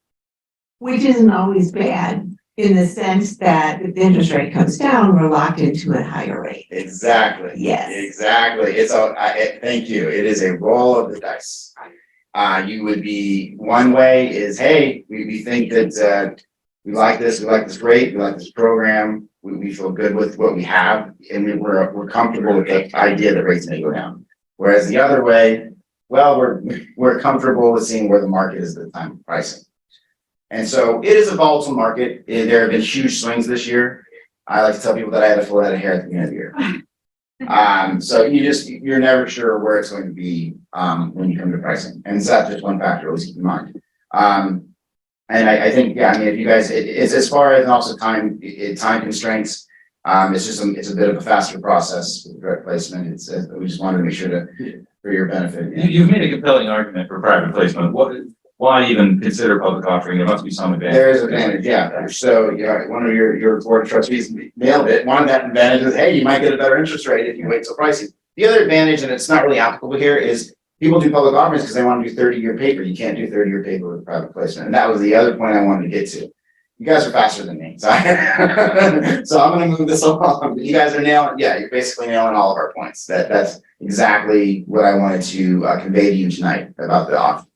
Which isn't always bad in the sense that if the interest rate comes down, we're locked into a higher rate. Exactly. Yes. Exactly. Thank you. It is a roll of the dice. You would be, one way is, hey, we think that, we like this rate, we like this program, we feel good with what we have, and we're comfortable with the idea that rates may go down. Whereas the other way, well, we're comfortable with seeing where the market is at the time of pricing. And so it is a volatile market. There have been huge swings this year. I like to tell people that I had a full head of hair at the beginning of the year. So you're never sure where it's going to be when you come to pricing. And so that's just one factor always keep in mind. And I think, yeah, I mean, if you guys, it's as far as also time constraints, it's a bit of a faster process with direct placement. We just wanted to make sure for your benefit. You've made a compelling argument for private placement. Why even consider public offering? There must be some advantage. There is advantage, yeah. So, yeah, one of your board of trustees nailed it. One of that advantage is, hey, you might get a better interest rate if you wait till pricing. The other advantage, and it's not really applicable here, is people do public offerings because they want to do 30-year paper. You can't do 30-year paper with private placement. And that was the other point I wanted to get to. You guys are faster than me. So, so I'm going to move this along. You guys are you're basically nailing all of our points. That's exactly what I wanted to convey to you tonight about the options.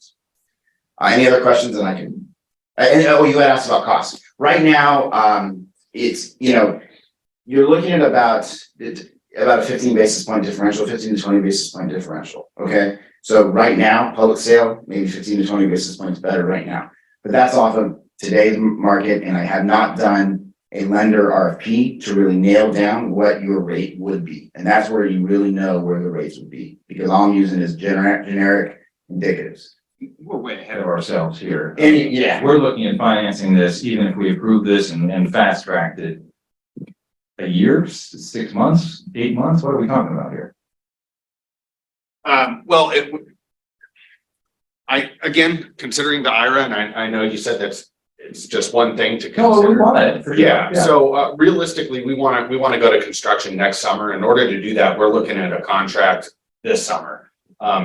Any other questions? And I can, you had asked about costs. Right now, it's, you're looking at about a 15 basis point differential, 15 to 20 basis point differential. Okay. So right now, public sale, maybe 15 to 20 basis points better right now, but that's off of today's market. And I have not done a lender RFP to really nail down what your rate would be. And that's where you really know where the rates would be, because all I'm using is generic indicatives. We're way ahead of ourselves here. Yeah. We're looking at financing this, even if we approve this and fast tracked it. A year, 6 months, 8 months, what are we talking about here? Well, again, considering the IRA, and I know you said it's just one thing to consider. No, we want it. Yeah, so realistically, we want to go to construction next summer. In order to do that, we're looking at a contract this summer.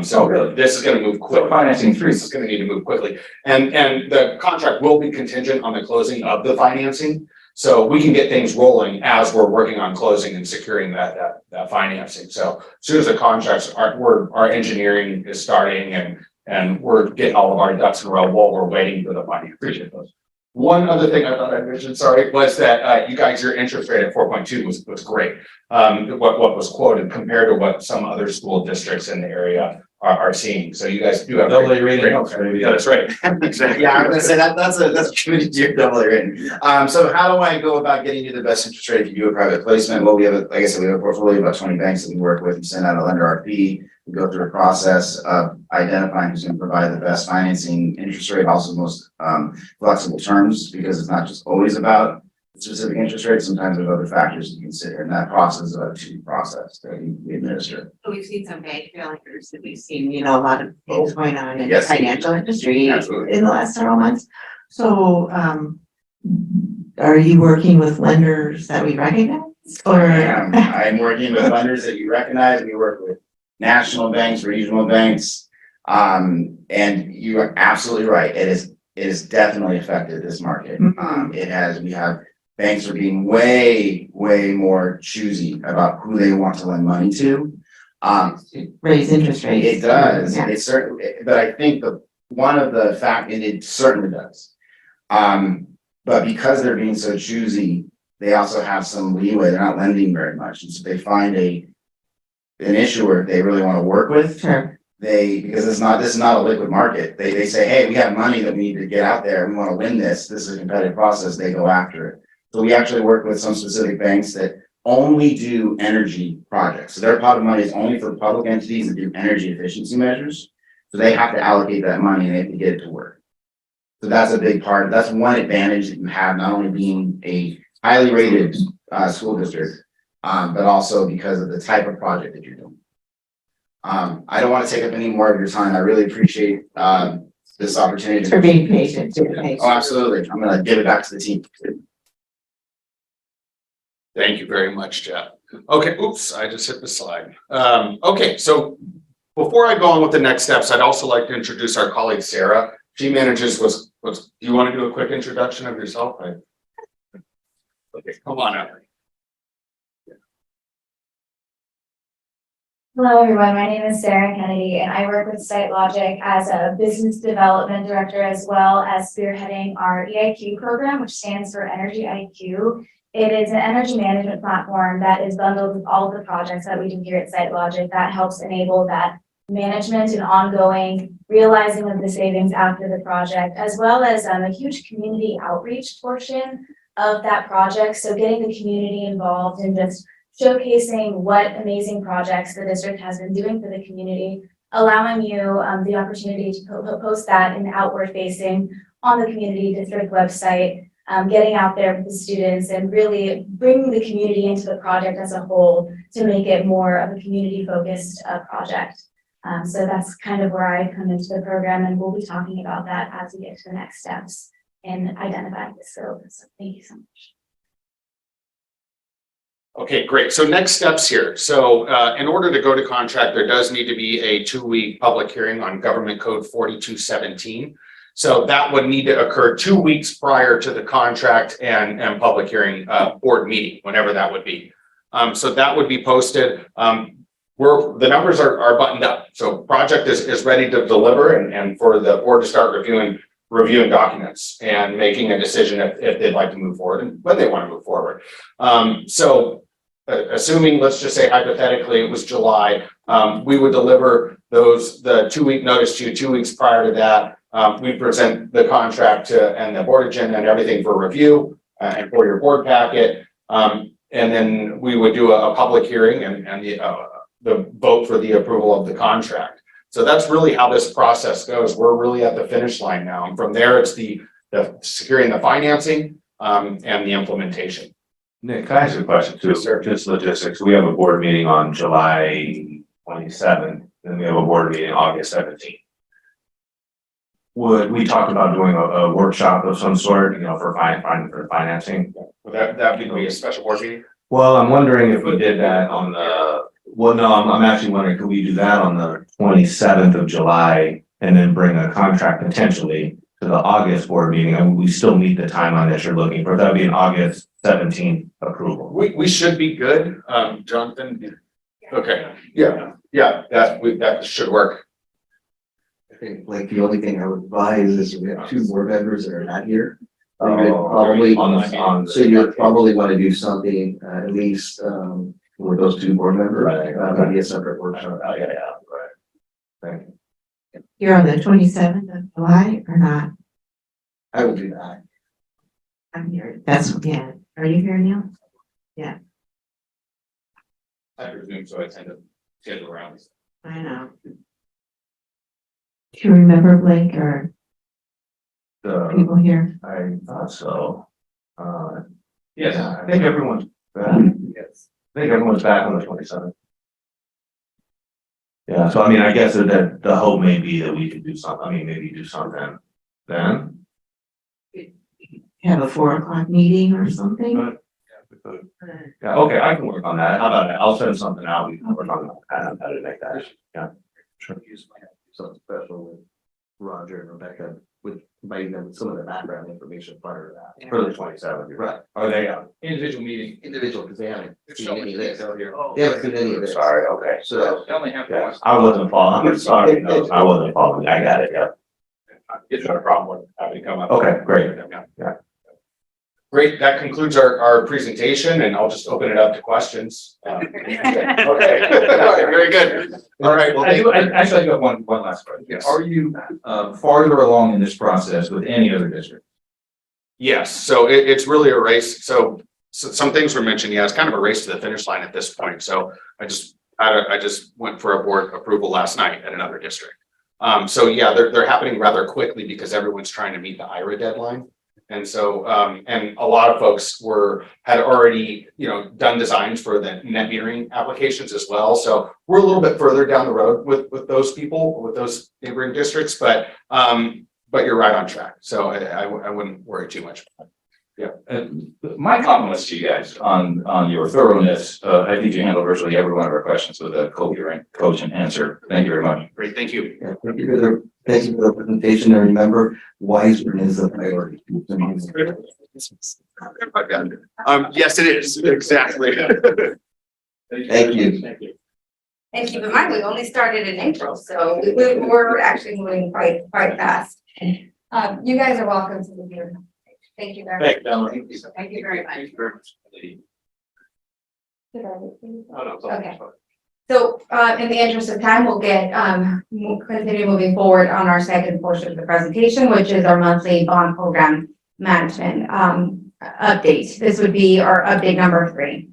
So this is going to move quickly. Financing three. This is going to need to move quickly. And the contract will be contingent on the closing of the financing. So we can get things rolling as we're working on closing and securing that financing. So as soon as the contracts our engineering is starting and we're getting all of our ducks in a row while we're waiting for the financing. Appreciate those. One other thing I thought I mentioned, sorry, was that you guys, your interest rate at 4.2 was great. What was quoted compared to what some other school districts in the area are seeing. So you guys do have Double A rating helps, baby. Yeah, that's right. Exactly. Yeah, I'm gonna say that's a committed to your double A rating. So how do I go about getting you the best interest rate if you do a private placement? Well, we have like I said, we have a portfolio of about 20 banks that we work with. We send out a lender RFP. We go through a process of identifying who's going to provide the best financing interest rate, also the most flexible terms, because it's not just always about the specific interest rate. Sometimes there's other factors to consider, and that process is a two process that we administer. We've seen some bank failures that we've seen, a lot of things going on in the Yes. financial industry Absolutely. in the last several months. So, are you working with lenders that we recognize or? I'm working with lenders that you recognize. We work with national banks, regional banks. And you are absolutely right. It is definitely affected this market. We have banks are being way more choosy about who they want to lend money to. Raise interest rates. It does. Yeah. It certainly, but I think it certainly does. But because they're being so choosy, they also have some leeway. They're not lending very much. And so they find an issuer they really want to work with. Sure. Because this is not a liquid market. They say, hey, we have money that we need to get out there. We want to win this. This is a competitive process. They go after it. So we actually work with some specific banks that only do energy projects. So their pot of money is only for public entities that do energy efficiency measures. So they have to allocate that money and they have to get it to work. So that's a big part. That's one advantage that you have, not only being a highly rated school district, but also because of the type of project that you're doing. I don't want to take up any more of your time. I really appreciate, this opportunity. For being patient too. Oh, absolutely. I'm gonna give it back to the team. Thank you very much, Jeff. Okay, oops, I just hit the slide. Okay, so before I go on with the next steps, I'd also like to introduce our colleague, Sarah. She manages do you want to do a quick introduction of yourself? Okay, come on up. Hello, everyone. My name is Sarah Kennedy, and I work with SiteLogic as a business development director, as well as spearheading our EIQ program, which stands for Energy IQ. It is an energy management platform that is bundled with all of the projects that we do here at SiteLogic that helps enable that management and ongoing realizing of the savings after the project, as well as a huge community outreach portion of that project. So getting the community involved and just showcasing what amazing projects the district has been doing for the community, allowing you the opportunity to post that in outward facing on the community district website, getting out there with the students and really bringing the community into the project as a whole to make it more of a community focused project. So that's kind of where I come into the program, and we'll be talking about that as we get to the next steps in identifying the scope. So thank you so much. Okay, great. So next steps here. So in order to go to contract, there does need to be a 2-week public hearing on Government Code 4217. So that would need to occur 2 weeks prior to the contract and public hearing board meeting, whenever that would be. So that would be posted. The numbers are buttoned up. So project is ready to deliver and for the board to start reviewing documents and making a decision if they'd like to move forward and when they want to move forward. Assuming, let's just say hypothetically, it was July, we would deliver the 2-week notice to you 2 weeks prior to that. We present the contract and the board agenda and everything for review and for your board packet. And then we would do a public hearing and the vote for the approval of the contract. So that's really how this process goes. We're really at the finish line now. And from there, it's the securing the financing and the implementation. Nick, can I ask you a question too? Yes, sir. Just logistics. We have a board meeting on July 27th, then we have a board meeting August 17th. Would we talk about doing a workshop of some sort, for financing? Would that be a special board meeting? Well, I'm wondering if we did that on I'm actually wondering, could we do that on the 27th of July and then bring a contract potentially to the August board meeting? And we still meet the timeline that you're looking for. That'd be an August 17th approval. We should be good, Jonathan. Okay, yeah, that should work. I think like the only thing I would advise is we have 2 board members that are not here. So you'll probably want to do something at least with those 2 board members. Right. Maybe a separate workshop. Right. Thank you. You're on the 27th of July or not? I will do that. I'm here. Yeah. Are you here, Neil? I presume so. I tend to schedule around. I know. Do you remember Blake or people here? I thought so. Yes. I think everyone's back. Yes. I think everyone's back on the 27th. Yeah, so I mean, I guess that the hope may be that we could do something, maybe do something then. Have a 4:00 meeting or something? Yeah, okay, I can work on that. How about that? I'll send something out. We can work on how to make that. Yeah. Sure. Something special with Roger and Rebecca with providing them with some of the background information prior to that. For the 27th. Right. Are they, Individual meeting. Individual, because they haven't seen showing any of this. here. They haven't seen any of this. sorry, okay. So, They only have to Yeah, watch. I wasn't following. I'm sorry. No, I wasn't following. I got it. Yeah. It's not a problem with having to come up. Okay, great. Yeah. Great, that concludes our presentation and I'll just open it up to questions. Okay, very good. All right. Actually, I got one last question. Yes. Are you farther along in this process with any other district? Yes, so it's really a race. So some things were mentioned. Yeah, it's kind of a race to the finish line at this point. So I just went for a board approval last night at another district. So yeah, they're happening rather quickly because everyone's trying to meet the IRA deadline. And so, and a lot of folks had already, done designs for the net metering applications as well. So we're a little bit further down the road with those people, with those neighboring districts, but you're right on track. So I wouldn't worry too much. Yeah. My compliments to you guys on your thoroughness. I think you handled virtually every one of our questions with a coherent, cogent answer. Thank you very much. Great, thank you. Yeah, thank you for the presentation, and remember, Wiseman is a priority. Yes, it is, exactly. Thank you. Thank you. And keep in mind, we only started in April, so we're actually moving quite fast. You guys are welcome to the hearing. Thank you very much. Thank you very much. Thank you very much. Okay. So, in the interest of time, we'll continue moving forward on our second portion of the presentation, which is our monthly bond program management, update. This would be our update number 3.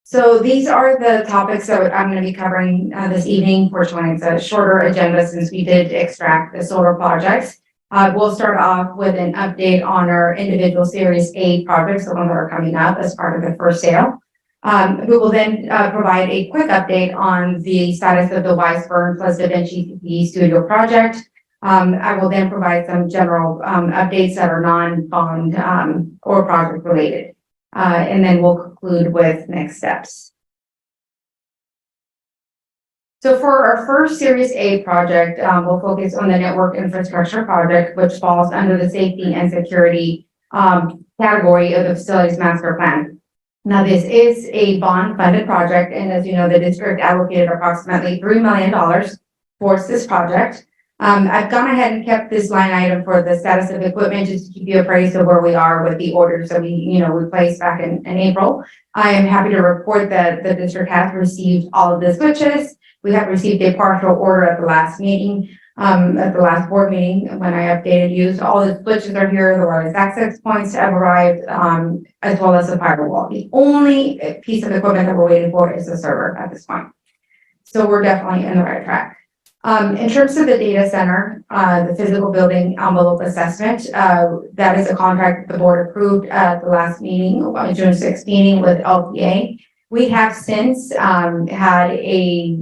So these are the topics that I'm going to be covering this evening. Fortunately, it's a shorter agenda since we did extract the solar projects. We'll start off with an update on our individual Series A projects, the ones that are coming up as part of the first sale. We will then provide a quick update on the status of the Weisburn plus Da Vinci CPE Studio project. I will then provide some general updates that are non-bond or project related. And then we'll conclude with next steps. So for our first Series A project, we'll focus on the network infrastructure project, which falls under the safety and security category of the facilities master plan. Now, this is a bond funded project, and as you know, the district allocated approximately $3 million towards this project. I've gone ahead and kept this line item for the status of equipment just to keep you appraised of where we are with the orders that we placed back in April. I am happy to report that the district has received all of the switches. We have received a partial order at the last meeting, at the last board meeting when I updated you. So all the switches are here, the wireless access points have arrived, as well as the firewall. The only piece of equipment that we're waiting for is the server at this point. So we're definitely in the right track. In terms of the data center, the physical building envelope assessment, that is a contract the board approved at the last meeting, June 6th meeting with LPA. We have since had a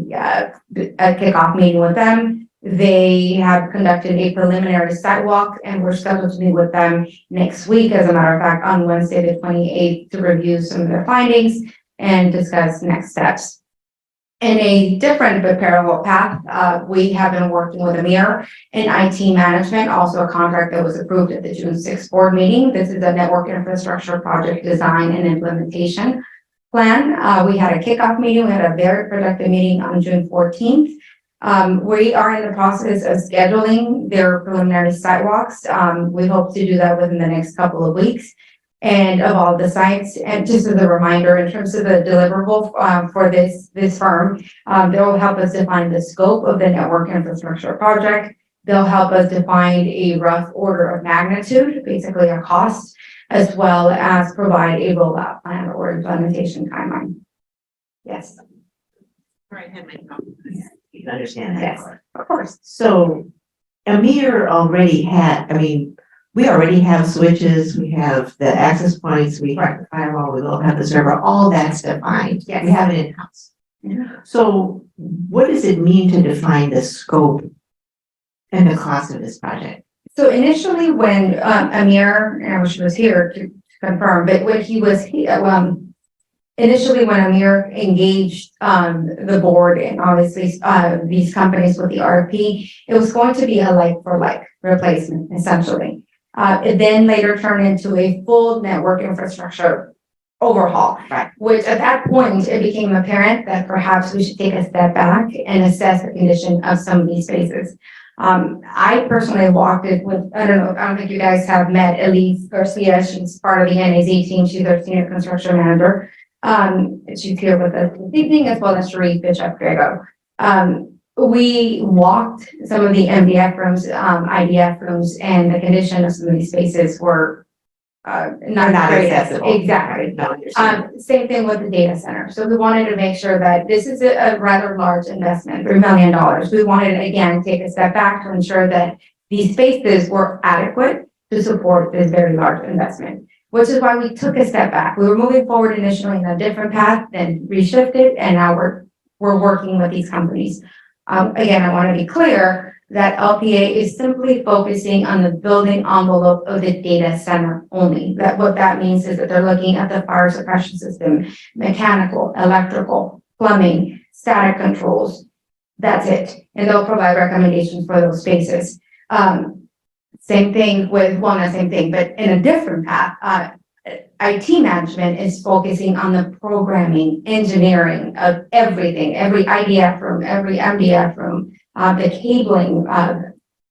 kickoff meeting with them. They have conducted a preliminary sidewalk, and we're scheduled to meet with them next week, as a matter of fact, on Wednesday, the 28th, to review some of their findings and discuss next steps. In a different but parallel path, we have been working with Amir in IT management, also a contract that was approved at the June 6th board meeting. This is a network infrastructure project design and implementation plan. We had a kickoff meeting. We had a very productive meeting on June 14th. We are in the process of scheduling their preliminary sidewalks. We hope to do that within the next couple of weeks. And of all the sites, and just as a reminder, in terms of the deliverable for this firm, they will help us define the scope of the network infrastructure project. They'll help us define a rough order of magnitude, basically a cost, as well as provide a rollout plan or implementation timeline. Yes. Right. You can understand that. Yes, Of course. So Amir already had, we already have switches, we have the access points, we have the firewall, we will have the server, all that's defined. Yes. We have it in-house. So what does it mean to define the scope and the cost of this project? So initially when Amir, and I wish he was here to confirm, but when he was initially when Amir engaged the board and obviously these companies with the RFP, it was going to be a like for like replacement essentially. It then later turned into a full network infrastructure overhaul, which at that point it became apparent that perhaps we should take a step back and assess the condition of some of these spaces. I personally walked it with, I don't think you guys have met Elise Garcia. She's part of the NAZ team. She's our senior construction manager. She's here with us this evening, as well as Sharif Bishop-Grego. We walked some of the MDF rooms, IDF rooms, and the condition of some of these spaces were not great. accessible. Exactly. No, understand. Same thing with the data center. So we wanted to make sure that this is a rather large investment, $3 million. We wanted to, again, take a step back to ensure that these spaces were adequate to support this very large investment, which is why we took a step back. We were moving forward initially in a different path, then reshifted, and now we're working with these companies. Again, I want to be clear that LPA is simply focusing on the building envelope of the data center only. That what that means is that they're looking at the fire suppression system, mechanical, electrical, plumbing, static controls. That's it. And they'll provide recommendations for those spaces. Same thing with, well, not same thing, but in a different path, IT management is focusing on the programming, engineering of everything, every IDF room, every MDF room, the cabling,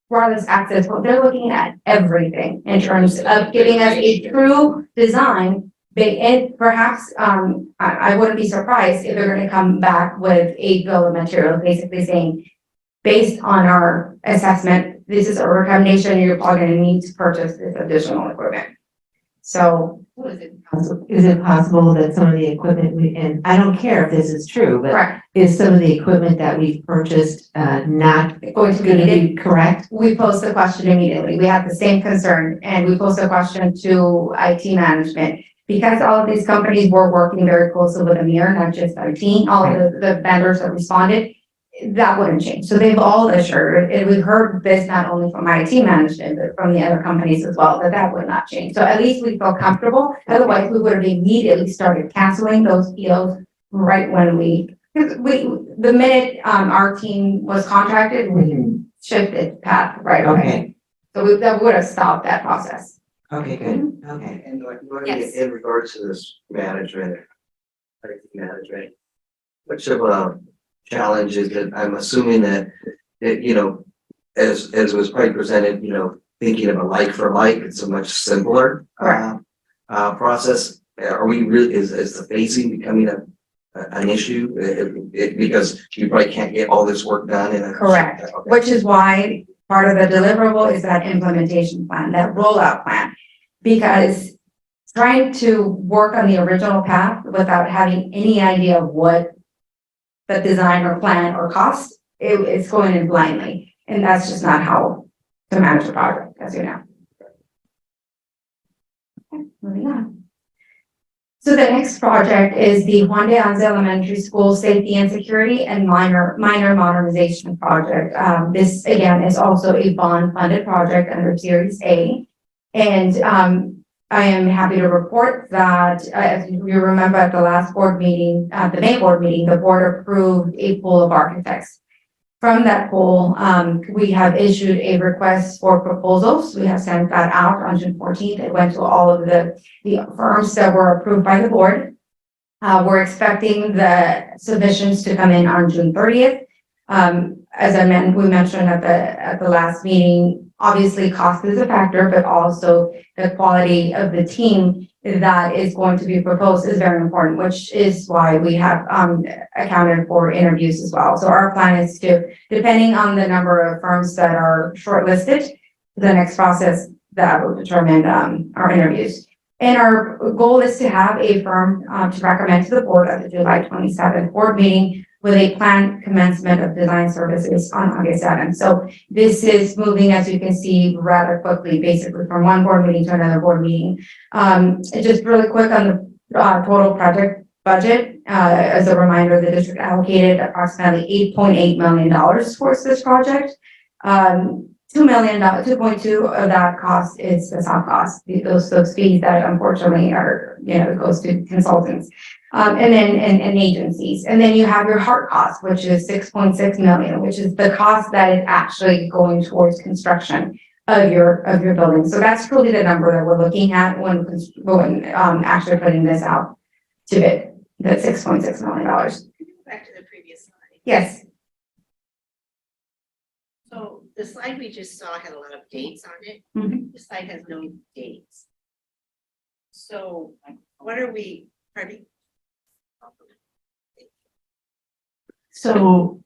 wireless access. Well, they're looking at everything in terms of giving us a true design. And perhaps, I wouldn't be surprised if they're gonna come back with a bill of materials, basically saying, based on our assessment, this is a recommendation, you're probably gonna need to purchase this additional equipment. So. Is it possible that some of the equipment and I don't care if this is true, but Correct. is some of the equipment that we've purchased, not Going to be gonna needed? be correct? We posed the question immediately. We had the same concern and we posed the question to IT management. Because all of these companies were working very closely with Amir, not just IT, all of the vendors that responded, that wouldn't change. So they've all assured, and we've heard this not only from IT management, but from the other companies as well, that that would not change. So at least we feel comfortable. Otherwise, we would have immediately started canceling those deals right when the minute, our team was contracted, we shifted path right away. Okay, So that would have stopped that process. okay, good, okay. And Yes. in regards to this management, IT management, which of a challenge is that I'm assuming that it, as was probably presented, thinking of a like for like, it's a much simpler process. Are we really, is the phasing becoming an issue? Because you probably can't get all this work done in a. Correct. Okay. Which is why part of the deliverable is that implementation plan, that rollout plan. Because trying to work on the original path without having any idea of what the design or plan or cost, it's going in blindly. And that's just not how to manage a project, as you know. Okay, moving on. So the next project is the Juan de Anza Elementary School Safety and Security and minor modernization project. This again is also a bond funded project under Series A. And I am happy to report that, as you remember at the last board meeting, the May board meeting, the board approved a pool of architects. From that pool, we have issued a request for proposals. We have sent that out on June 14th. It went to all of the firms that were approved by the board. We're expecting the submissions to come in on June 30th. As we mentioned at the last meeting, obviously cost is a factor, but also the quality of the team that is going to be proposed is very important, which is why we have accounted for interviews as well. So our plan is to, depending on the number of firms that are shortlisted, the next process that will determine our interviews. And our goal is to have a firm to recommend to the board at the July 27th board meeting with a planned commencement of design services on August 7th. So this is moving, as you can see, rather quickly, basically from one board meeting to another board meeting. Just really quick on the total project budget. As a reminder, the district allocated approximately $8.8 million towards this project. $2.2 of that cost is the soft cost, those fees that unfortunately are, goes to consultants. And then and agencies. And then you have your hard cost, which is $6.6 million, which is the cost that is actually going towards construction of your building. So that's truly the number that we're looking at when actually putting this out to bid, the $6.6 million. Back to the previous slide. Yes. So the slide we just saw had a lot of dates on it. Mhm. The slide has no dates. So what are we, pardon? So,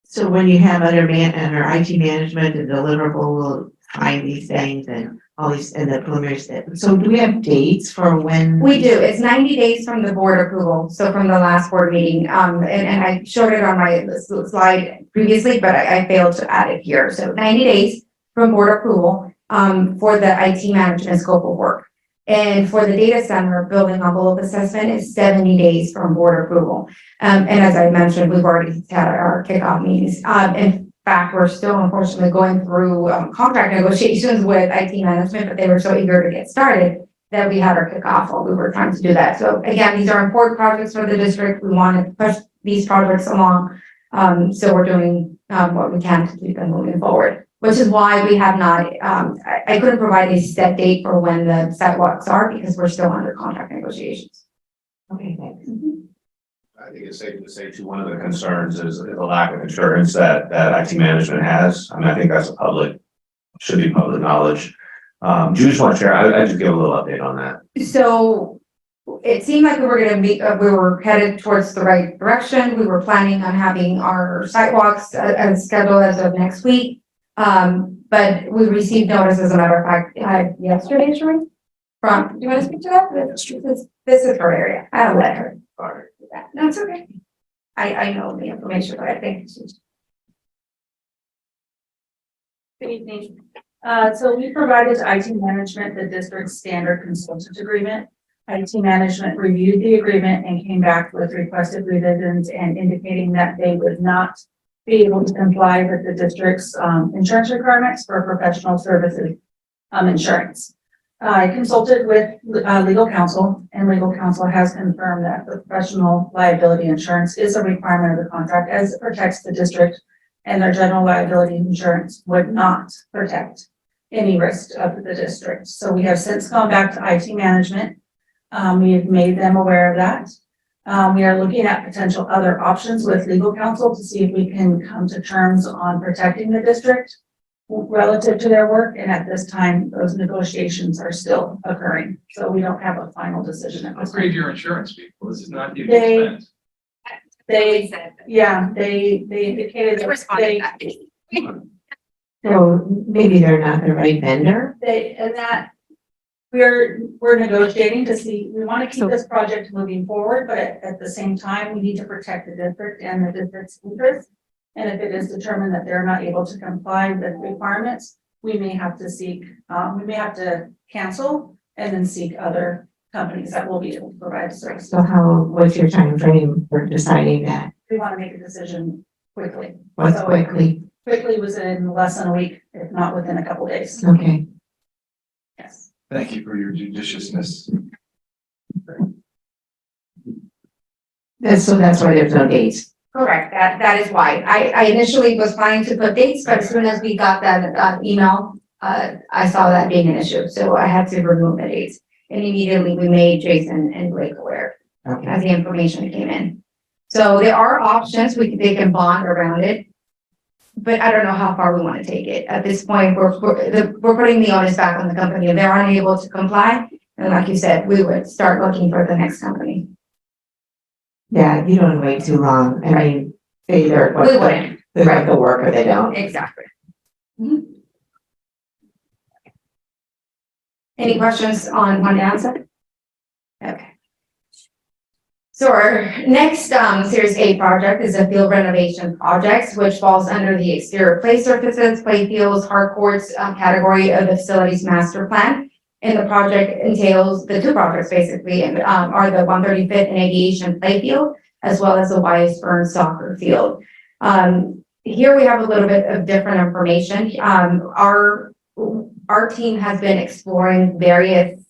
so when you have under IT management and deliverable will find these things and all these, and the preliminary, so do we have dates for when? We do. It's 90 days from the board approval. So from the last board meeting, and I showed it on my slide previously, but I failed to add it here. So 90 days from board approval, for the IT management scope of work. And for the data center building envelope assessment is 70 days from board approval. And as I mentioned, we've already had our kickoff meetings. In fact, we're still unfortunately going through contract negotiations with IT management, but they were so eager to get started that we had our kickoff while we were trying to do that. So again, these are important projects for the district. We want to push these projects along. So we're doing what we can to keep them moving forward, which is why we have not, I couldn't provide a set date for when the sidewalks are because we're still under contract negotiations. Okay, thanks. I think it's safe to say too, one of the concerns is the lack of insurance that IT management has. I mean, I think that's a should be public knowledge. Do you just want to share? I just give a little update on that. So it seemed like we were gonna be, we were headed towards the right direction. We were planning on having our sidewalks as scheduled as of next week. But we received notice, as a matter of fact, yesterday, Shereen, do you want to speak to that? This is her area. I'll let her. No, it's okay. I know the information, but I think. Good evening. So we provided to IT management the district's standard consultant agreement. IT management reviewed the agreement and came back with requested revisions and indicating that they would not be able to comply with the district's insurance requirements for professional services insurance. I consulted with legal counsel, and legal counsel has confirmed that the professional liability insurance is a requirement of the contract as it protects the district, and their general liability insurance would not protect any risk of the district. So we have since gone back to IT management. We have made them aware of that. We are looking at potential other options with legal counsel to see if we can come to terms on protecting the district relative to their work. And at this time, those negotiations are still occurring. So we don't have a final decision at this Upgrade time. your insurance people. This is not the They- expense. They, said. yeah, they indicated They that responded back. So maybe they're not the right vendor? and that we're negotiating to see, we want to keep this project moving forward, but at the same time, we need to protect the district and the district's interests. And if it is determined that they're not able to comply with requirements, we may have to cancel and then seek other companies that will be able to provide service. So what's your time frame for deciding that? We want to make a decision quickly. What's So quickly? Quickly was in less than a week, if not within a couple days. Okay. Yes. Thank you for your judiciousness. So that's why there's no dates. Correct, that is why. I initially was planning to put dates, but as soon as we got that email, I saw that being an issue, so I had to remove the dates. And immediately we made Jason and Blake aware as the information came in. So there are options, they can bond around it. But I don't know how far we want to take it. At this point, we're putting the onus back on the company. If they're unable to comply, and like you said, we would start looking for the next company. Yeah, you don't wait too long. I mean, they either We wouldn't. they write the work or they don't. Exactly. Mhm. Any questions on the answer? Okay. So our next Series A project is a field renovation project, which falls under the exterior play surfaces, play fields, hard courts category of the facilities master plan. And the project entails, the two projects basically, are the 135th and Aviation Playfield, as well as the Wise Burns Soccer Field. Here we have a little bit of different information. Our team has been exploring various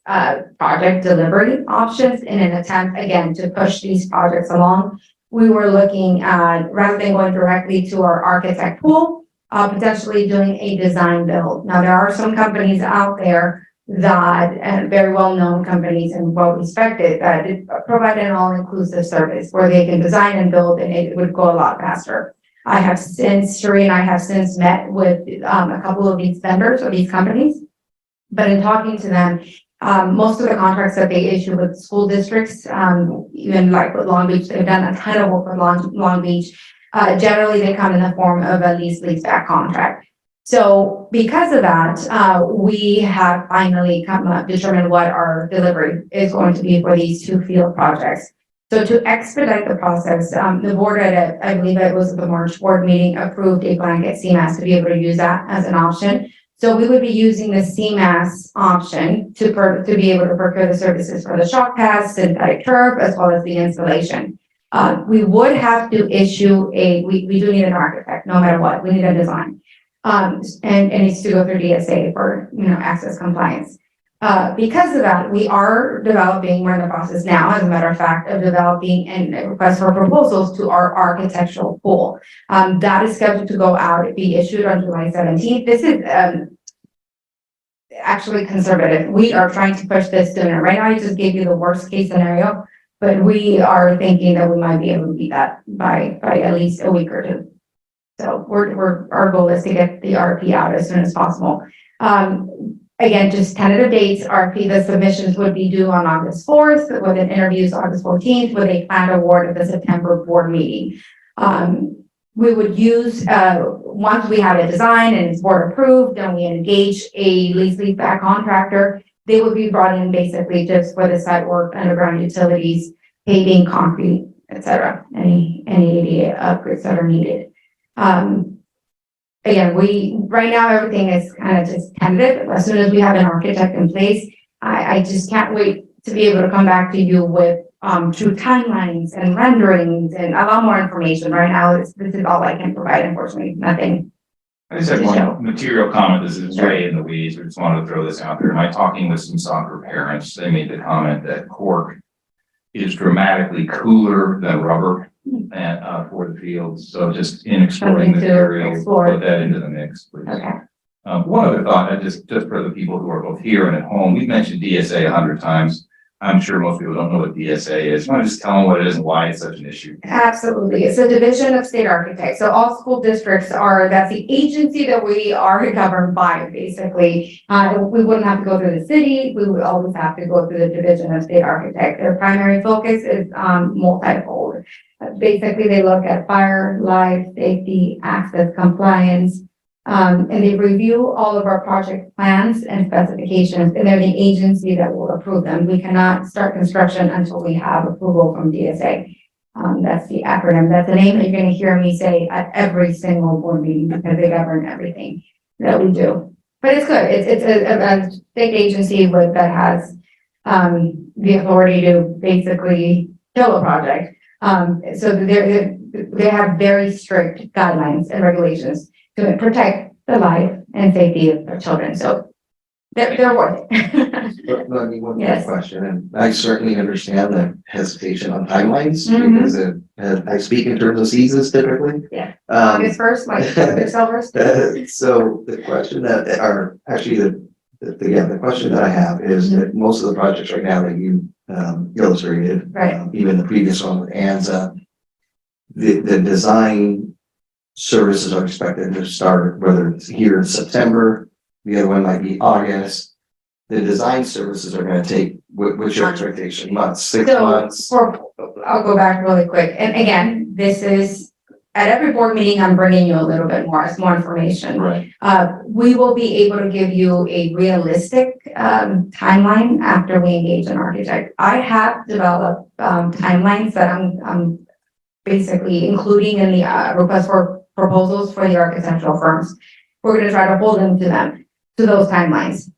project delivery options in an attempt, again, to push these projects along. We were looking at, rather than going directly to our architect pool, potentially doing a design build. Now, there are some companies out there that, very well-known companies and well-respected, that provide an all-inclusive service where they can design and build and it would go a lot faster. Sheree and I have since met with a couple of these vendors or these companies. But in talking to them, most of the contracts that they issue with school districts, even like with Long Beach, they've done a ton of work with Long Beach. Generally, they come in the form of a lease back contract. So because of that, we have finally determined what our delivery is going to be for these two field projects. So to expedite the process, the board I believe it was the March board meeting, approved a blanket CMAS to be able to use that as an option. So we would be using the CMAS option to be able to procure the services for the shock pads, synthetic turf, as well as the installation. We would have to issue we do need an architect, no matter what, we need a design. And it needs to go through DSA for, access compliance. Because of that, we are developing, we're in the process now, as a matter of fact, of developing a request for proposals to our architectural pool. That is scheduled to go out, be issued on July 17th. This is, actually conservative. We are trying to push this sooner. Right now, I just gave you the worst case scenario, but we are thinking that we might be able to beat that by at least a week or two. So our goal is to get the RFP out as soon as possible. Again, just tentative dates, RFP, the submissions would be due on August 4th, with an interviews August 14th, with a planned award at the September board meeting. We would use, once we have a design and it's board approved, then we engage a lease back contractor. They would be brought in basically just for the site work, underground utilities, paving, concrete, etc. Any ADA upgrades that are needed. Again, right now, everything is kind of just tentative. As soon as we have an architect in place, I just can't wait to be able to come back to you with true timelines and renderings and a lot more information. Right now, this is all I can provide, unfortunately, nothing. I just had one material comment. This is way in the weeds. I just wanted to throw this out there. Am I talking with some soccer parents? They made the comment that cork is dramatically cooler than rubber and for the fields. So just in exploring Something to material, explore. put that into the mix, please. Okay. One other thought, just for the people who are both here and at home, we've mentioned DSA 100 times. I'm sure most people don't know what DSA is. Want to just tell them what it is and why it's such an issue? Absolutely. It's a division of state architects. So all school districts that's the agency that we are governed by, basically. We wouldn't have to go through the city. We would always have to go through the division of state architect. Their primary focus is multifold. Basically, they look at fire, life, safety, access, compliance, and they review all of our project plans and specifications, and they're the agency that will approve them. We cannot start construction until we have approval from DSA. That's the acronym. That's the name that you're going to hear me say at every single board meeting because they govern everything that we do. But it's good. It's a state agency that has the authority to basically kill a project. So they have very strict guidelines and regulations to protect the life and safety of their children. So they're worth it. Let me one Yes. question, and I certainly understand the hesitation on timelines Mhm. because I speak in terms of seasons typically. Yeah. August 1st, like first. So the question the question that I have is that most of the projects right now that you illustrated, Right. even the previous one with ANZA, the design services are expected to start, whether it's here in September, the other one might be August. The design services are gonna take, what's your expectation, months, 6 months? I'll go back really quick. And again, this is, at every board meeting, I'm bringing you a little bit more information. Right. We will be able to give you a realistic timeline after we engage an architect. I have developed timelines that I'm basically including in the request for proposals for the architectural firms. We're going to try to hold them to those timelines.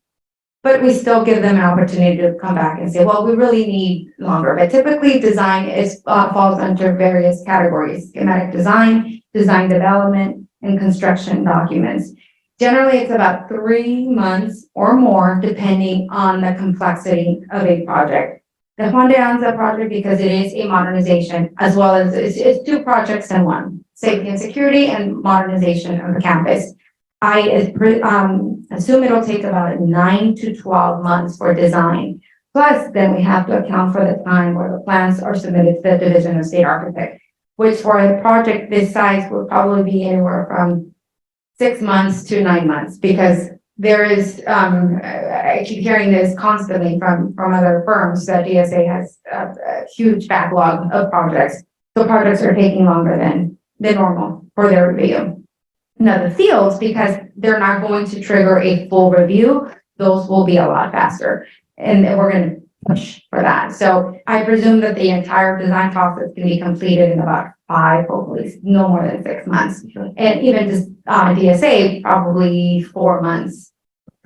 But we still give them an opportunity to come back and say, well, we really need longer. But typically design falls under various categories: schematic design, design development, and construction documents. Generally, it's about 3 months or more, depending on the complexity of a project. The Juan de Anza project, because it is a modernization, as well as it's 2 projects in one: safety and security and modernization of the campus. I assume it'll take about 9 to 12 months for design. Plus, then we have to account for the time where the plans are submitted to the Division of State Architect, which for a project this size would probably be anywhere from 6 months to 9 months, because there is, I keep hearing this constantly from other firms that DSA has a huge backlog of projects. So projects are taking longer than normal for their review. No, the fields, because they're not going to trigger a full review, those will be a lot faster. And we're gonna push for that. So I presume that the entire design process can be completed in about 5, hopefully no more than 6 months. And even just, DSA, probably 4 months.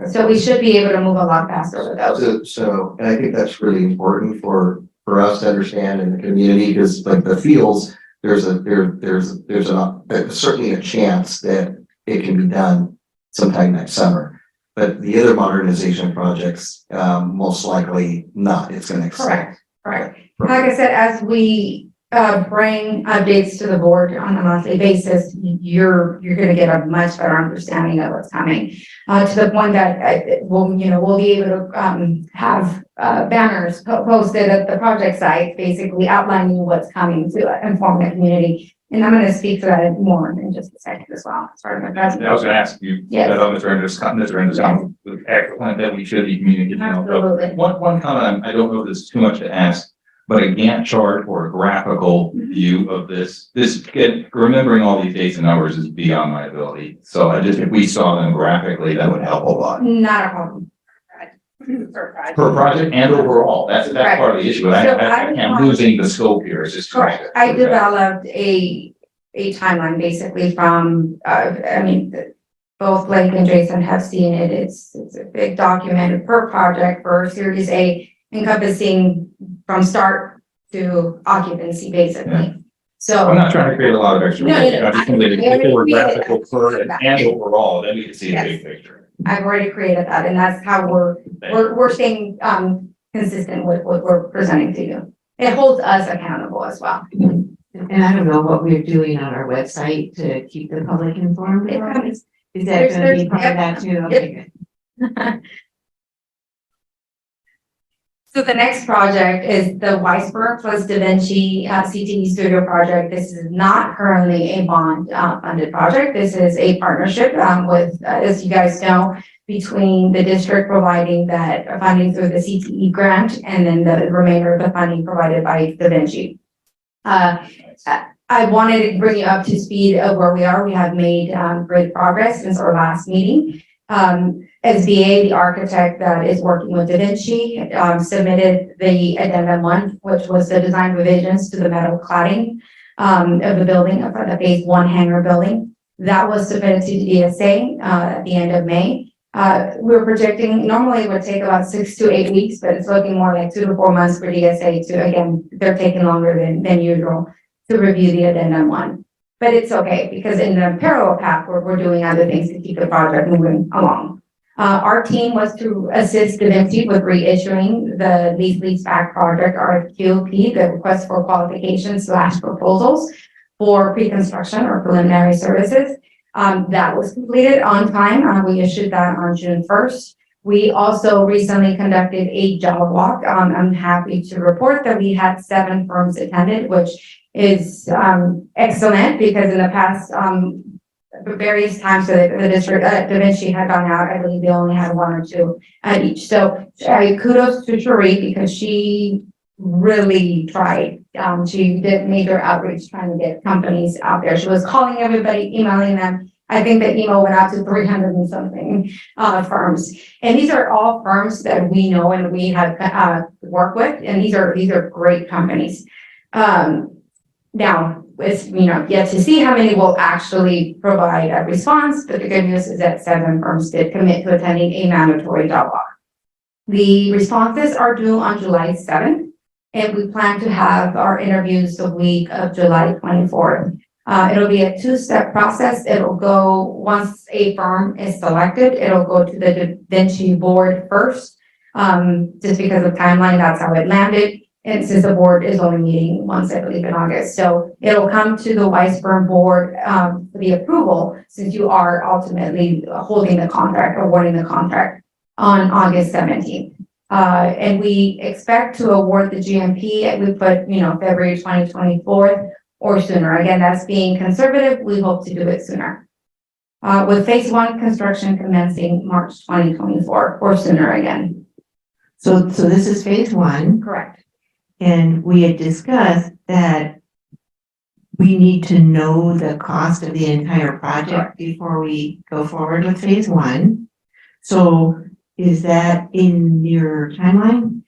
So we should be able to move a lot faster with those. And I think that's really important for us to understand in the community, because like the fields, there's certainly a chance that it can be done sometime next summer. But the other modernization projects, most likely not, it's gonna extend. Correct. Like I said, as we bring updates to the board on a monthly basis, you're gonna get a much better understanding of what's coming. To the point that we'll be able to have banners posted at the project site, basically outlining what's coming to inform the community. And I'm gonna speak to that more in just a second as well, as part of my presentation. I was gonna ask you, Yes. that Mr. Anderson, excellent, that we should be communicating. Absolutely. One comment, I don't know if this is too much to ask, but a Gantt chart or a graphical view of this, remembering all these dates and numbers is beyond my ability. So if we saw them graphically, that would help a lot. Not a problem. Per project and overall, that's part of the issue, but I'm losing the scope here, it's just. Correct. I developed a timeline basically from, both Blake and Jason have seen it. It's a big document per project for Series A, encompassing from start to occupancy, basically. So. I'm not trying to create a lot of extra. No, I just simply, if they were graphical per and overall, then we can see the big picture. I've already created that, and that's how we're staying consistent with what we're presenting to you. It holds us accountable as well. And I don't know what we're doing on our website to keep the public informed. Is that gonna be part of that too? Okay, good. So the next project is the Weisberg plus Da Vinci CTE Studio project. This is not currently a bond funded project. This is a partnership with, as you guys know, between the district providing that funding through the CTE grant and then the remainder of the funding provided by Da Vinci. I wanted to bring you up to speed of where we are. We have made great progress since our last meeting. SBA, the architect that is working with Da Vinci, submitted the addendum 1, which was the design revisions to the metal cladding of the building, of the phase 1 hangar building. That was submitted to DSA at the end of May. We're projecting, normally it would take about 6 to 8 weeks, but it's looking more like 2 to 4 months for DSA to, again, they're taking longer than usual to review the addendum 1. But it's okay, because in the parallel path, we're doing other things to keep the project moving along. Our team was to assist Da Vinci with reissuing the lease-back project RFQP, the request for qualifications / proposals for pre-construction or preliminary services. That was completed on time. We issued that on June 1st. We also recently conducted a job walk. I'm happy to report that we had 7 firms attended, which is excellent, because in the past, various times that the district, Da Vinci had gone out, I believe they only had 1 or 2 at each. So kudos to Cherie, because she really tried. She did major outreach trying to get companies out there. She was calling everybody, emailing them. I think the email went out to 300 and something firms. And these are all firms that we know and we have worked with, and these are great companies. Now, it's, yet to see how many will actually provide a response, but the good news is that 7 firms did commit to attending a mandatory job walk. The responses are due on July 7th, and we plan to have our interviews the week of July 24th. It'll be a 2-step process. It'll go, once a firm is selected, it'll go to the Da Vinci board first. Just because of timeline, that's how it landed. And since the board is only meeting once, I believe, in August. So it'll come to the Weisberg board for the approval, since you are ultimately holding the contract, awarding the contract on August 17th. And we expect to award the GMP, we put, February 2024 or sooner. Again, that's being conservative. We hope to do it sooner. With phase 1 construction commencing March 2024 or sooner again. So this is phase 1. Correct. And we had discussed that we need to know the cost of the entire project before we go forward with phase one. So is that in your timeline?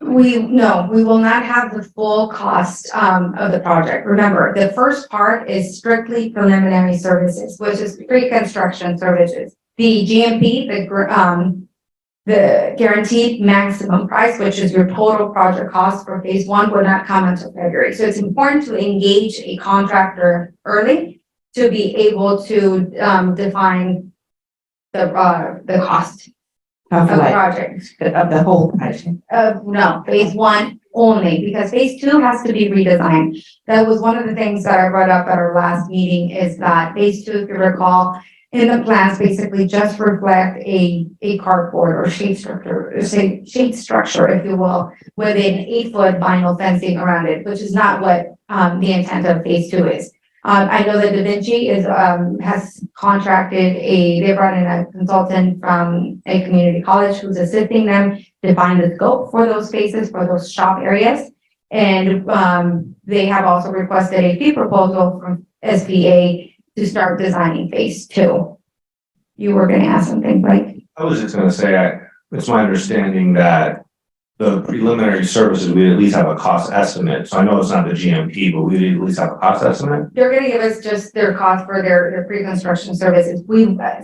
No, we will not have the full cost of the project. Remember, the first part is strictly preliminary services, which is pre-construction services. The GMP, the guaranteed maximum price, which is your total project cost for phase one, will not come until February. So it's important to engage a contractor early to be able to define the cost Of of the like, project. of the whole project? No, phase one only, because phase two has to be redesigned. That was one of the things that I brought up at our last meeting, is that phase two, if you recall, in the plans basically just reflect a carport or shade structure, if you will, with an 8-foot vinyl fencing around it, which is not what the intent of phase two is. I know that Da Vinci has contracted they brought in a consultant from a community college who's assisting them define the scope for those spaces, for those shop areas. And they have also requested a fee proposal from SBA to start designing phase two. You were gonna ask something, right? I was just gonna say, it's my understanding that the preliminary services, we at least have a cost estimate. So I know it's not the GMP, but we at least have a cost estimate. They're gonna give us just their cost for their pre-construction services.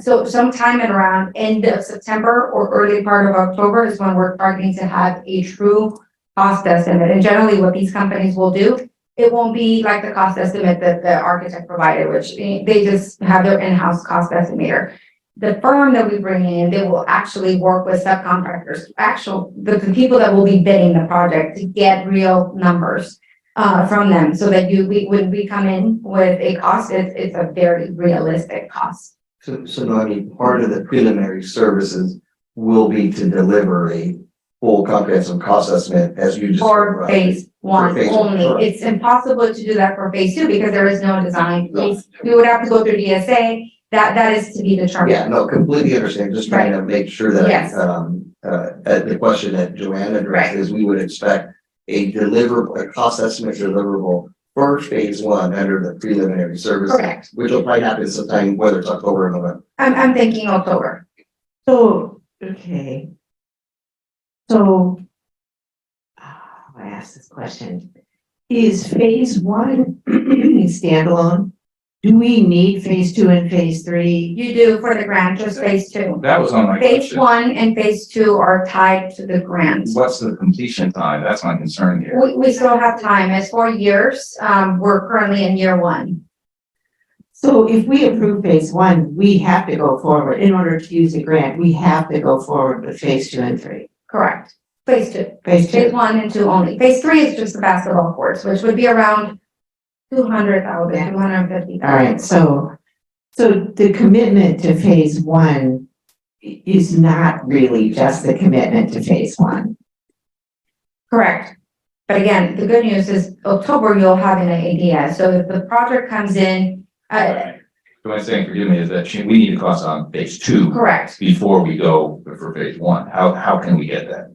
So sometime in around end of September or early part of October is when we're targeting to have a true cost estimate. And generally what these companies will do, it won't be like the cost estimate that the architect provided, which they just have their in-house cost estimator. The firm that we bring in, they will actually work with subcontractors, the people that will be bidding the project, to get real numbers from them, so that when we come in with a cost, it's a very realistic cost. So Nani, part of the preliminary services will be to deliver a full comprehensive cost estimate as you just. For phase one phase one, only. correct. It's impossible to do that for phase two because there is no design. No. We would have to go through DSA. That is to be determined. Yeah, no, completely understand, just trying to make sure that, Yes. the question that Joanna addressed is we would expect a cost estimate deliverable for phase one under the preliminary services. Correct. Which will probably happen sometime, whether it's October or November. I'm thinking October. So, okay. So, I asked this question. Is phase one standalone? Do we need phase two and phase three? You do for the grant, just phase two. That was on my Phase question. one and phase two are tied to the grant. What's the completion time? That's my concern here. We still have time. It's 4 years. We're currently in year one. So if we approve phase one, we have to go forward. In order to use the grant, we have to go forward with phase two and three. Correct. Phase two. Phase Phase two. one and two only. Phase three is just the basketball courts, which would be around 200,000, Yeah. 250,000. All right, so the commitment to phase one is not really just the commitment to phase one. Correct. But again, the good news is October, you'll have an idea. So if the project comes in, What I'm saying, forgive me, is that we need to cost on phase two correct, before we go for phase one. How can we get that?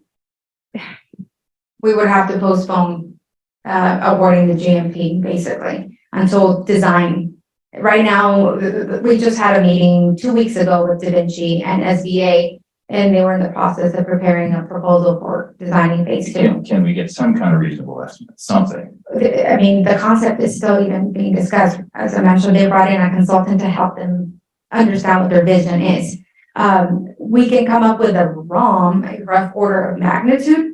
we would have to postpone awarding the GMP basically until design. Right now, we just had a meeting 2 weeks ago with Da Vinci and SBA, and they were in the process of preparing a proposal for designing phase two. Can we get some kind of reasonable estimate, something? I mean, the concept is still even being discussed. As I mentioned, they brought in a consultant to help them understand what their vision is. We can come up with a rough order of magnitude.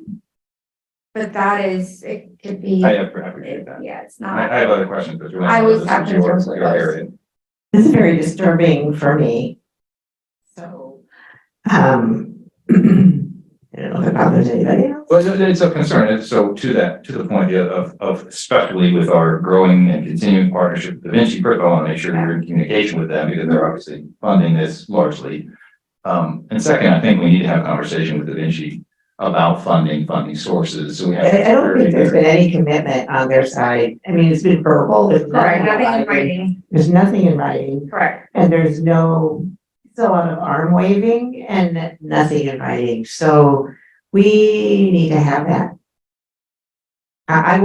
But it could be. I appreciate that. Yeah, it's I not. have other questions, but Joanna, I always this have is your concerns with those. area. This is very disturbing for me. So, I don't know if it bothers anybody else. Well, it's a concern, and so to the point of especially with our growing and continuing partnership with Da Vinci, first of all, I want to make sure we're in communication with them because they're obviously funding this largely. And second, I think we need to have a conversation with Da Vinci about funding sources, so we have. I don't think there's been any commitment on their side. I mean, it's been verbal. There's Correct, nothing nothing in writing. There's nothing in writing. Correct. And there's it's a lot of arm waving and nothing in writing. So we need to have that. I'm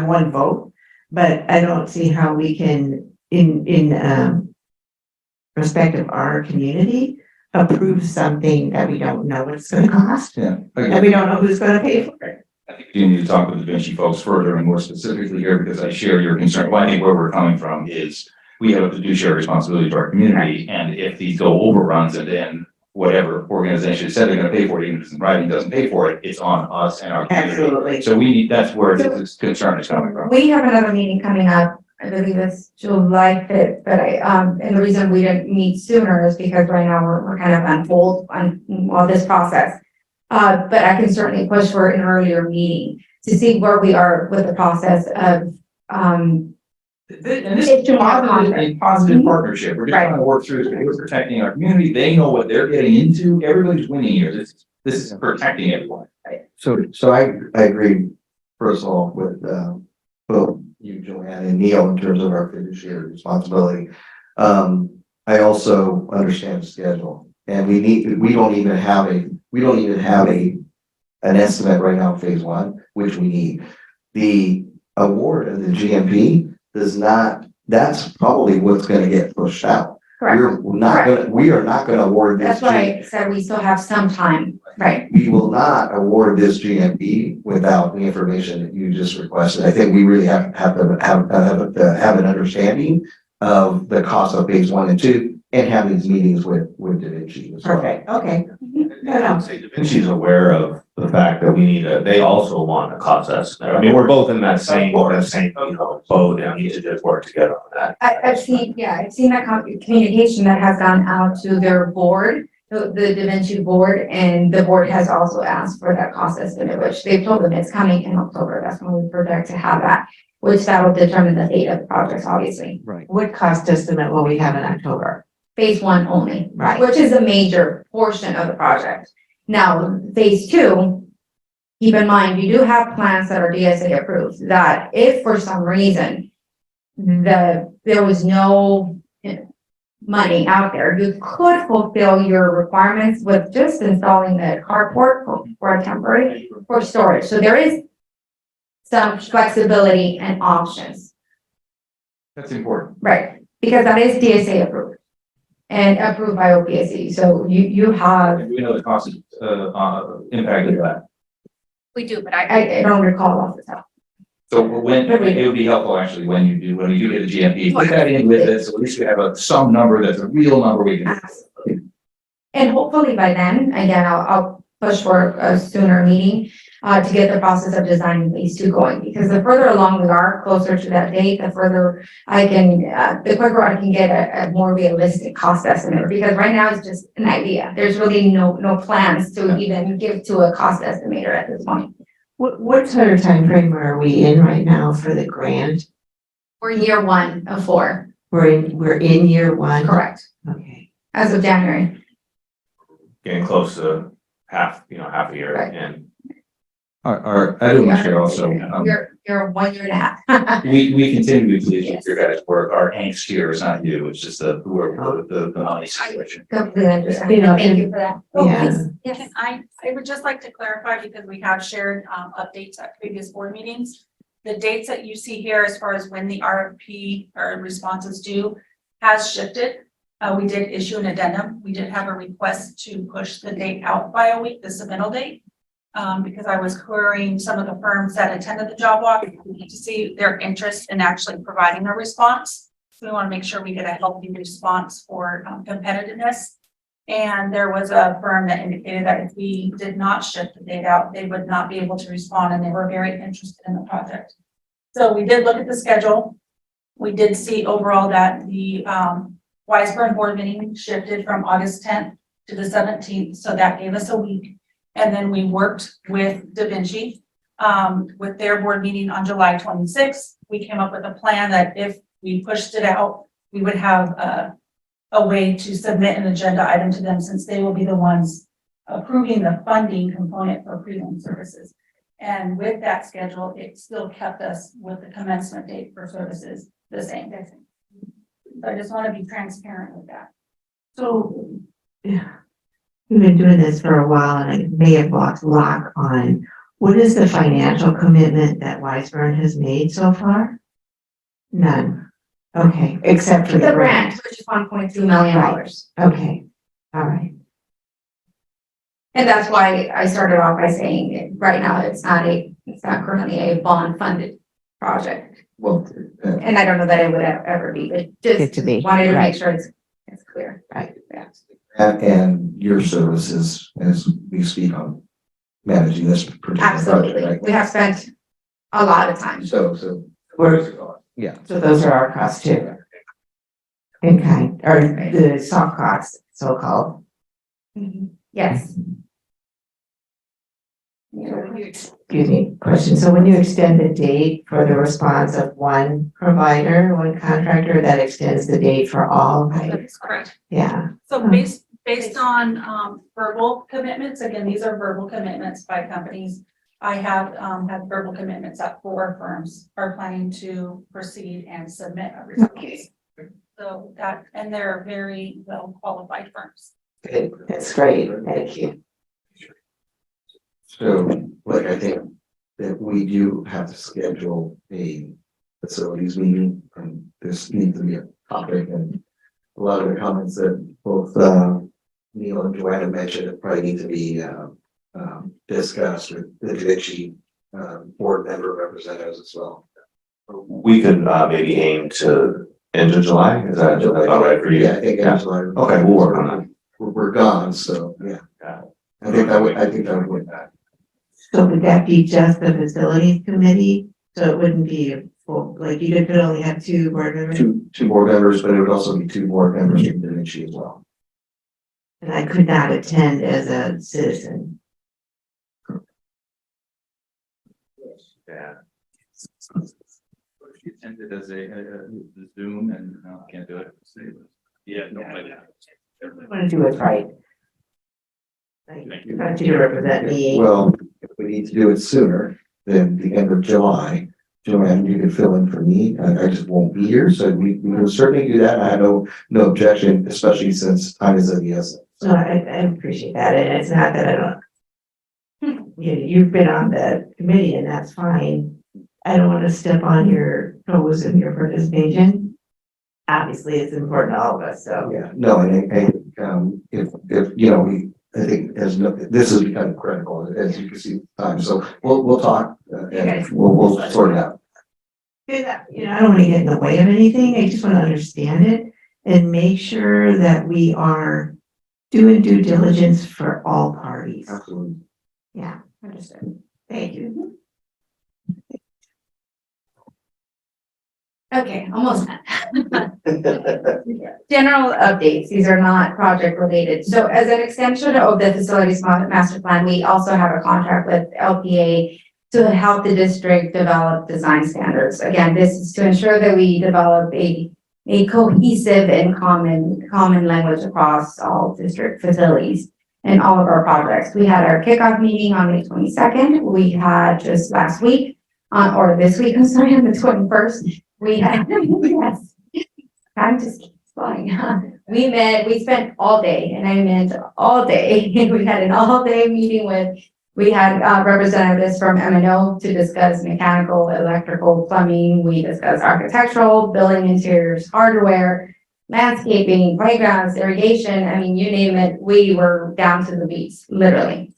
one vote, but I don't see how we can, in respect of our community, approve something that we don't know what it's gonna cost, Yeah. and we don't know who's gonna pay for it. I think you need to talk with the Da Vinci folks further and more specifically here, because I share your concern. Well, I think where we're coming from is we have a fiduciary responsibility to our community, and if these go overruns and then whatever organization said they're gonna pay for it, even if it's in writing doesn't pay for it, it's on us and our community. Absolutely. So we need, that's where this concern is coming from. We have another meeting coming up, I believe it's July 5th, but and the reason we didn't meet sooner is because right now we're kind of on hold on all this process. But I can certainly push for an earlier meeting to see where we are with the process of, And this It's is a a positive partnership. We're just trying to work through this. We're protecting our community. They know what they're getting into. Everybody's winning here. This is protecting everyone. So I agree, first of all, with, both you, Joanne, and Neil, in terms of our fiduciary responsibility. I also understand the schedule, and we don't even have an estimate right now in phase one, which we need. The award of the GMP does not, that's probably what's gonna get pushed out. correct. We are not gonna award this. That's why I said we still have some time, right? We will not award this GMP without the information that you just requested. I think we really have to have an understanding of the cost of phase 1 and 2 and have these meetings with Da Vinci as well. Perfect, okay. I would say Da Vinci's aware of the fact that we need they also want a cost estimate. I mean, we're both in that same boat, and we need to just work together on that. I've seen that communication that has gone out to their board, the Da Vinci board, and the board has also asked for that cost estimate, which they've told them it's coming in October. That's when we project to have that, which that'll determine the fate of the projects, obviously. Right. What cost estimate will we have in October? Phase 1 only, Right. which is a major portion of the project. Now, phase 2, keep in mind, you do have plans that are DSA approved, that if for some reason there was no money out there, you could fulfill your requirements with just installing the carport for a temporary for storage. So there is some flexibility and options, That's important. right? Because that is DSA approved and approved by OPSC. So you have, We know the cost impact of that. We do, but I don't recall off the top. So when, it would be helpful actually when you do get a GMP, put that in with it, so at least we have some number that's a real number we can. And hopefully by then, again, I'll push for a sooner meeting to get the process of designing phase 2 going, because the further along we are, closer to that date, the further I can, the quicker I can get a more realistic cost estimate, because right now it's just an idea. There's really no plans to even give to a cost estimator at this point. What sort of timeframe are we in right now for the grant? We're in year 1 of 4, We're in year 1? correct, Okay. as of January. Getting close to half a year Right. in. I do want to share also, You're 1 year and a half. we continue to please with your guys' work. Our angst here is not you, it's just the money situation. Completely understand. You know, Thank you for that. Yeah. Yes, I would just like to clarify, because we have shared updates at previous board meetings. The dates that you see here as far as when the RFP or response is due has shifted. We did issue an addendum. We did have a request to push the date out by a week, the submittal date. Because I was querying some of the firms that attended the job walk to see their interest in actually providing a response. So we want to make sure we get a healthy response for competitiveness. And there was a firm that indicated that if we did not shift the date out, they would not be able to respond, and they were very interested in the project. So we did look at the schedule. We did see overall that the Wiseburn board meeting shifted from August 10th to the 17th. So that gave us a week. And then we worked with Da Vinci with their board meeting on July 26th. We came up with a plan that if we pushed it out, we would have a way to submit an agenda item to them, since they will be the ones approving the funding component for prelim services. And with that schedule, it still kept us with the commencement date for services the same. So I just want to be transparent with that. So, yeah, we've been doing this for a while, and I may have lost lock on what is the financial commitment that Wiseburn has made so far? None. Okay, except for The the grant, grant. which is $1.2 million. Okay, all right. And that's why I started off by saying right now it's not currently a bond funded project. Well, And I don't know that it would ever be, but Get just to be, wanted to right. make sure it's clear. Right. Yeah. and your services as we speak on managing this particular project, Absolutely. right? We have spent a lot of time. So, yeah. So those are our costs too. In kind, or the soft costs, so-called. Yes. Excuse me, question. So when you extend the date for the response of one provider, one contractor, that extends the date for all, right? That's correct. Yeah. So based on verbal commitments, again, these are verbal commitments by companies. I have had verbal commitments that 4 firms are planning to proceed and submit a response. So that, and they're very well qualified firms. Good, that's great, thank you. So, like, I think that we do have to schedule a facilities meeting, and this needs to be a topic, and a lot of the comments that both, Neil and Joanna mentioned, it probably need to be, discussed with the Da Vinci, board member representatives as well. We could maybe aim to end of July, is that all right for you? Yeah, I think end of July. Okay, we'll work on that. We're gone, so, yeah. I think that would win that. So would that be just the facilities committee? So it wouldn't be a full, like you could only have 2 board members? Two board members, but it would also be 2 board members from Da Vinci as well. And I could not attend as a citizen. Yeah. She attended as a Zoom and can't do it. Yeah, no. I want to do it right. I want you to represent me. Well, if we need to do it sooner than the end of July, Joanne, you can fill in for me. I just won't be here, so we will certainly do that. I have no objection, especially since time is of the essence. So I appreciate that, and it's not that I don't. You've been on the committee and that's fine. I don't want to step on your toes in your participation. Obviously, it's important to all of us, so. Yeah, no, and I think, if, you know, I think this is becoming critical, as you can see, time, so we'll talk, and we'll sort it out. You know, I don't want to get in the way of anything. I just want to understand it and make sure that we are doing due diligence for all parties. Absolutely. Yeah, understood. Thank you. Okay, almost done. General updates, these are not project related. So as an extension of the facilities master plan, we also have a contract with LPA to help the district develop design standards. Again, this is to ensure that we develop a cohesive and common language across all district facilities and all of our projects. We had our kickoff meeting on May 22nd. We had just last week, or this week, I'm sorry, on the 21st. We had, yes, time just keeps flying. We spent all day, and I meant all day. We had an all-day meeting we had representatives from M&O to discuss mechanical, electrical, plumbing. We discussed architectural, building interiors, hardware, landscaping, playgrounds, irrigation. I mean, you name it, we were down to the beats, literally.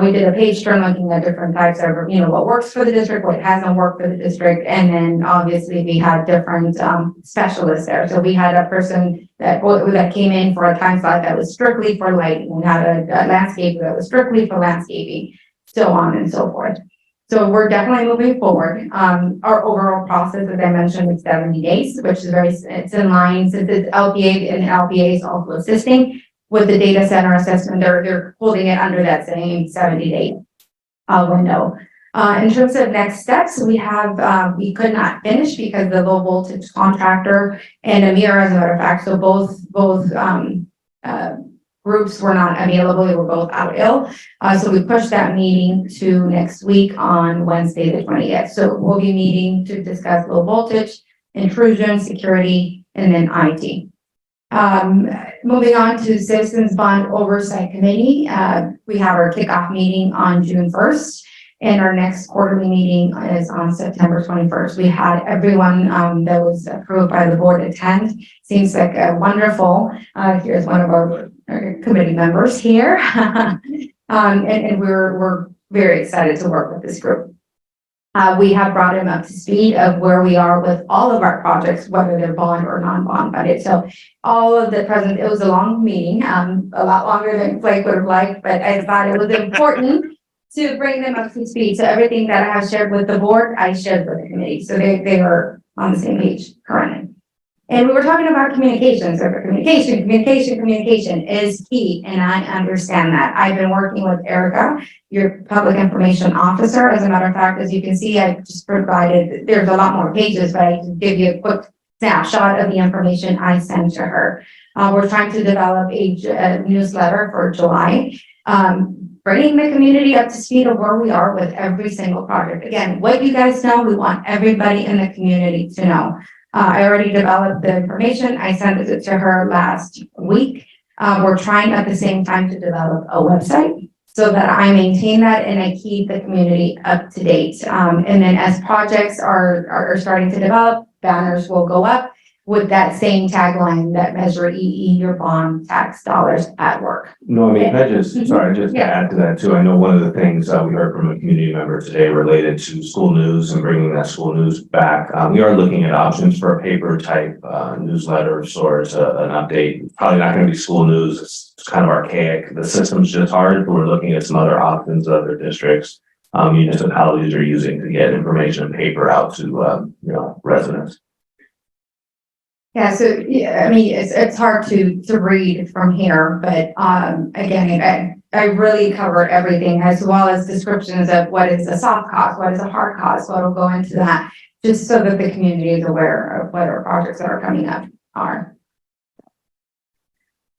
We did a page turn looking at different types of, what works for the district, what hasn't worked for the district. And then obviously we had different specialists there. So we had a person that came in for a time slot that was strictly for lighting. We had a landscaper that was strictly for landscaping, so on and so forth. So we're definitely moving forward. Our overall process, as I mentioned, is 70 days, which is it's in line since it's LPA and LPA is also assisting with the data center assessment. They're holding it under that same 70-day window. In terms of next steps, we could not finish because the low voltage contractor and Amir, as a matter of fact, so both groups were not available. They were both out ill. So we pushed that meeting to next week on Wednesday, the 20th. So we'll be meeting to discuss low voltage, intrusion, security, and then IT. Moving on to Citizens Bond Oversight Committee, we have our kickoff meeting on June 1st. And our next quarterly meeting is on September 21st. We had everyone that was approved by the board attend. Seems like a wonderful. Here's one of our committee members here. And we're very excited to work with this group. We have brought him up to speed of where we are with all of our projects, whether they're bond or non-bond funded. So all of the present, it was a long meeting, a lot longer than Blake would have liked, but I thought it was important to bring them up to speed. So everything that I have shared with the board, I shared with the committee. So they are on the same page currently. And we were talking about communication. So communication is key. And I understand that. I've been working with Erica, your public information officer. As a matter of fact, as you can see, I just provided, there's a lot more pages, but I can give you a quick snapshot of the information I sent to her. We're trying to develop a newsletter for July. Bringing the community up to speed of where we are with every single project. Again, what you guys know, we want everybody in the community to know. I already developed the information. I sent it to her last week. We're trying at the same time to develop a website so that I maintain that and I keep the community up to date. And then as projects are starting to develop, banners will go up with that same tagline that measure EE your bond tax dollars at work. No, I mean, I just, sorry, just to add to that too, I know one of the things we heard from a community member today related to school news and bringing that school news back. We are looking at options for a paper type newsletter of sorts, an update. Probably not going to be school news. It's kind of archaic. The system's just hard, but we're looking at some other options that other districts, municipalities are using to get information in paper out to, residents. Yeah, so yeah, I mean, it's hard to read from here, but again, I really cover everything as well as descriptions of what is a soft cost, what is a hard cost, what will go into that, just so that the community is aware of what our projects that are coming up are.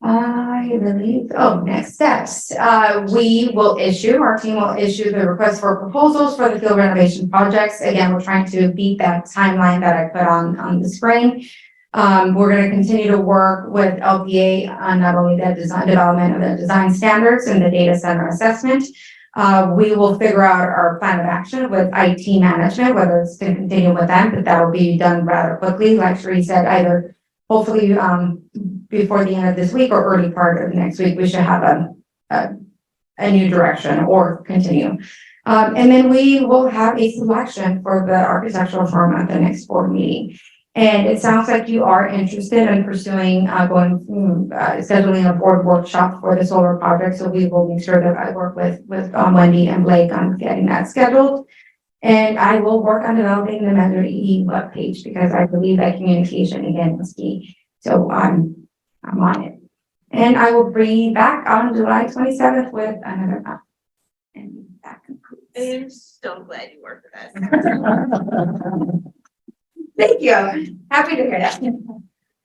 I believe, next steps. Our team will issue the request for proposals for the field renovation projects. Again, we're trying to beat that timeline that I put on the spring. We're going to continue to work with LPA on not only the design development of the design standards and the data center assessment. We will figure out our plan of action with IT management, whether it's to continue with them, but that will be done rather quickly. Like Sheree said, either hopefully before the end of this week or early part of next week, we should have a new direction or continue. And then we will have a selection for the architectural firm at the next board meeting. And it sounds like you are interested in pursuing, scheduling a board workshop for the solar project. So we will make sure that I work with Wendy and Blake on getting that scheduled. And I will work on developing the Measure EE webpage because I believe that communication again is key. So I'm on it. And I will bring you back on July 27th with another map. And that concludes. I'm so glad you worked with us. Thank you. Happy to hear that. And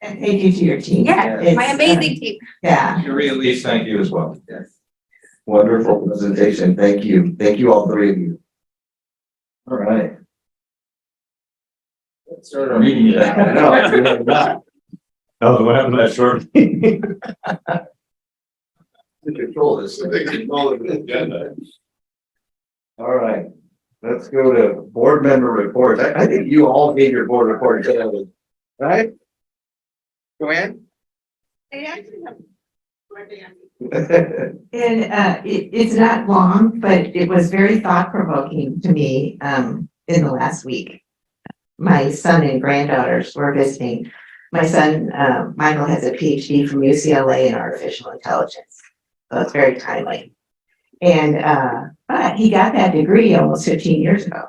thank you to your team. Yeah, My amazing team. Yeah. Sheree, at least thank you as well. Yes. Wonderful presentation. Thank you. Thank you, all three of you. All right. Let's start our meeting. I know. Oh, what happened to that short? Control this. Control the agenda. All right. Let's go to board member reports. I think you all gave your board report today, right? Joanne? And it's not long, but it was very thought provoking to me in the last week. My son and granddaughters were visiting. My son, Michael, has a PhD from UCLA in artificial intelligence. So it's very timely. And but he got that degree almost 15 years ago.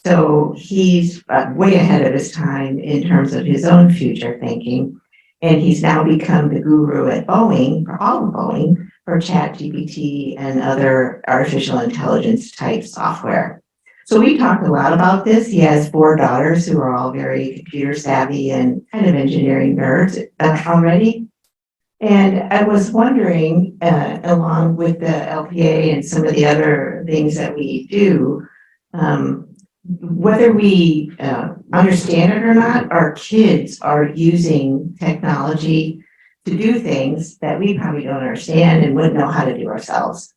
So he's way ahead of his time in terms of his own future thinking. And he's now become the guru at Boeing, for all of Boeing, for ChatGPT and other artificial intelligence type software. So we talked a lot about this. He has 4 daughters who are all very computer savvy and kind of engineering nerds already. And I was wondering, along with the LPA and some of the other things that we do, whether we understand it or not, our kids are using technology to do things that we probably don't understand and wouldn't know how to do ourselves.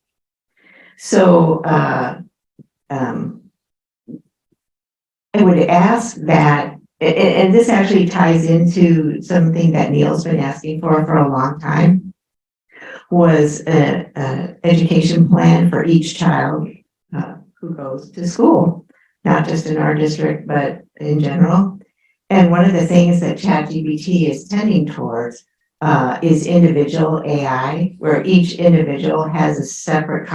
So I would ask that, and this actually ties into something that Neil's been asking for a long time, was a education plan for each child who goes to school, not just in our district, but in general. And one of the things that ChatGPT is tending towards is individual AI, where each individual has a separate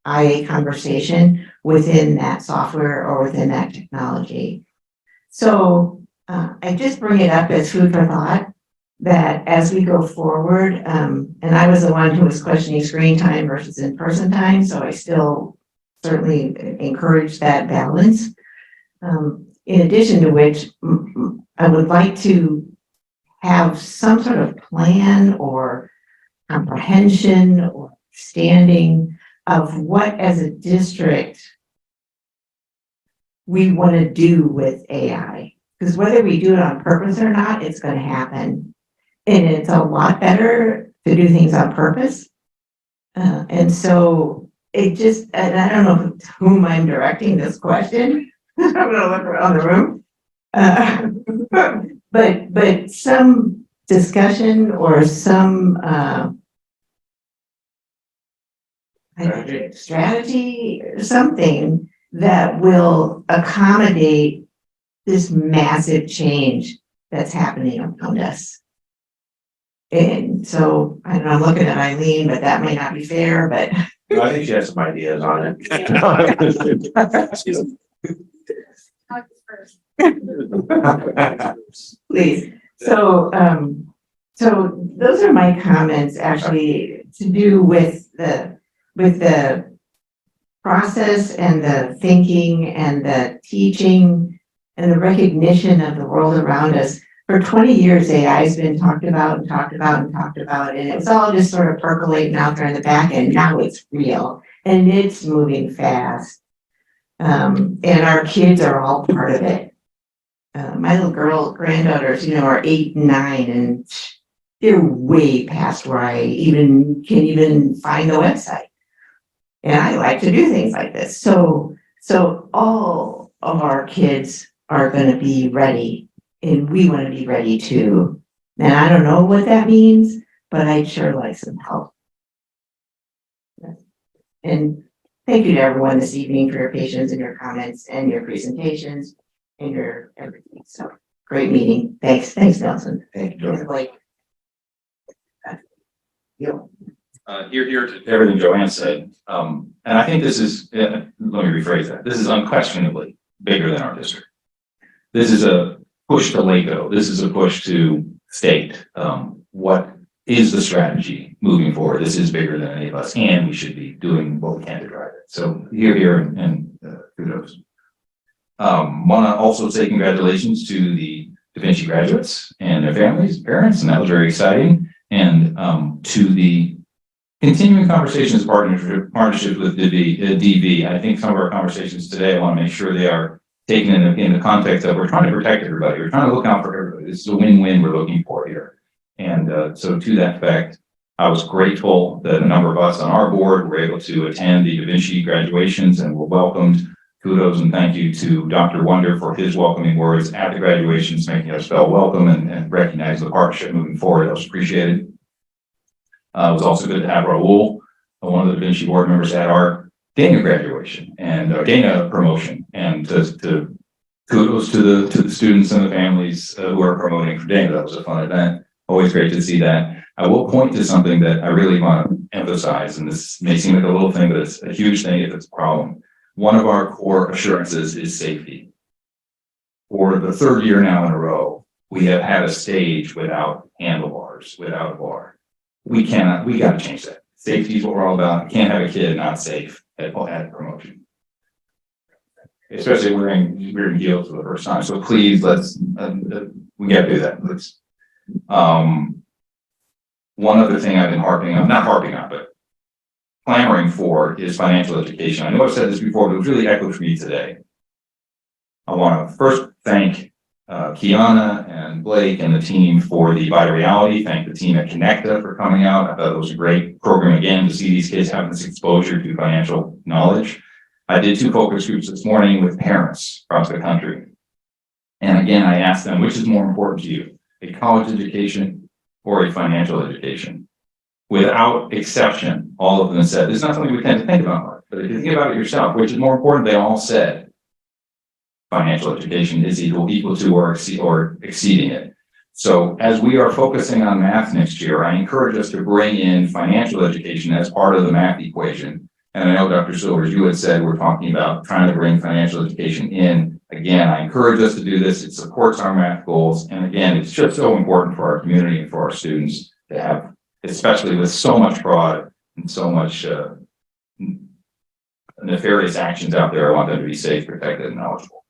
IA conversation within that software or within that technology. So I just bring it up as food for thought, that as we go forward, and I was the one who was questioning screen time versus in-person time, so I still certainly encourage that balance. In addition to which, I would like to have some sort of plan or comprehension or understanding of what as a district we want to do with AI. Because whether we do it on purpose or not, it's going to happen. And it's a lot better to do things on purpose. And so it just, and I don't know to whom I'm directing this question. I'm going to look around the room. But some discussion or some strategy, something that will accommodate this massive change that's happening around us. And so, I don't know, I'm looking at Eileen, but that may not be fair, but. I think she has some ideas on it. Please. So those are my comments actually to do with the process and the thinking and the teaching and the recognition of the world around us. For 20 years, AI has been talked about, and it was all just sort of percolating out there in the back, and now it's real and it's moving fast. And our kids are all part of it. My little granddaughters, are 8 and 9, and they're way past where I can even find the website. And I like to do things like this. So all of our kids are going to be ready, and we want to be ready too. And I don't know what that means, but I'd sure like some help. And thank you to everyone this evening for your patience and your comments and your presentations and your everything. So great meeting. Thanks, Nelson. Thank you. Blake. Here to everything Joanne said, and I think this is, let me rephrase that. This is unquestionably bigger than our district. This is a push to LACO. This is a push to state. What is the strategy moving forward? This is bigger than any of us, and we should be doing what we can to drive it. So here, and kudos. Want to also say congratulations to the Da Vinci graduates and their families, parents, and that was very exciting. And to the continuing conversations, partnerships with DV. I think some of our conversations today, I want to make sure they are taken in the context of we're trying to protect everybody. We're trying to look out for everybody. This is a win-win we're looking for here. And so to that effect, I was grateful that a number of us on our board were able to attend the Da Vinci graduations and were welcomed. Kudos and thank you to Dr. Wonder for his welcoming words at the graduations, making us feel welcome and recognize the partnership moving forward. That was appreciated. It was also good to have Raul, one of the Da Vinci board members, at our Dana graduation and Dana promotion. And to kudos to the students and the families who are promoting for Dana. That was a fun event. Always great to see that. I will point to something that I really want to emphasize, and this may seem like a little thing, but it's a huge thing if it's a problem. One of our core assurances is safety. For the third year now in a row, we have had a stage without handlebars, without a bar. We got to change that. Safety is what we're all about. Can't have a kid not safe at promotion. Especially wearing heels for the first time. So please, let's, we got to do that. Let's, one other thing I've been not harping on, but clamoring for is financial education. I know I've said this before, but it was really echoed for me today. I want to first thank Kiana and Blake and the team for the Vita Reality. Thank the team at Connecta for coming out. I thought it was a great program again to see these kids having this exposure to financial knowledge. I did 2 focus groups this morning with parents across the country. And again, I asked them, which is more important to you, a college education or a financial education? Without exception, all of them said, this is not something we tend to think about, Mark, but if you think about it yourself, which is more important, they all said financial education is equal to or exceeding it. So as we are focusing on math next year, I encourage us to bring in financial education as part of the math equation. And I know, Dr. Silvers, you had said we're talking about trying to bring financial education in. Again, I encourage us to do this. It supports our math goals. And again, it's just so important for our community and for our students to have, especially with so much fraud and so much nefarious actions out there. I want them to be safe, protected, and knowledgeable.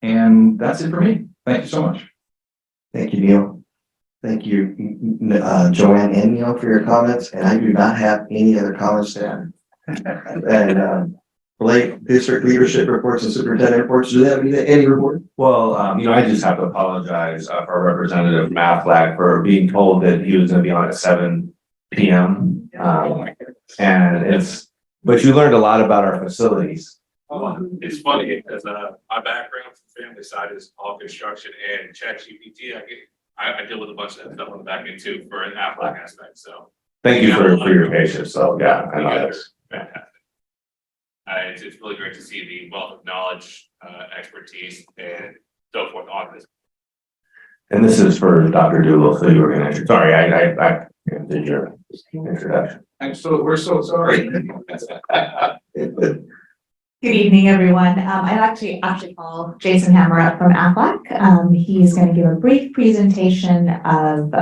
And that's it for me. Thank you so much. Thank you, Neil. Thank you, Joanne and Neil, for your comments, and I do not have any other comments to add. And Blake, district leadership reports and superintendent reports, do they have any report? Well, I just have to apologize for our representative from Aflac for being told that he was gonna be on at 7 p.m. But you learned a lot about our facilities. It's funny because my background from family side is all construction and ChatGPT. I deal with a bunch of that stuff on the back end too for an Aflac aspect. So Thank you for your patience. So yeah, I know that's fantastic. It's really great to see the wealth of knowledge, expertise, and so forth on this. And this is for Dr. Doolittle, so you were gonna, sorry, I did your introduction. We're so sorry. Good evening, everyone. I'd actually call Jason Hammer up from Aflac. He's going to give a brief presentation of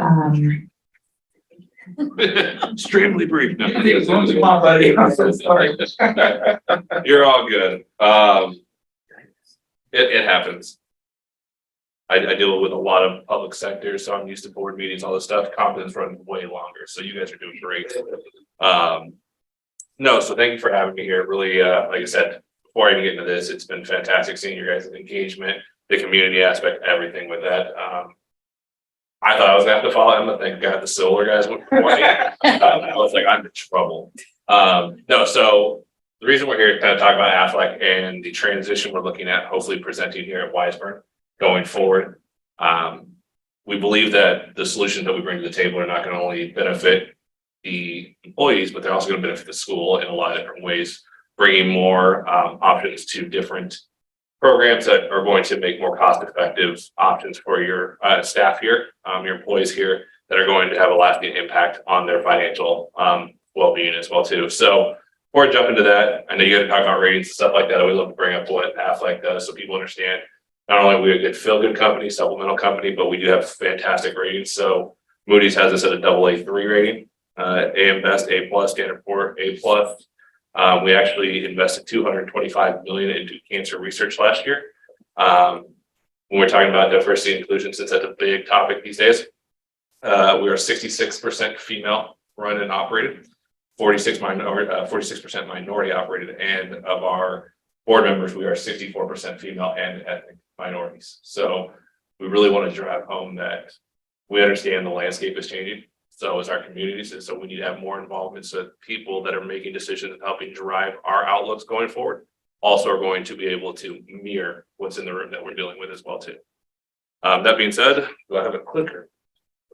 Extremely brief. No. Come on, buddy. I'm so sorry. You're all good. It happens. I deal with a lot of public sectors, so I'm used to board meetings, all this stuff. Competence run way longer, so you guys are doing great. No, so thank you for having me here. Really, like I said, before I even get into this, it's been fantastic seeing your guys' engagement, the community aspect, everything with that. I thought I was gonna have to follow Emma. Thank God the solar guys went for me. I was like, I'm in trouble. No, so the reason we're here to kind of talk about Aflac and the transition we're looking at, hopefully presenting here at Wiseburn going forward. We believe that the solutions that we bring to the table are not going to only benefit the employees, but they're also going to benefit the school in a lot of different ways, bringing more options to different programs that are going to make more cost-effective options for your staff here, your employees here, that are going to have a lasting impact on their financial well-being as well too. So before I jump into that, I know you guys are talking about ratings and stuff like that. I always love to bring up what Aflac does so people understand. Not only are we a good feel-good company, supplemental company, but we do have fantastic ratings. So Moody's has us at a AA3 rating, AM Best A+, Standard & Poor's A+. We actually invested $225 million into cancer research last year. When we're talking about diversity and inclusion, since that's a big topic these days, we are 66% female run and operated, 46% minority operated, and of our board members, we are 64% female and ethnic minorities. So we really want to drive home that we understand the landscape is changing. So is our communities, and so we need to have more involvement so that people that are making decisions and helping drive our outlooks going forward also are going to be able to mirror what's in the room that we're dealing with as well too. That being said, do I have a clicker?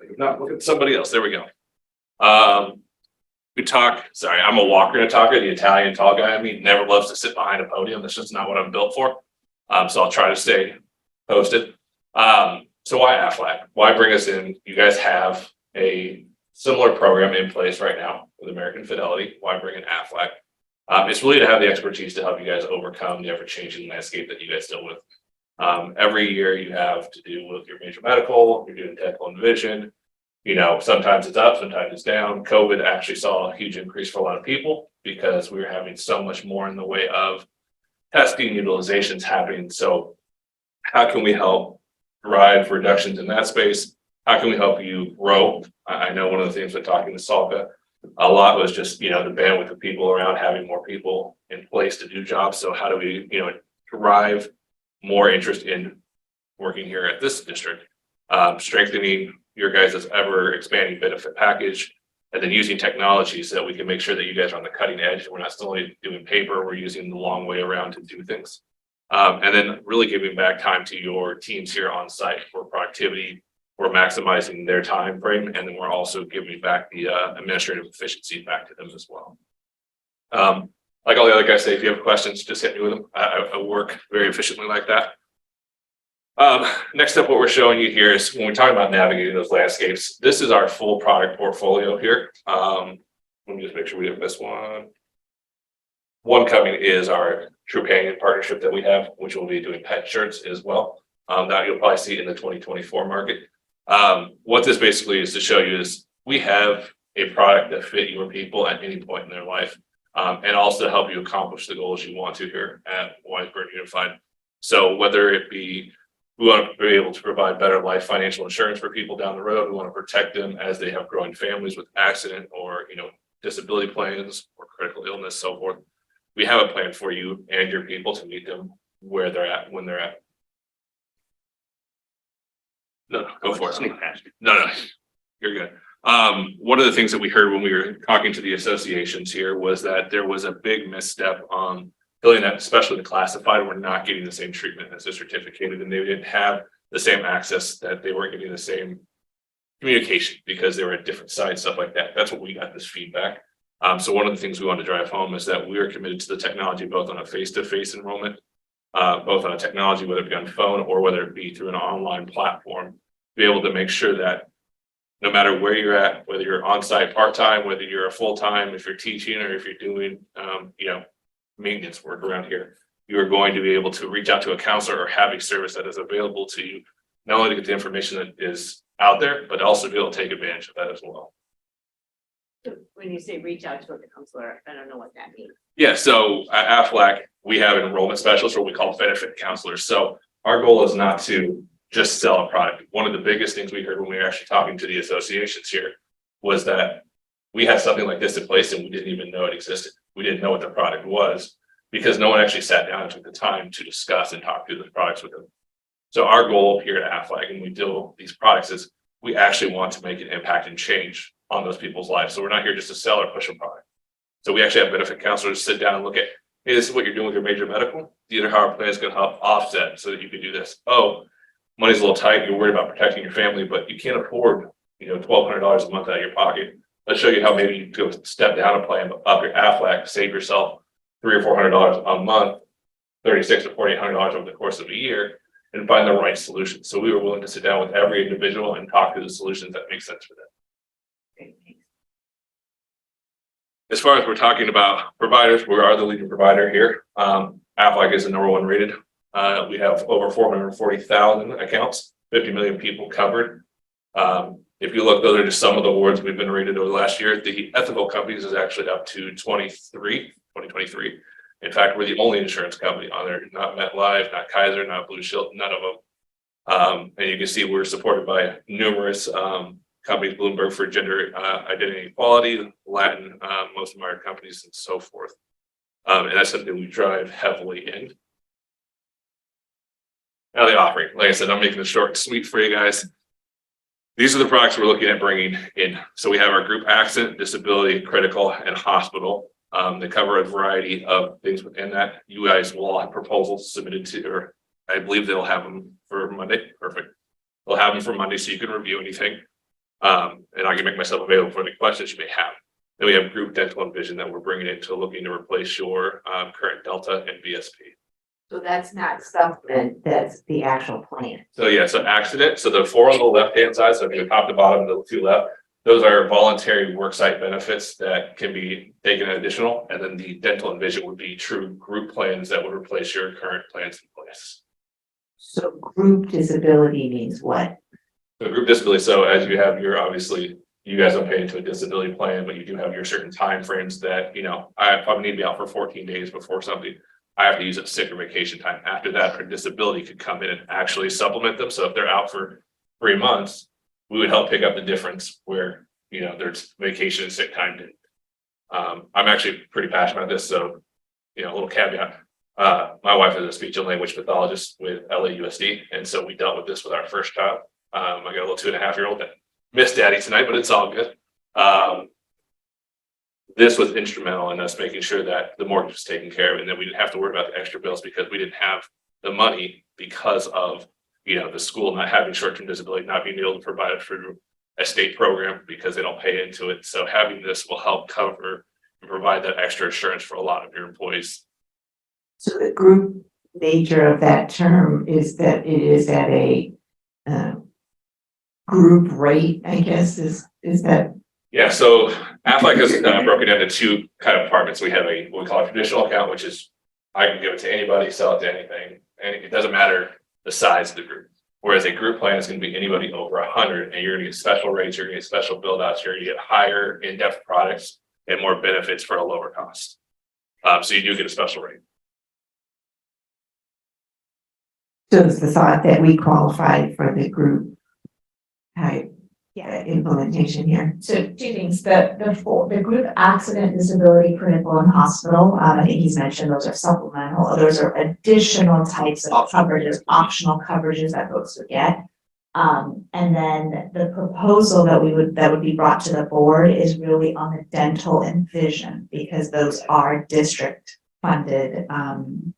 If not, look at somebody else. There we go. Sorry, I'm a walker and a talker. The Italian tall guy in me never loves to sit behind a podium. That's just not what I'm built for. So I'll try to stay posted. So why Aflac? Why bring us in? You guys have a similar program in place right now with American Fidelity. Why bring in Aflac? It's really to have the expertise to help you guys overcome the ever-changing landscape that you guys deal with. Every year you have to deal with your major medical, you're doing dental and vision. You know, sometimes it's up, sometimes it's down. COVID actually saw a huge increase for a lot of people because we were having so much more in the way of testing utilizations happening. So how can we help drive reductions in that space? How can we help you grow? I know one of the things with talking to Salka a lot was just, the bandwidth of people around, having more people in place to do jobs. So how do we, drive more interest in working here at this district, strengthening your guys' ever expanding benefit package, And then using technology so that we can make sure that you guys are on the cutting edge. We're not still only doing paper, we're using the long way around to do things. And then really giving back time to your teams here on site for productivity. We're maximizing their time frame, and then we're also giving back the administrative efficiency back to them as well. Like all the other guys say, if you have questions, just hit me with them. I work very efficiently like that. Next up, what we're showing you here is when we're talking about navigating those landscapes, this is our full product portfolio here. Let me just make sure we didn't miss one. One coming is our Trupanion partnership that we have, which will be doing pet insurance as well. That you'll probably see in the 2024 market. What this basically is to show you is we have a product that fit your people at any point in their life, and also help you accomplish the goals you want to here at Wiseburg Unified. So whether it be we want to be able to provide better life financial insurance for people down the road. We want to protect them as they have growing families with accident or, disability plans or critical illness, so forth. We have a plan for you and your people to meet them where they're at, when they're at. No, go for it. No, you're good. One of the things that we heard when we were talking to the associations here was that there was a big misstep on feeling that, especially the classified, were not getting the same treatment as the certificated, and they didn't have the same access, that they weren't getting the same communication because they were at different sites, stuff like that. That's what we got this feedback. So one of the things we want to drive home is that we are committed to the technology, both on a face-to-face enrollment, both on a technology, whether it be on phone or whether it be through an online platform, to be able to make sure that no matter where you're at, whether you're on-site part-time, whether you're a full-time, if you're teaching or if you're doing, maintenance work around here, you are going to be able to reach out to a counselor or have a service that is available to you, not only to get the information that is out there, but also be able to take advantage of that as well. When you say reach out to a counselor, I don't know what that means. Yeah, so at Aflac, we have an enrollment specialist, or we call benefit counselors. So our goal is not to just sell a product. One of the biggest things we heard when we were actually talking to the associations here was that we had something like this in place and we didn't even know it existed. We didn't know what the product was because no one actually sat down and took the time to discuss and talk through the products with them. So our goal here at Aflac, and we deal these products, is we actually want to make an impact and change on those people's lives. So we're not here just to sell or push a product. So we actually have benefit counselors sit down and look at, hey, this is what you're doing with your major medical. These are how our plan is going to help offset so that you can do this. Oh, money's a little tight. You're worried about protecting your family, but you can't afford, $1,200 a month out of your pocket. Let's show you how maybe you go step down a plan, up your Aflac, save yourself $300 or $400 a month, $3,600 or $4,800 over the course of a year, and find the right solution. So we were willing to sit down with every individual and talk through the solutions that make sense for them. As far as we're talking about providers, we are the leading provider here. Aflac is the #1 rated. We have over 440,000 accounts, 50 million people covered. If you look, those are just some of the awards we've been rated over the last year. The ethical companies is actually up to 2023. In fact, we're the only insurance company on there, not MetLife, not Kaiser, not Blue Shield, none of them. And you can see we're supported by numerous companies, Bloomberg for gender identity equality, Latin, most admired companies, and so forth. And that's something we drive heavily in. Now the offering, like I said, I'm making it short and sweet for you guys. These are the products we're looking at bringing in. So we have our group accident, disability, critical, and hospital. They cover a variety of things within that. You guys will all have proposals submitted to, or I believe they'll have them for Monday. Perfect. They'll have them for Monday so you can review anything. And I can make myself available for any questions you may have. Then we have group dental and vision that we're bringing into looking to replace your current Delta and VSP. So that's not supplement, that's the actual plan. So yeah, so accident. So the 4 on the left-hand side, so if you top to bottom, the 2 left, those are voluntary worksite benefits that can be taken additional. And then the dental and vision would be true group plans that would replace your current plans in place. So group disability means what? So group disability, so as you have your, obviously, you guys don't pay into a disability plan, but you do have your certain timeframes that, I probably need to be out for 14 days before something. I have to use a sick or vacation time. After that, her disability could come in and actually supplement them. So if they're out for 3 months, we would help pick up the difference where, there's vacation and sick time. I'm actually pretty passionate about this. So, a little caveat. My wife is a speech and language pathologist with LAUSD. And so we dealt with this with our first child. I got a little 2.5-year-old that missed daddy tonight, but it's all good. this was instrumental in us making sure that the mortgage was taken care of, and then we didn't have to worry about the extra bills because we didn't have the money because of, you know, the school not having short-term disability, not being able to provide it through a state program because they don't pay into it. So having this will help cover and provide that extra assurance for a lot of your employees. So the group nature of that term is that it is at a group rate, I guess, is that? Yeah, so Aflac is broken into two kind of departments. We have what we call a traditional account, which is I can give it to anybody, sell it to anything, and it doesn't matter the size of the group. Whereas a group plan is going to be anybody over 100, and you're going to get special rates, you're going to get special build outs, you're going to get higher in-depth products and more benefits for a lower cost. So you do get a special rate. So it's the thought that we qualified for the group type implementation here. So two things, the group accident, disability, critical and hospital, I think he's mentioned those are supplemental, those are additional types of coverages, optional coverages that folks would get. And then the proposal that would be brought to the board is really on the dental and vision, because those are district funded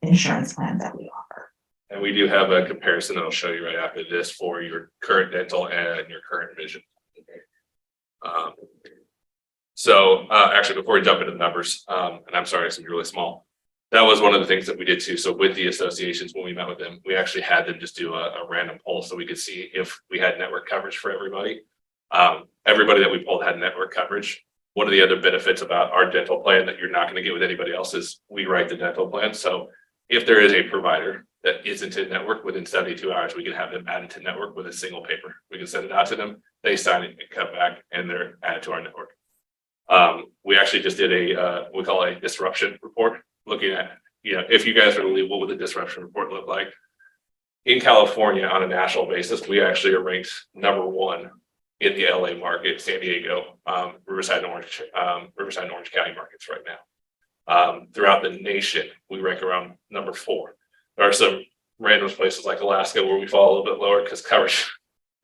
insurance plans that we offer. And we do have a comparison that I'll show you right after this for your current dental and your current vision. Actually, before we jump into the numbers, and I'm sorry, it's really small. That was one of the things that we did too. So with the associations, when we met with them, we actually had them just do a random poll so we could see if we had network coverage for everybody. Everybody that we polled had network coverage. One of the other benefits about our dental plan that you're not going to get with anybody else is we write the dental plan. So if there is a provider that isn't in network, within 72 hours, we can have them added to network with a single paper. We can send it out to them, they sign it and come back and they're added to our network. We actually just did we call a disruption report, looking at, if you guys are to leave, what would the disruption report look like? In California, on a national basis, we actually are ranked #1 in the LA market, San Diego, Riverside and Orange County markets right now. Throughout the nation, we rank around #4. There are some random places like Alaska where we fall a little bit lower because coverage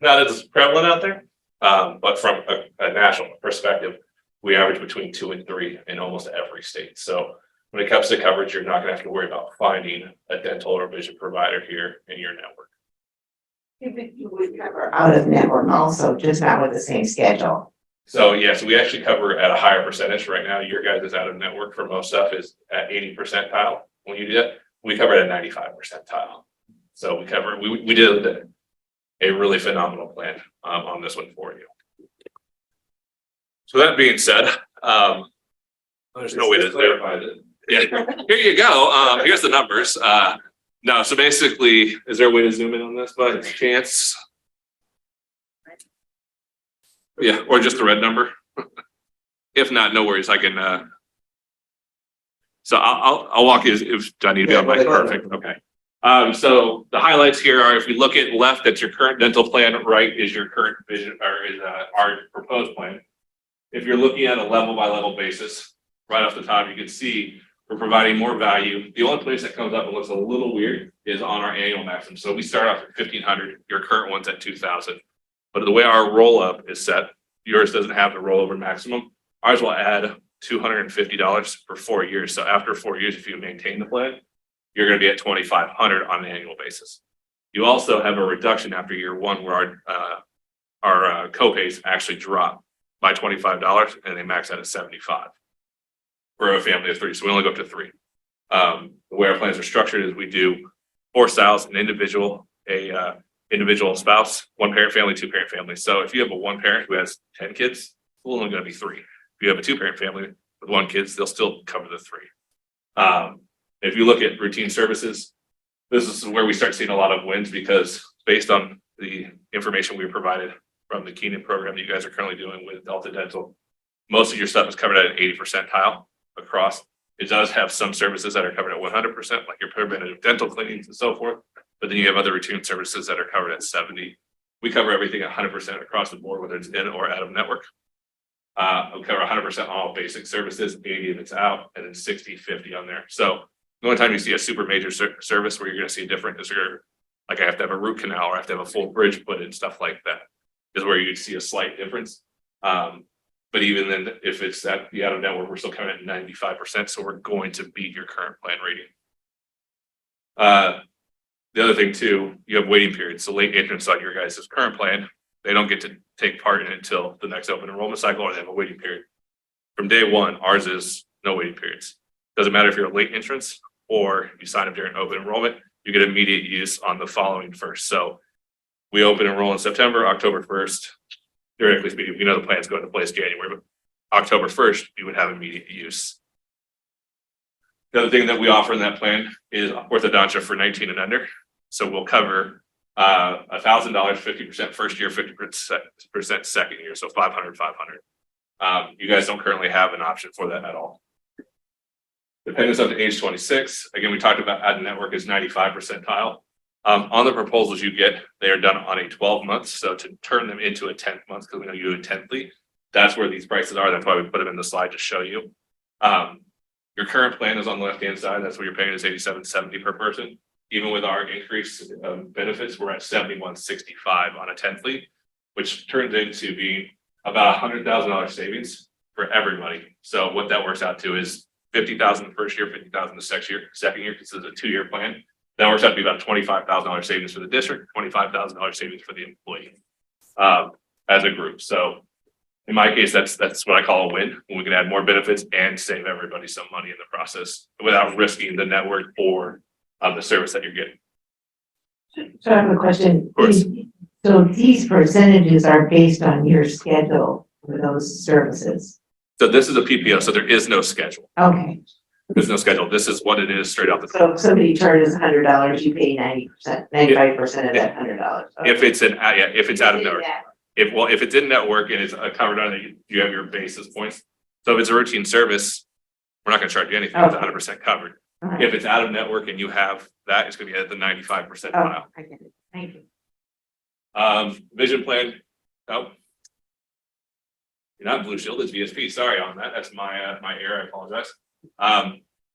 not as prevalent out there. But from a national perspective, we average between 2 and 3 in almost every state. So when it comes to coverage, you're not going to have to worry about finding a dental or vision provider here in your network. We cover out of network also, just not with the same schedule. So yes, we actually cover at a higher percentage right now. Your guys is out of network for most stuff is at 80 percentile. When you do that, we cover it at 95 percentile. So we did a really phenomenal plan on this one for you. So that being said, there's no way to clarify it. Yeah, here you go. Here's the numbers. No, so basically, is there a way to zoom in on this by chance? Yeah, or just the red number. If not, no worries. I can. So I'll walk you. If do I need to be on mic? Perfect. Okay. So the highlights here are: if we look at left, that's your current dental plan. Right is your current vision, or is our proposed plan. If you're looking at a level by level basis, right off the top, you can see we're providing more value. The only place that comes up and looks a little weird is on our annual maximum. So we start off at 1,500. Your current one's at 2,000. But the way our roll up is set, yours doesn't have the rollover maximum. Ours will add $250 for 4 years. So after 4 years, if you maintain the plan, you're going to be at 2,500 on an annual basis. You also have a reduction after year 1 where our copays actually drop by $25 and they max out at $75 for a family of 3. So we only go up to 3. The way our plans are structured is we do 4 styles: an individual, individual spouse, 1-parent family, 2-parent family. So if you have a 1-parent who has 10 kids, it's only going to be 3. If you have a 2-parent family with 1 kid, they'll still cover the 3. If you look at routine services, this is where we start seeing a lot of wins because based on the information we provided from the Keenan program that you guys are currently doing with Delta Dental, most of your stuff is covered at an 80 percentile across. It does have some services that are covered at 100%, like your preventative dental cleanings and so forth. But then you have other routine services that are covered at 70. We cover everything 100% across the board, whether it's in or out of network. We cover 100% all basic services, 80 if it's out, and then 60/50 on there. So the only time you see a super major service where you're going to see different is like I have to have a root canal or I have to have a full bridge put in, stuff like that is where you'd see a slight difference. But even then, if it's at the out of network, we're still coming at 95%, so we're going to beat your current plan rating. The other thing too, you have waiting periods. So late entrants on your guys' current plan, they don't get to take part in it until the next open enrollment cycle, or they have a waiting period. From day one, ours is no waiting periods. Doesn't matter if you're a late entrance or you sign up during open enrollment, you get immediate use on the following first. So we open enroll in September, October 1st. Theoretically speaking, we know the plan's going into place January, but October 1st, you would have immediate use. The other thing that we offer in that plan is orthodontia for 19 and under. So we'll cover $1,000, 50% first year, 50% second year, so 500. You guys don't currently have an option for that at all. Dependents up to age 26. Again, we talked about out of network is 95 percentile. On the proposals you get, they are done on a 12 months. So to turn them into a 10th month, because we know you do it 10thly, that's where these prices are. That's why we put them in the slide to show you. Your current plan is on the left-hand side. That's what you're paying is $87.70 per person. Even with our increase benefits, we're at $71.65 on a 10thly, which turns into being about $100,000 savings for everybody. So what that works out to is $50,000 the first year, $50,000 the second year, because it's a 2-year plan. That works out to be about $25,000 savings for the district, $25,000 savings for the employee as a group. So in my case, that's what I call a win, when we can add more benefits and save everybody some money in the process without risking the network or the service that you're getting. So I have a question. Of course. So these percentages are based on your schedule for those services? So this is a PPO, so there is no schedule. Okay, There's no schedule. This is what it is straight out the. so if somebody charges $100, you pay 90%, 95% of that $100. If it's if it's out of network. If it's in network and it's covered on it, you have your basis points. So if it's a routine service, we're not gonna charge you anything. It's 100% covered. Okay. If it's out of network and you have that, it's gonna be at the 95% Oh, mile. I get it. Thank you. Vision plan. Oh. You're not Blue Shield, it's VSP. Sorry on that. That's my my error. I apologize.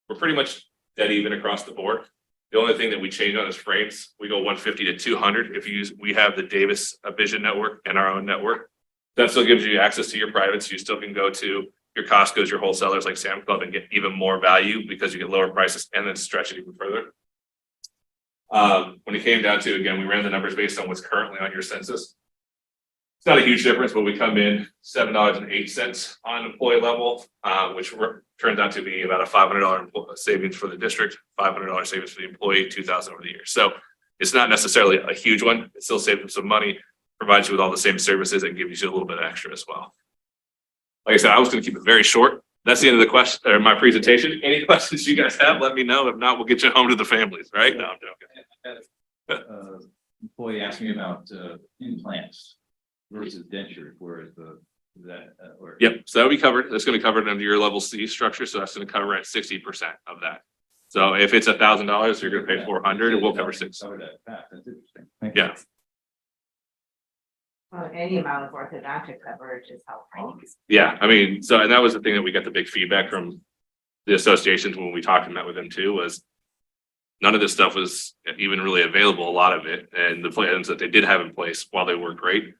We're pretty much dead even across the board. The only thing that we change on is frames. We go 150 to 200. If you use, we have the Davis Vision network and our own network. That still gives you access to your privates. You still can go to your Costco's, your wholesalers like Sam's Club and get even more value because you get lower prices and then stretch it even further. When it came down to, again, we ran the numbers based on what's currently on your census. It's not a huge difference, but we come in $7.08 on employee level, which turns out to be about a $500 savings for the district, $500 savings for the employee, $2,000 over the year. So it's not necessarily a huge one. It still saves them some money, provides you with all the same services, and gives you a little bit extra as well. Like I said, I was going to keep it very short. That's the end of the question or my presentation. Any questions you guys have, let me know. If not, we'll get you home to the families, right? No, I'm joking. Employee asked me about implants versus dentures, where is that? Yep, so that'll be covered. That's going to cover it under your level C structure. So that's going to cover at 60% of that. So if it's $1,000, you're going to pay $400 and we'll cover 6. Cover that. That's interesting. Thank you. Yeah. Well, any amount of orthodontic coverage is helpful. Yeah, I mean, so, and that was the thing that we got the big feedback from the associations when we talked and met with them too, was none of this stuff was even really available, a lot of it. And the plans that they did have in place, while they were great,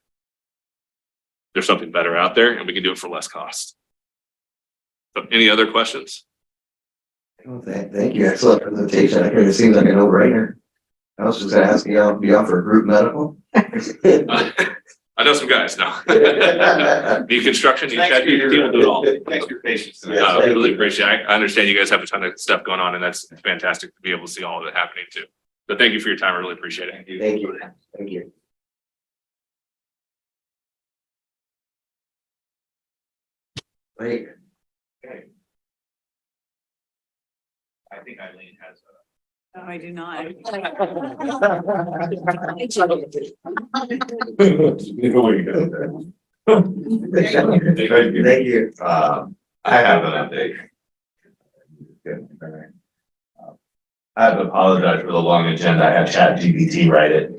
there's something better out there and we can do it for less cost. So any other questions? Well, thank you. Excellent presentation. I think it seems like a no-brainer. I was just gonna ask you, I'll be offered group medical. I know some guys now. The construction, you check, people do it all. Thanks for your patience. I really appreciate it. I understand you guys have a ton of stuff going on and that's fantastic to be able to see all of it happening too. So thank you for your time. I really appreciate it. Thank you. Thank you. Great. I think Eileen has No, I do not. Thank you. I have an update. I have to apologize for the long agenda. I had ChatGPT write it.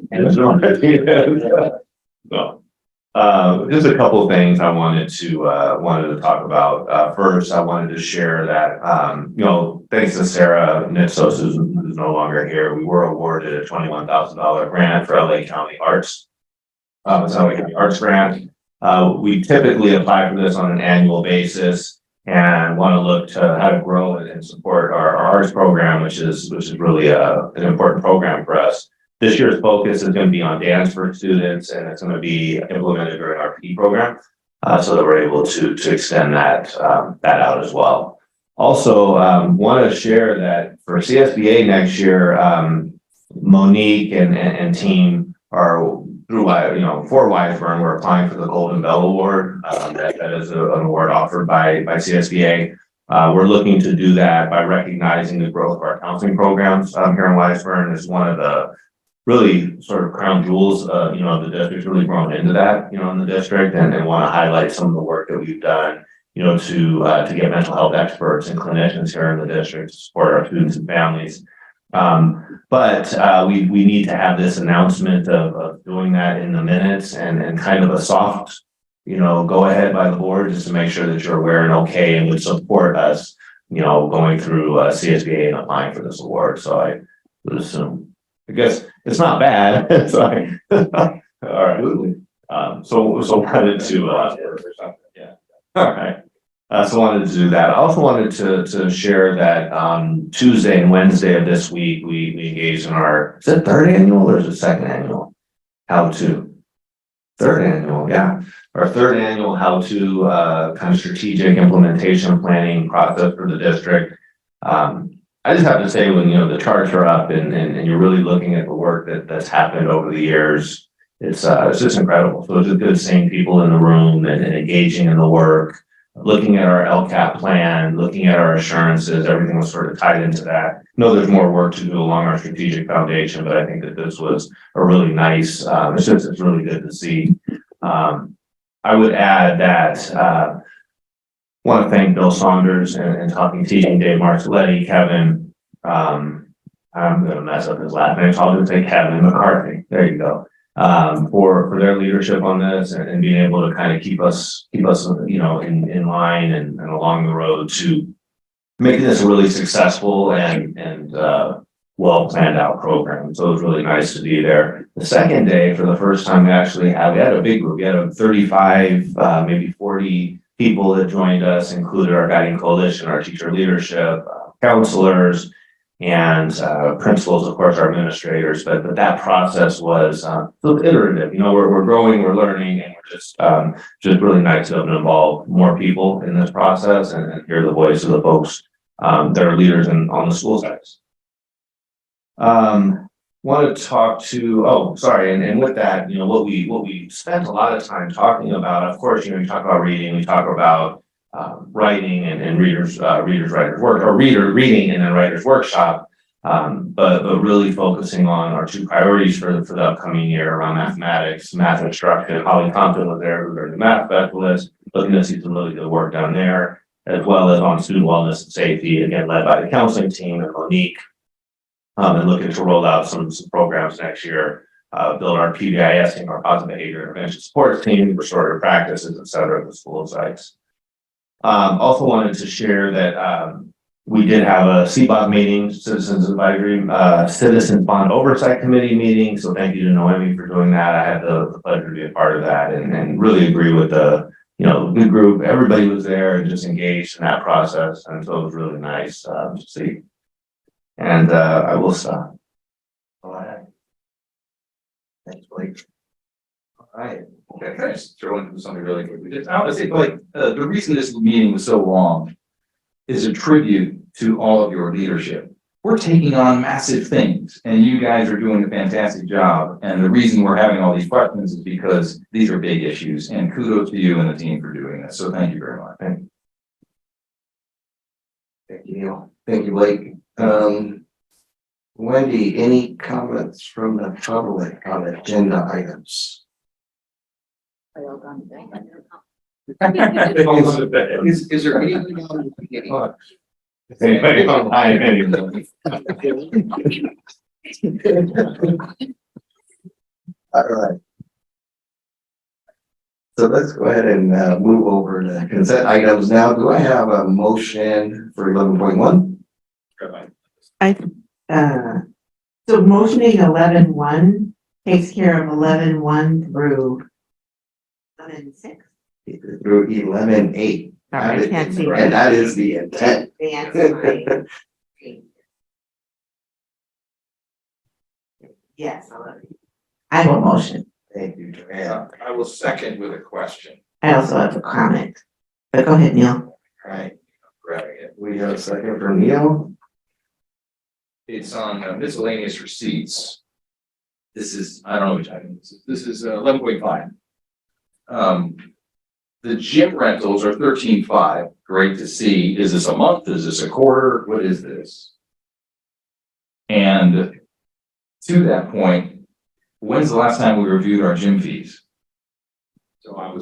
So, just a couple of things I wanted to talk about. First, I wanted to share that, thanks to Sarah Nitsos, who's no longer here, we were awarded a $21,000 grant for LA County Arts. It's LA County Arts Grant. We typically apply for this on an annual basis and want to look to how to grow it and support our arts program, which is really an important program for us. This year's focus is going to be on dance for students, and it's going to be implemented during our P program, so that we're able to extend that out as well. Also, want to share that for CSBA next year, Monique and team are through, for Wiseburn, we're applying for the Golden Bell Award. That is an award offered by CSBA. We're looking to do that by recognizing the growth of our counseling programs here in Wiseburn. Is one of the really sort of crown jewels, the district's really grown into that, in the district, and want to highlight some of the work that we've done, to get mental health experts and clinicians here in the district to support our students and families. But we need to have this announcement of doing that in the minutes and kind of a soft, go ahead by the board, just to make sure that you're aware and okay and would support us, going through CSBA and applying for this award. So I would assume, I guess it's not bad. Sorry. All right. So wanted to, yeah. All right. So wanted to do that. I also wanted to share that Tuesday and Wednesday of this week, we engaged in our, is it third annual or is it second annual? How to? Third annual, yeah. Our third annual how to kind of strategic implementation planning process for the district. I just have to say when, the charts are up and you're really looking at the work that's happened over the years, it's just incredible. So it's just good seeing people in the room and engaging in the work. Looking at our LCAP plan, looking at our assurances, everything was sort of tied into that. There's more work to do along our strategic foundation, but I think that this was a really nice, it's really good to see. I would add that, want to thank Bill Saunders and Talking Teaching, Dave Marcelletti, Kevin, I'm going to mess up his last name, so I'll just say Kevin McCarthy. There you go. For their leadership on this and being able to kind of keep us, in line and along the road to making this a really successful and well planned out program. So it was really nice to be there. The second day, for the first time, we had a big group. We had 35, maybe 40 people that joined us, included our guiding coalition, our teacher leadership, counselors, and principals, of course, our administrators, but that process was iterative. We're growing, we're learning, and we're just really nice to have involved more people in this process and hear the voice of the folks that are leaders on the school sites. Want to talk to, and with that, what we spent a lot of time talking about, of course, we talk about reading, we talk about writing and writers work, or reading and then writers workshop, but really focusing on our two priorities for the upcoming year around mathematics, math instruction. Holly Compton was there, who's our math specialist, looking to see some really good work down there, as well as on student wellness and safety, again led by the counseling team and Monique, and looking to roll out some programs next year. Build our PBIS team, our positive behavior intervention support team, restorative practices, et cetera, at the school sites. Also wanted to share that we did have a CBOT meeting, Citizens Advisory, Citizens Bond Oversight Committee meeting. So thank you to Noemi for doing that. I had the pleasure to be a part of that and really agree with the good group. Everybody was there and just engaged in that process. And so it was really nice to see. And I will stop. Go ahead. Thanks, Blake. All right. Okay, can I just throw into something really quickly? I want to say, the reason this meeting was so long is a tribute to all of your leadership. We're taking on massive things, and you guys are doing a fantastic job. And the reason we're having all these questions is because these are big issues. And kudos to you and the team for doing this. So thank you very much. Thank you, Neil. Thank you, Blake. Wendy, any comments from the public on agenda items? Is there anything on the beginning? Anybody online, All right. So let's go ahead and move over to consent items now. Do I have a motion for 11.1? So motioning 11.1 takes care of 11.1 through 11-6. through 11-8. Sorry, I can't see. And that is the intent. That's fine. Yes, I will motion. Thank you, Joanne. I will second with a question. I also have a comment, but go ahead, Neil. Right, Grabbing it. we have a second from Neil. It's on miscellaneous receipts. This is, I don't know which item this is. This is 11.5. The gym rentals are 13.5. Great to see. Is this a month? Is this a quarter? What is this? And to that point, when's the last time we reviewed our gym fees? So I'm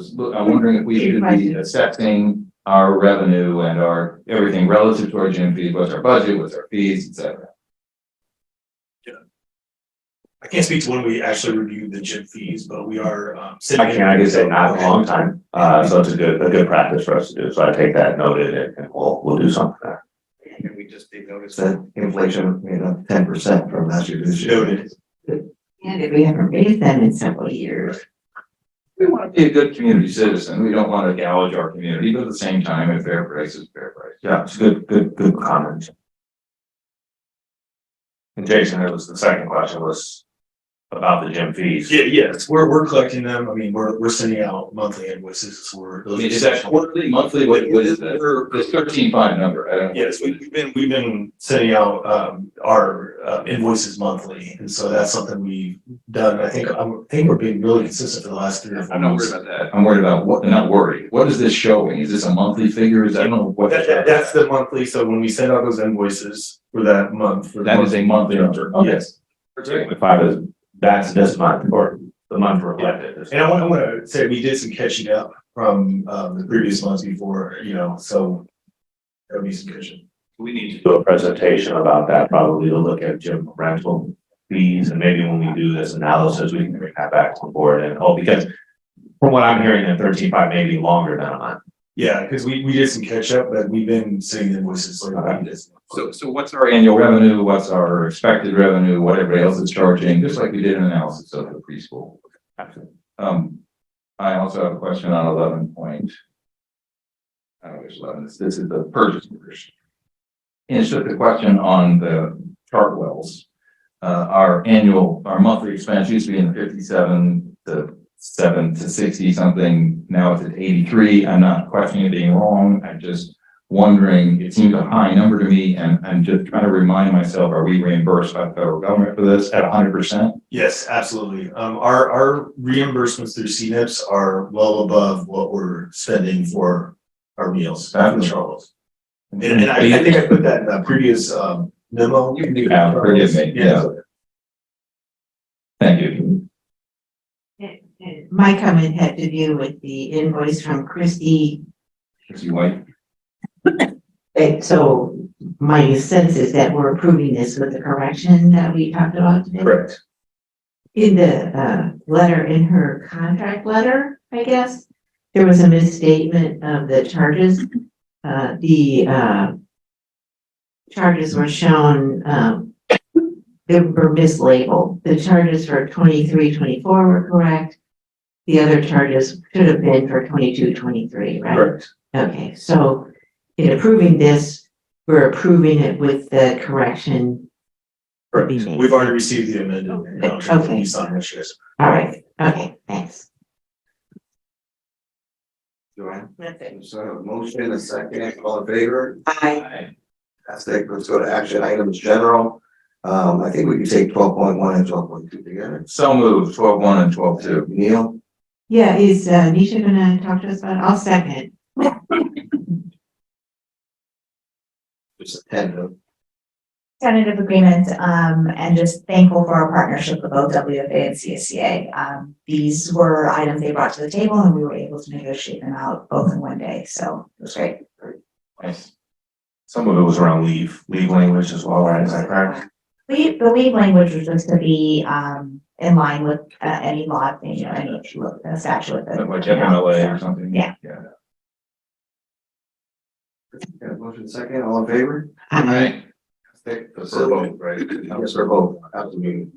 wondering if we should be assessing our revenue and our everything relative to our gym fees, what's our budget, what's our fees, et cetera. I can't speak to when we actually reviewed the gym fees, but we are, I can say not a long time, so it's a good practice for us to do, so I take that noted and we'll do something there. And we just did notice that inflation, 10% from last year to this year. Noted. And if we haven't raised them in several years. We want to be a good community citizen. We don't want to gouge our community, but at the same time, a fair price is fair price. Yeah, it's good comment. And Jason, it was the second question was about the gym fees. Yeah, yes, we're collecting them. I mean, we're sending out monthly invoices for I those. mean, is that quarterly, monthly? What is that? The 13.5 number. I don't know. Yes, we've been sending out our invoices monthly, and so that's something we've done. I think we're being really consistent for the last 3 or 4 I'm not months. worried about that. I'm worried about what, not worried. What is this showing? Is this a monthly figure? Is I don't know what. That's the monthly, so when we send out those invoices for that month. That is a monthly number. Okay. Yes. 13.5 is, that's this month or the month reflected. And I want to say we did some catching up from the previous months before, so there'll be some cushion. We need to do a presentation about that, probably to look at gym rental fees, and maybe when we do this analysis, we can bring that back to the board because from what I'm hearing, then 13.5 may be longer than a month. Yeah, because we did some catch up, but we've been sending invoices like this. So what's our annual revenue? What's our expected revenue? What everybody else is charging, just like we did an analysis of the preschool. I also have a question on 11 point. I don't know which 11 this is the purchase orders. And it's just a question on the chart wells. Our monthly expense used to be in the 57 to 60 something. Now it's at 83. I'm not questioning it being wrong. I'm just wondering, it seems a high number to me, and I'm just trying to remind myself, are we reimbursed by the federal government for this at 100%? Yes, absolutely. Our reimbursements through CNIPS are well above what we're spending for our meals. And I think I put that in the previous memo. You can do that, forgive me, yeah. Thank you. My comment had to do with the invoice from Christy. Christy White. And so my sense is that we're approving this with the correction that we talked about today. Correct. In the letter, in her contract letter, I guess, there was a misstatement of the charges. The charges were shown, they were mislabeled. The charges for 23-24 were correct. The other charges should have been for 22-23, right? Correct. Okay, so in approving this, we're approving it with the correction. We've already received the amended. Okay. All right, okay, thanks. Joanne? That's it. So motion, a second, all in favor? Aye. Fantastic. Let's go to action items general. I think we can take 12.1 and 12.2 together. So moved, 12.1 and 12.2. Neil? Yeah, is Nisha gonna talk to us about it? I'll second. Just a tentative. Tentative agreement, and just thankful for our partnership with both WFA and CSCA. These were items they brought to the table and we were able to negotiate them out both in one day, so it was great. Nice. Some of it was around leave language as well, right? Is that correct? The leave language was just to be, in line with, any law, any statute. Like FMLA or something? Yeah. Okay, motion second, all in favor? Aye. For both, right? Yes, for both, absolutely.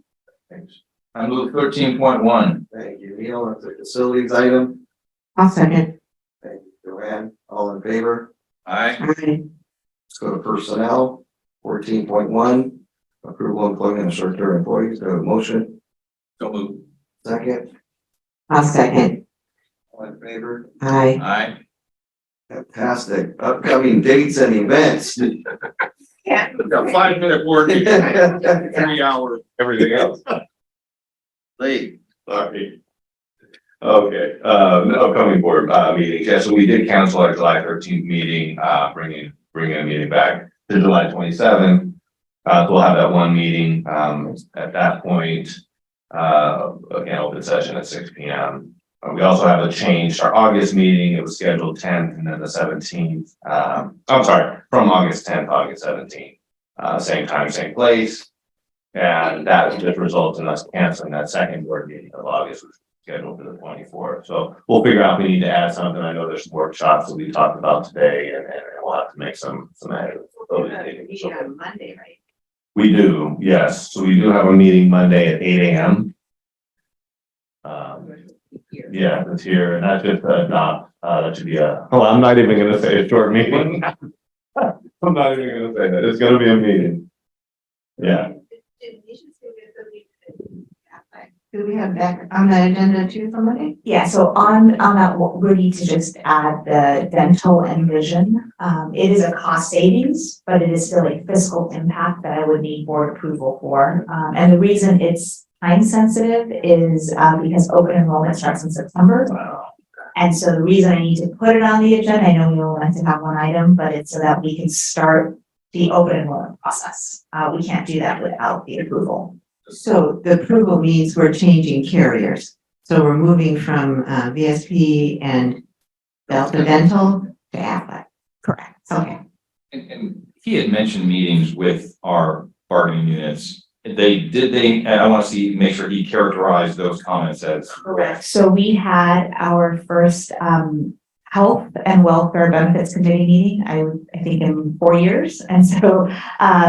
Thanks. I move 13.1. Thank you, Neil. That's a facilities item. I'll second. Thank you, Joanne. All in favor? Aye. Aye. Let's go to personnel, 14.1, approval of employment of short-term employees. Do I have a motion? So move. Second, I'll second. all in favor? Aye. Aye. Fantastic. Upcoming dates and events. Got 5-minute board meeting, 3 hour. Everything else. Lee. Sorry. Okay, upcoming board, meetings, yeah, so we did cancel our July 13th meeting, bringing a meeting back to July 27th. So we'll have that one meeting, at that point, again, open session at 6 p.m. We also have a change, our August meeting, it was scheduled 10th and then the 17th, I'm sorry, from August 10th, August 17th. Same time, same place. And that just results in us canceling that second board meeting of August, which was scheduled for the 24th. So we'll figure out if we need to add something. I know there's some workshops that we talked about today and we'll have to make some edits. On Monday, right? We do, yes. So we do have a meeting Monday at 8 a.m. Yeah, it's here, and that's just a adopt, that should be well, I'm not even gonna say a short meeting. I'm not even gonna say that. It's gonna be a meeting. Yeah. Do we have that on the agenda too for Monday? Yeah, so on that, we need to just add the dental and vision. It is a cost savings, but it is still a fiscal impact that I would need board approval for. And the reason it's time sensitive is because open enrollment starts in September. And so the reason I need to put it on the agenda, I know we only like to have one item, but it's so that we can start the open enrollment process. We can't do that without the approval. So the approval means we're changing carriers. So we're moving from VSP and Delta Dental to Aflac. Correct. Okay. And he had mentioned meetings with our bargaining units. I want to make sure he characterized those comments as. Correct. So we had our first health and welfare benefits committee meeting, I think in 4 years. And so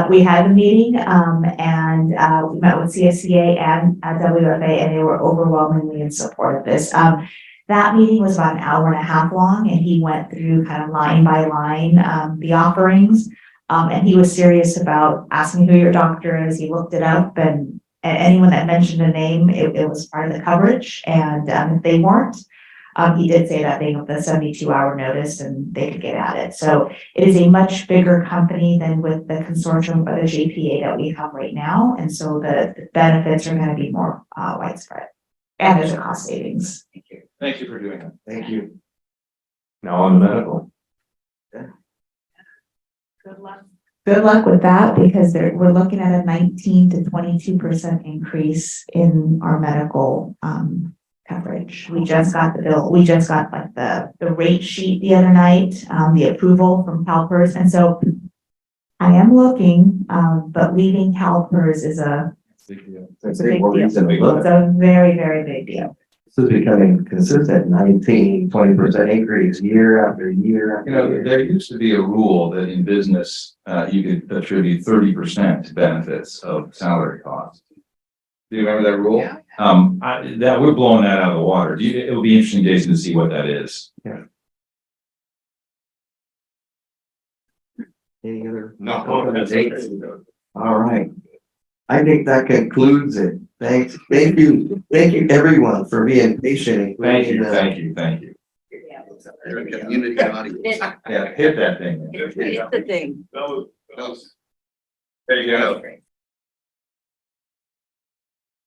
we had a meeting and we met with CSCA and WFA, and they were overwhelmingly in support of this. That meeting was about an hour and a half long, and he went through kind of line by line the offerings. And he was serious about asking who your doctor is. He looked it up, and anyone that mentioned a name, it was part of the coverage. And if they weren't, he did say that they have the 72-hour notice and they could get at it. So it is a much bigger company than with the consortium of the JPA that we have right now. And so the benefits are going to be more widespread. And there's a cost savings. Thank you. Thank you for doing that. Thank you. Now on the medical. Good luck. Good luck with that, because we're looking at a 19 to 22% increase in our medical coverage. We just got the bill. We just got like the rate sheet the other night, the approval from CalPERS. And so I am looking, but leaving CalPERS is a big deal. It's a very, very big deal. This is becoming consistent, 19, 20% increase year after year after You know, year. there used to be a rule that in business, you could attribute 30% to benefits of salary costs. Do you remember that rule? Yeah. We're blowing that out of the water. It'll be interesting, Jason, to see what that is. Yeah. Any other? No, that's dates? All right. I think that concludes it. Thank you, everyone, for being patient. Thank you. Community audience. Yeah, hit that thing. It's the thing. There you go.